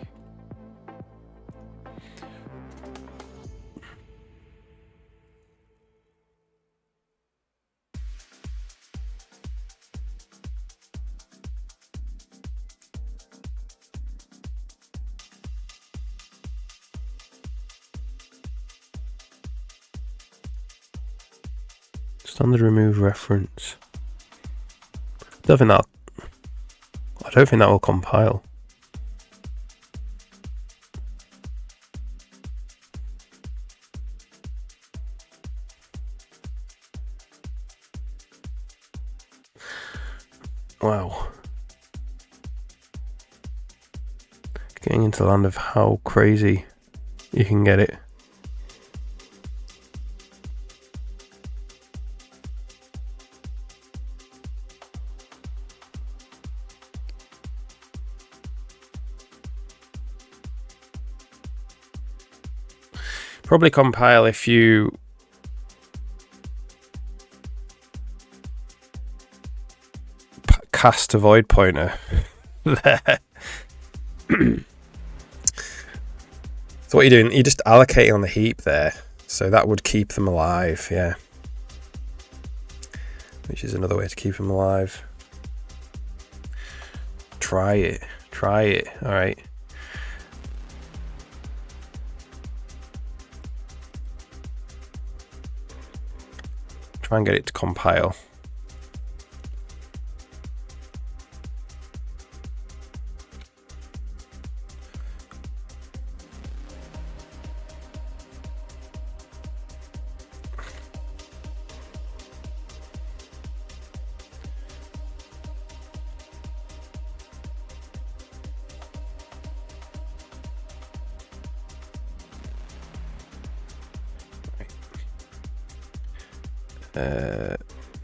Standard remove reference. Don't think that. I don't think that will compile. Wow. Getting into the land of how crazy you can get it. Probably compile if you cast a void pointer there. So what you're doing, you're just allocating on the heap there. So that would keep them alive, yeah. Which is another way to keep them alive. Try it. Alright. Try and get it to compile.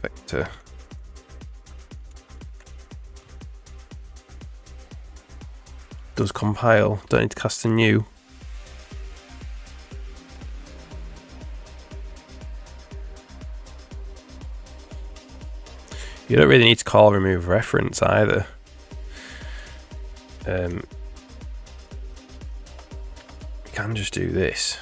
Vector. Does compile. Don't need to cast a new. You don't really need to call remove reference either. You can just do this.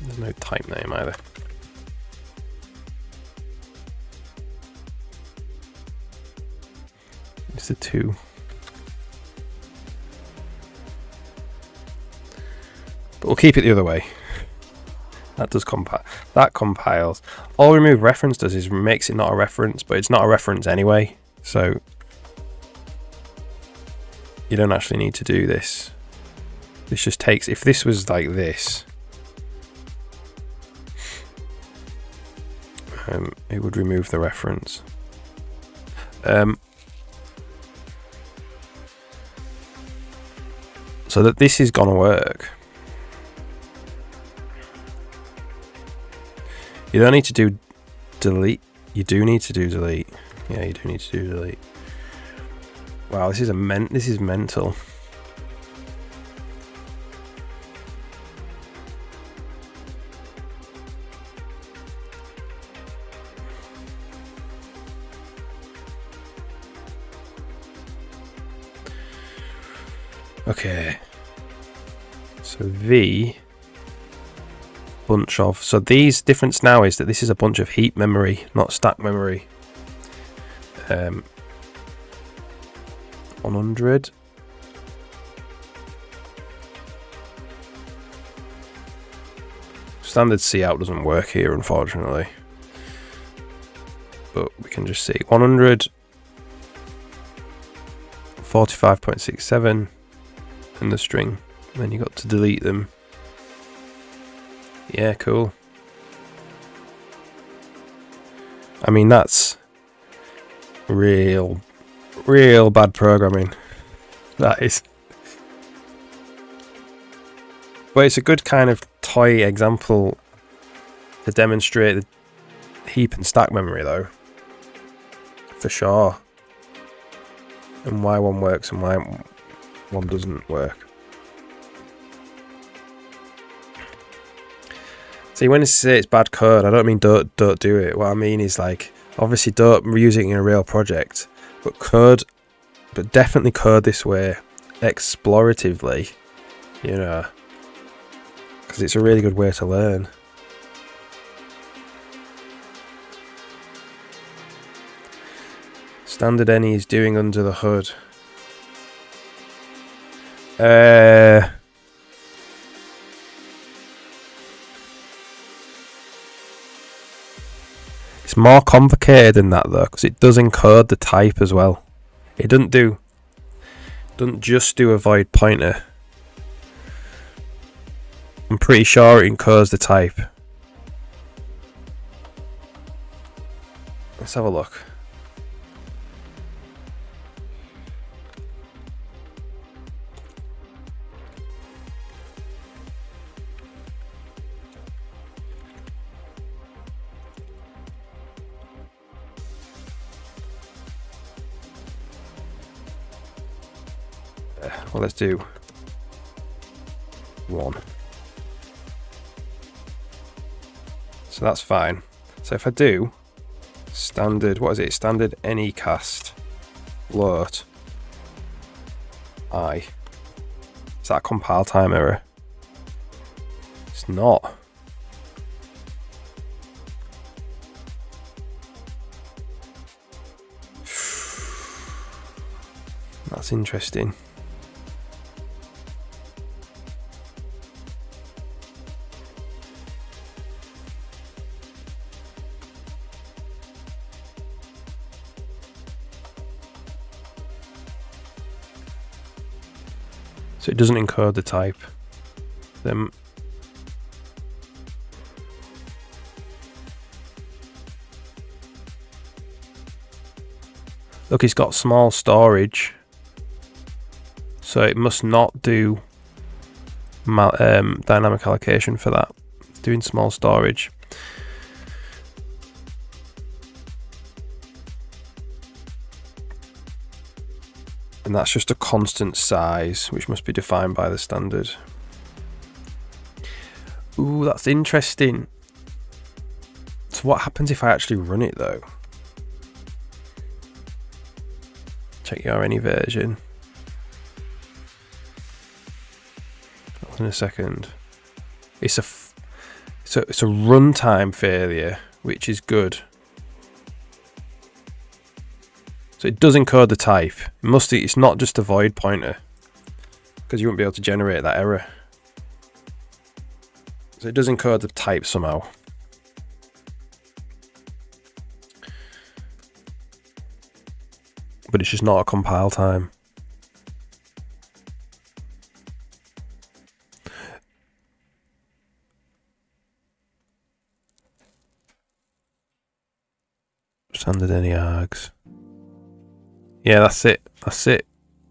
There's no type name either. It's a 2. But we'll keep it the other way. That does compile. That compiles. All remove reference does is makes it not a reference, but it's not a reference anyway. So you don't actually need to do this. This just takes, if this was like this, it would remove the reference. So that this is gonna work. You don't need to do delete. You do need to do delete. Yeah, you do need to do delete. Wow, this is mental. Okay. So V bunch of, so these difference now is that this is a bunch of heap memory, not stack memory. 100. Standard cout doesn't work here, unfortunately. But we can just see 100, 45.67 in the string. And then you got to delete them. Yeah, cool. I mean, that's real bad programming. That is. But it's a good kind of toy example to demonstrate the heap and stack memory, though. For sure. And why one works and why one doesn't work. See, when I say it's bad code, I don't mean don't do it. What I mean is, like, obviously don't use it in a real project, but definitely code this way exploratively, you know, because it's a really good way to learn. Standard any is doing under the hood. It's more complicated than that though, because it does encode the type as well. It doesn't just do a void pointer. I'm pretty sure it encodes the type. Let's have a look. Well, let's do 1. So that's fine. So if I do standard, what is it? Standard anycast float I. Is that a compile time error? It's not. That's interesting. So it doesn't encode the type. Then look, it's got small storage, so it must not do dynamic allocation for that. It's doing small storage. And that's just a constant size, which must be defined by the standard. Ooh, that's interesting. So what happens if I actually run it though? Check your any version. In a second. It's a runtime failure, which is good. So it does encode the type. It's not just a void pointer, because you won't be able to generate that error. So it does encode the type somehow. But it's just not a compile time. Standard any args. Yeah, that's it. That's it.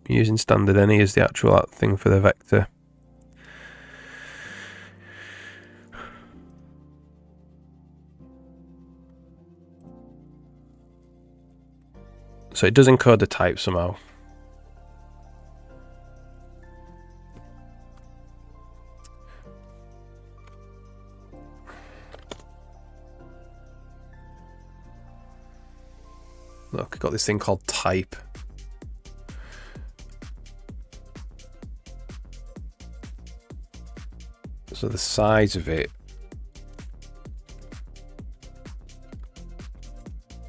Using standard any is the actual thing for the vector. So it does encode the type somehow. Look, I've got this thing called type. So the size of it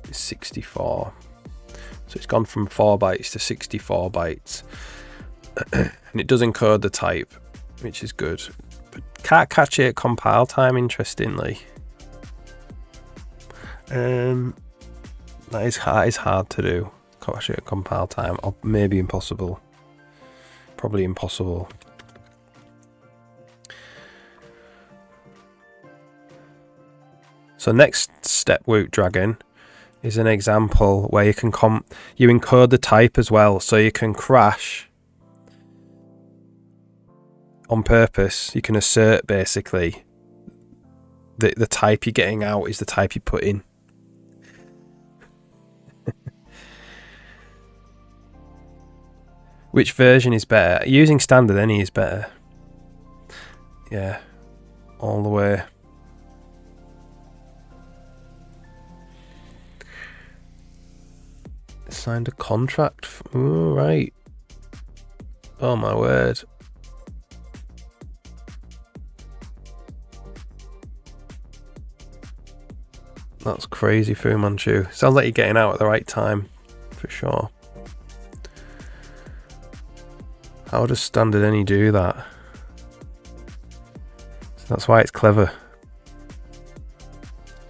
is 64. So it's gone from 4 bytes to 64 bytes. And it does encode the type, which is good. But can't catch it at compile time, interestingly. That is hard to do. Catch it at compile time, or maybe impossible. Probably impossible. So next step, Woot Dragon, is an example where you can you encode the type as well, so you can crash on purpose. You can assert basically that the type you're getting out is the type you put in. Which version is better? Using standard any is better. Yeah, all the way. Signed a contract. Ooh, right. Oh my word. That's crazy, Fu Manchu. Sounds like you're getting out at the right time, for sure. How does standard any do that? So that's why it's clever.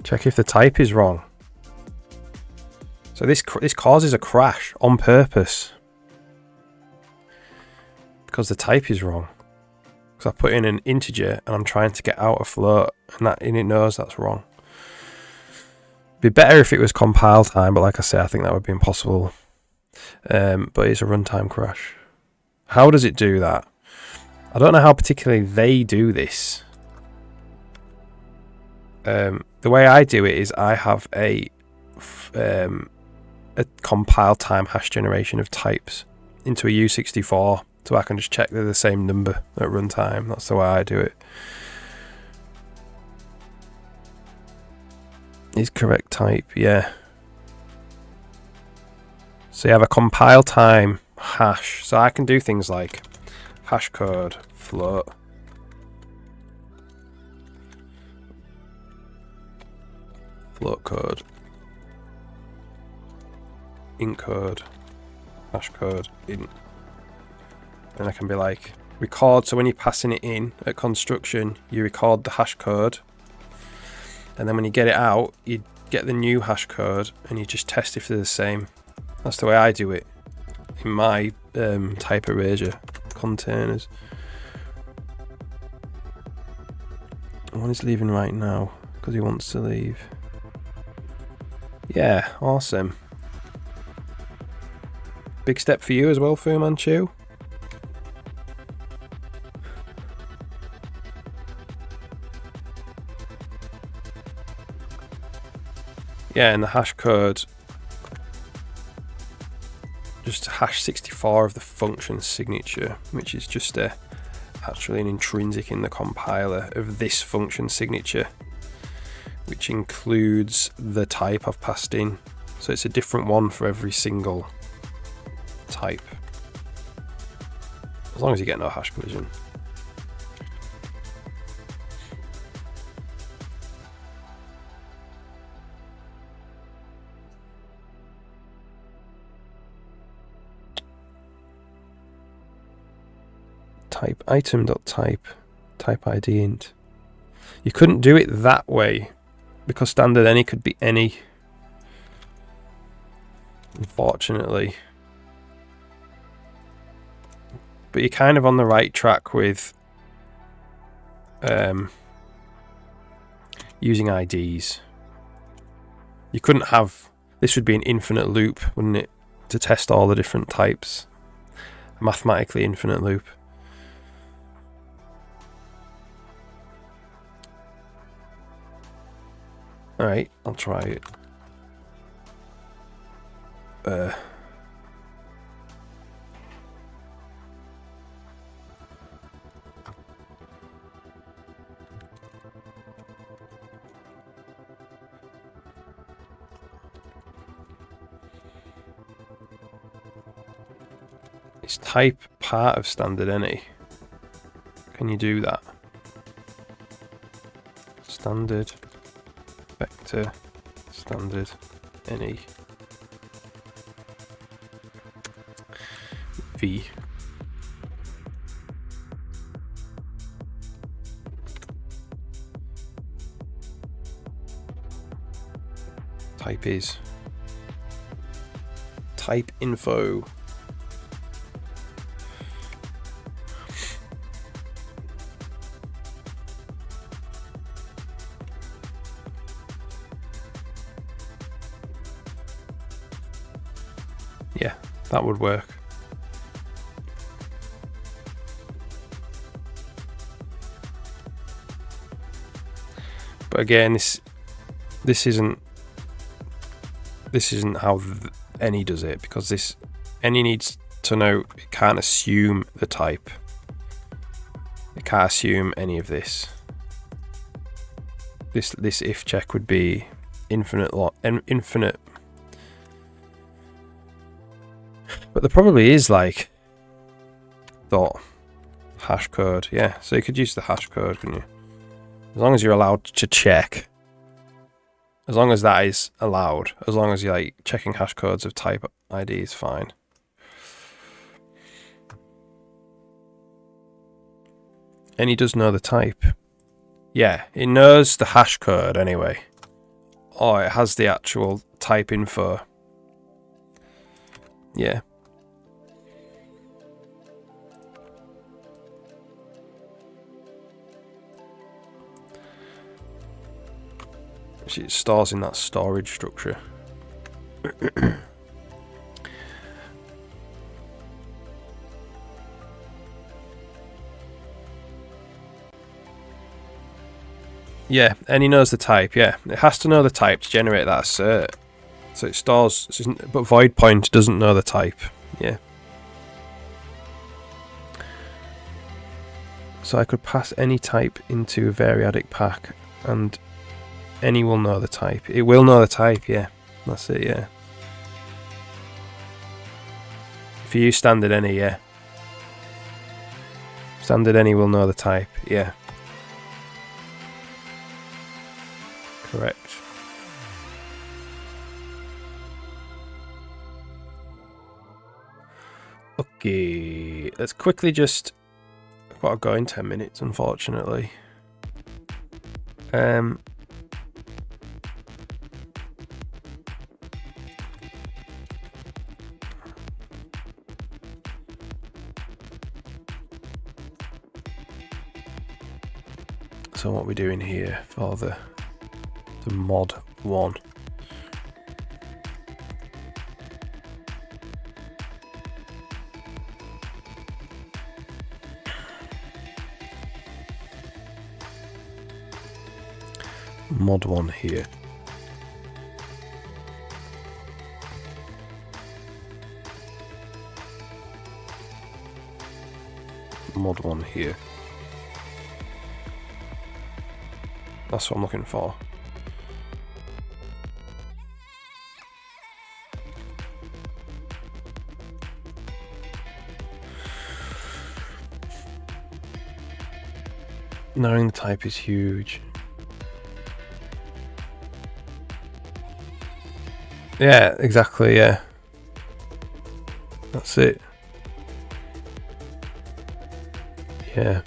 Check if the type is wrong. So this causes a crash on purpose because the type is wrong. Because I put in an integer and I'm trying to get out a float, and it knows that's wrong. Be better if it was compile time, but like I say, I think that would be impossible. But it's a runtime crash. How does it do that? I don't know how particularly they do this. The way I do it is I have a compile time hash generation of types into a U64, so I can just check they're the same number at runtime. That's the way I do it. Is correct type, yeah. So you have a compile time hash. So I can do things like hash code, float, code, int code, hash code, int. And I can be like, record. So when you're passing it in at construction, you record the hash code. And then when you get it out, you get the new hash code and you just test if they're the same. That's the way I do it in my type erasure containers. One is leaving right now because he wants to leave. Yeah, awesome. Big step for you as well, Fu Manchu. Yeah, and the hash code, just hash 64 of the function signature, which is just actually an intrinsic in the compiler of this function signature, which includes the type I've passed in. So it's a different one for every single type, as long as you get no hash collision. Type item.type type ID int. You couldn't do it that way because standard any could be any, unfortunately. But you're kind of on the right track with using IDs. You couldn't have, this would be an infinite loop, wouldn't it, to test all the different types. A mathematically infinite loop. Alright, I'll try it. Is type part of standard any? Can you do that? Standard vector standard any v. Type is type info. Yeah, that would work. But again, this isn't how any does it, because this any needs to know it can't assume the type. It can't assume any of this. This if check would be infinite. But there probably is like dot hash code, yeah. So you could use the hash code, couldn't you? As long as you're allowed to check. As long as that is allowed. As long as you're like checking hash codes of type ID is fine. And he does know the type. Yeah, it knows the hash code anyway. Oh, it has the actual type info. Yeah. It stores in that storage structure. Yeah, and he knows the type, yeah. It has to know the type to generate that assert. So it stores, but void point doesn't know the type, yeah. So I could pass any type into a variadic pack and any will know the type. It will know the type, yeah. That's it, yeah. If you use standard any, yeah. Standard any will know the type, yeah. Correct. Okay, let's quickly just... I've got to go in 10 minutes, unfortunately. So what we're doing here for the mod 1. Mod 1 here. Mod 1 here. That's what I'm looking for. Knowing the type is huge. Yeah, exactly, yeah. That's it. Yeah.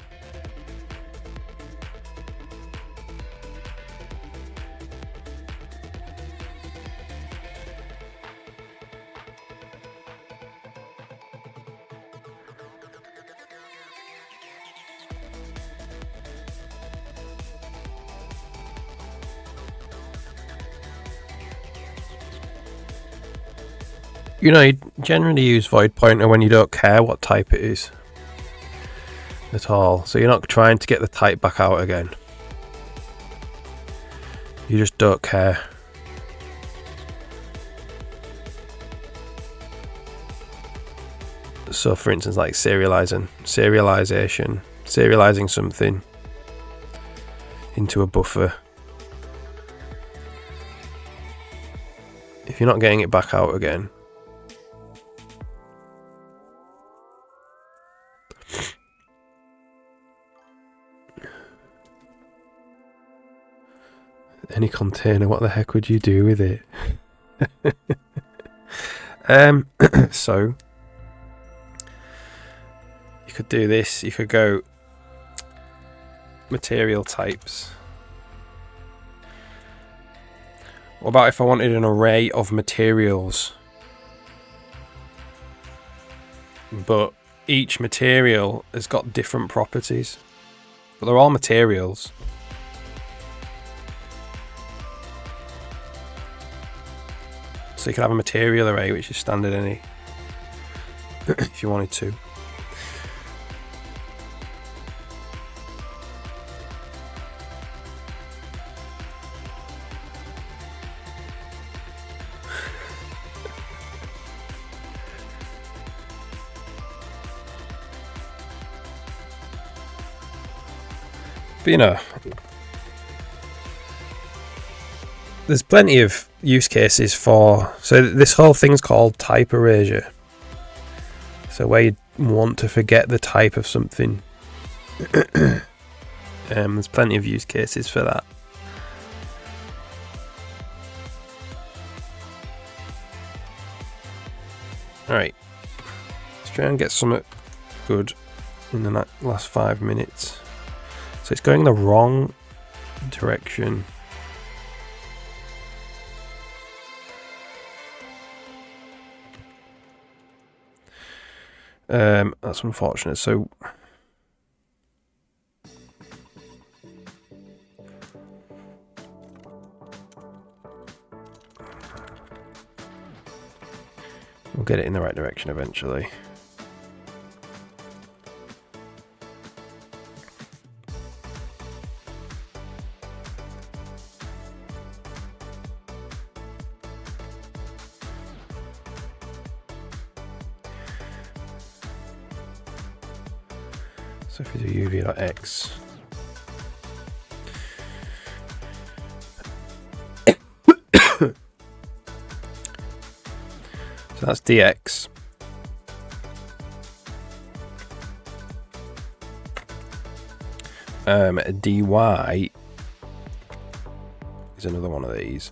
You know, you generally use void pointer when you don't care what type it is at all. So you're not trying to get the type back out again. You just don't care. So for instance, like serializing something into a buffer. If you're not getting it back out again, any container, what the heck would you do with it? So you could do this. You could go material types. What about if I wanted an array of materials, but each material has got different properties, but they're all materials. So you could have a material array which is standard any if you wanted to. But you know, there's plenty of use cases for... So this whole thing's called type erasure. So where you want to forget the type of something. There's plenty of use cases for that. Alright. Let's try and get something good in the last 5 minutes. So it's going the wrong direction. That's unfortunate. So we'll get it in the right direction eventually. So if we do uv.x, so that's dx. Dy is another one of these.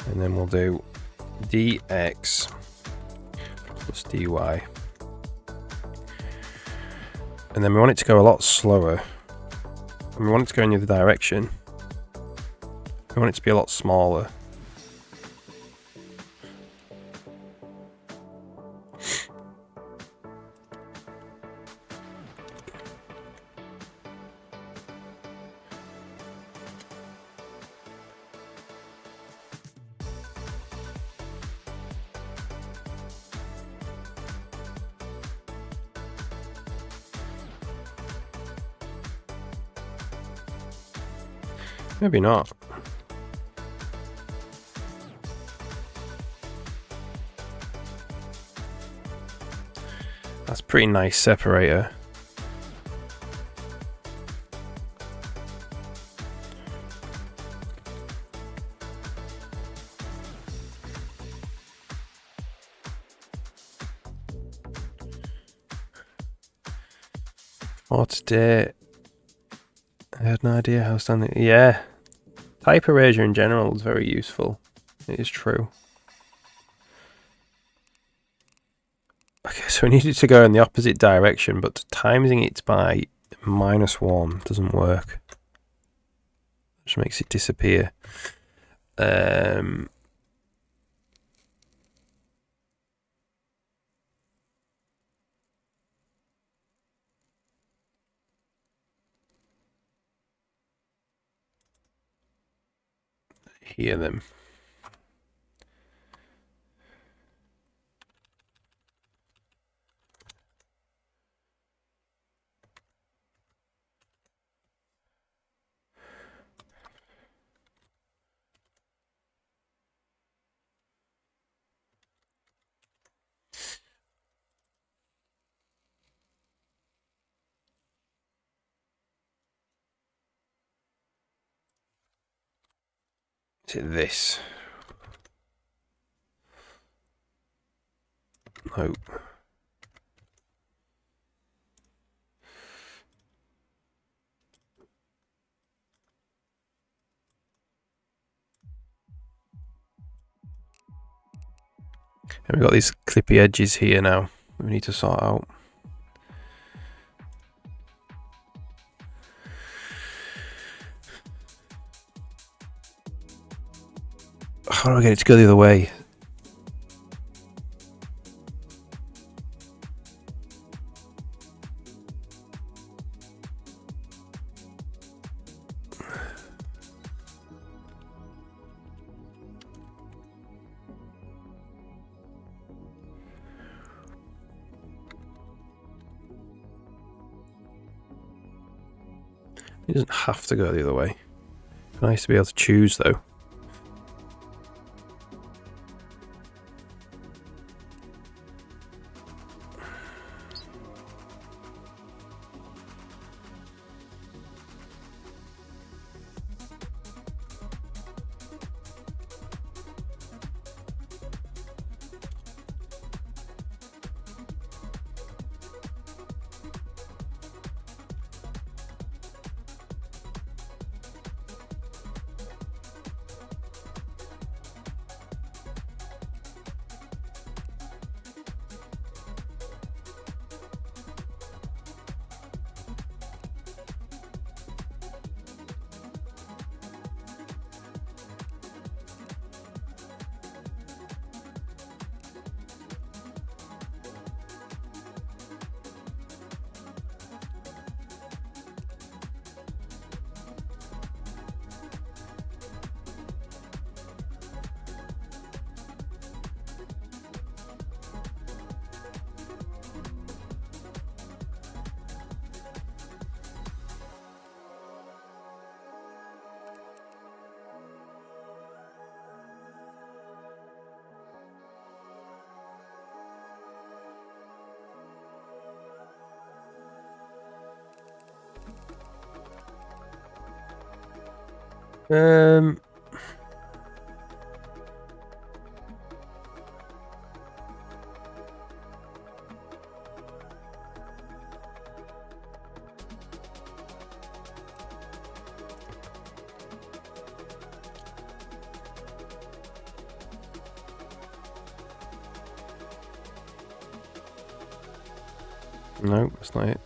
And then we'll do dx plus dy. And then we want it to go a lot slower. And we want it to go in the other direction. We want it to be a lot smaller. Maybe not. That's a pretty nice separator. For today, I had no idea how standing. Yeah, type erasure in general is very useful. It is true. Okay, so we need it to go in the opposite direction, but timesing it by -1 doesn't work. Just makes it disappear. Hear them. Is it this? No. And we've got these clippy edges here now we need to sort out. How do I get it to go the other way? It doesn't have to go the other way. It's nice to be able to choose though. Um. No, that's not it.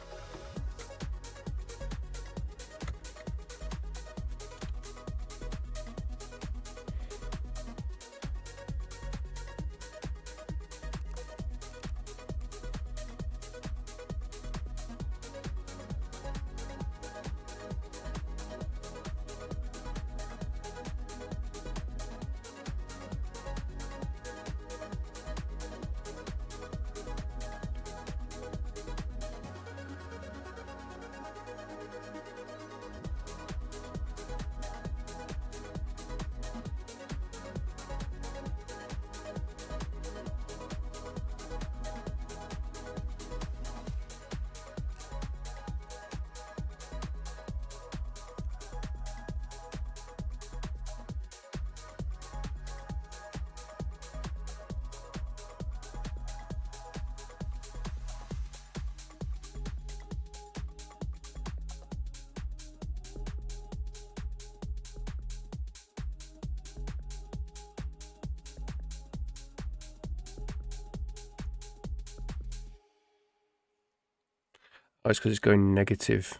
Oh, it's because it's going negative.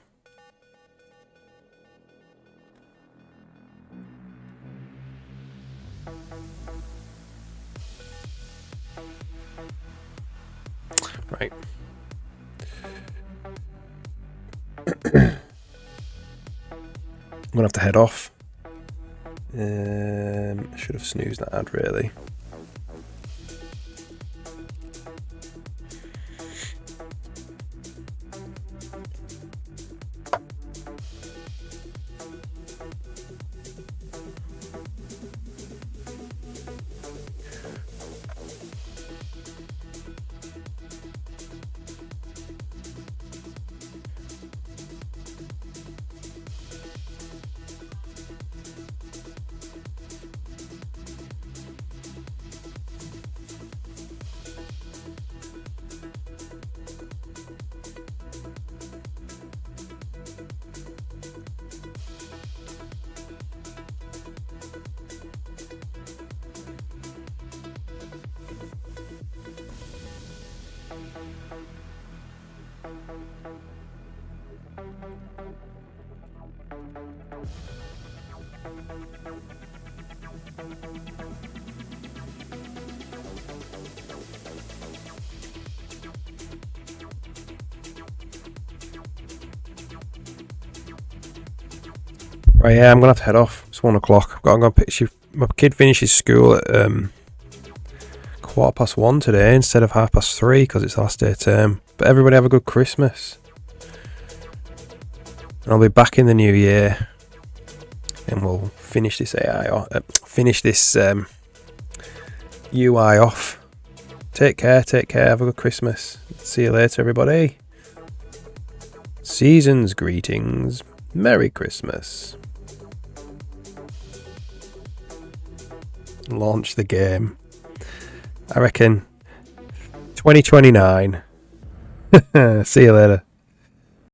Right. I'm gonna have to head off. I should have snoozed that ad really. Right, yeah, I'm gonna have to head off. It's 1 o'clock. I'm gonna pick. My kid finishes school at 1:15 today instead of 3:30 because it's the last day of term. But everybody have a good Christmas. And I'll be back in the new year, and we'll finish this UI off. Take care. Have a good Christmas. See you later, everybody. Season's greetings. Merry Christmas. Launch the game. I reckon 2029. See you later.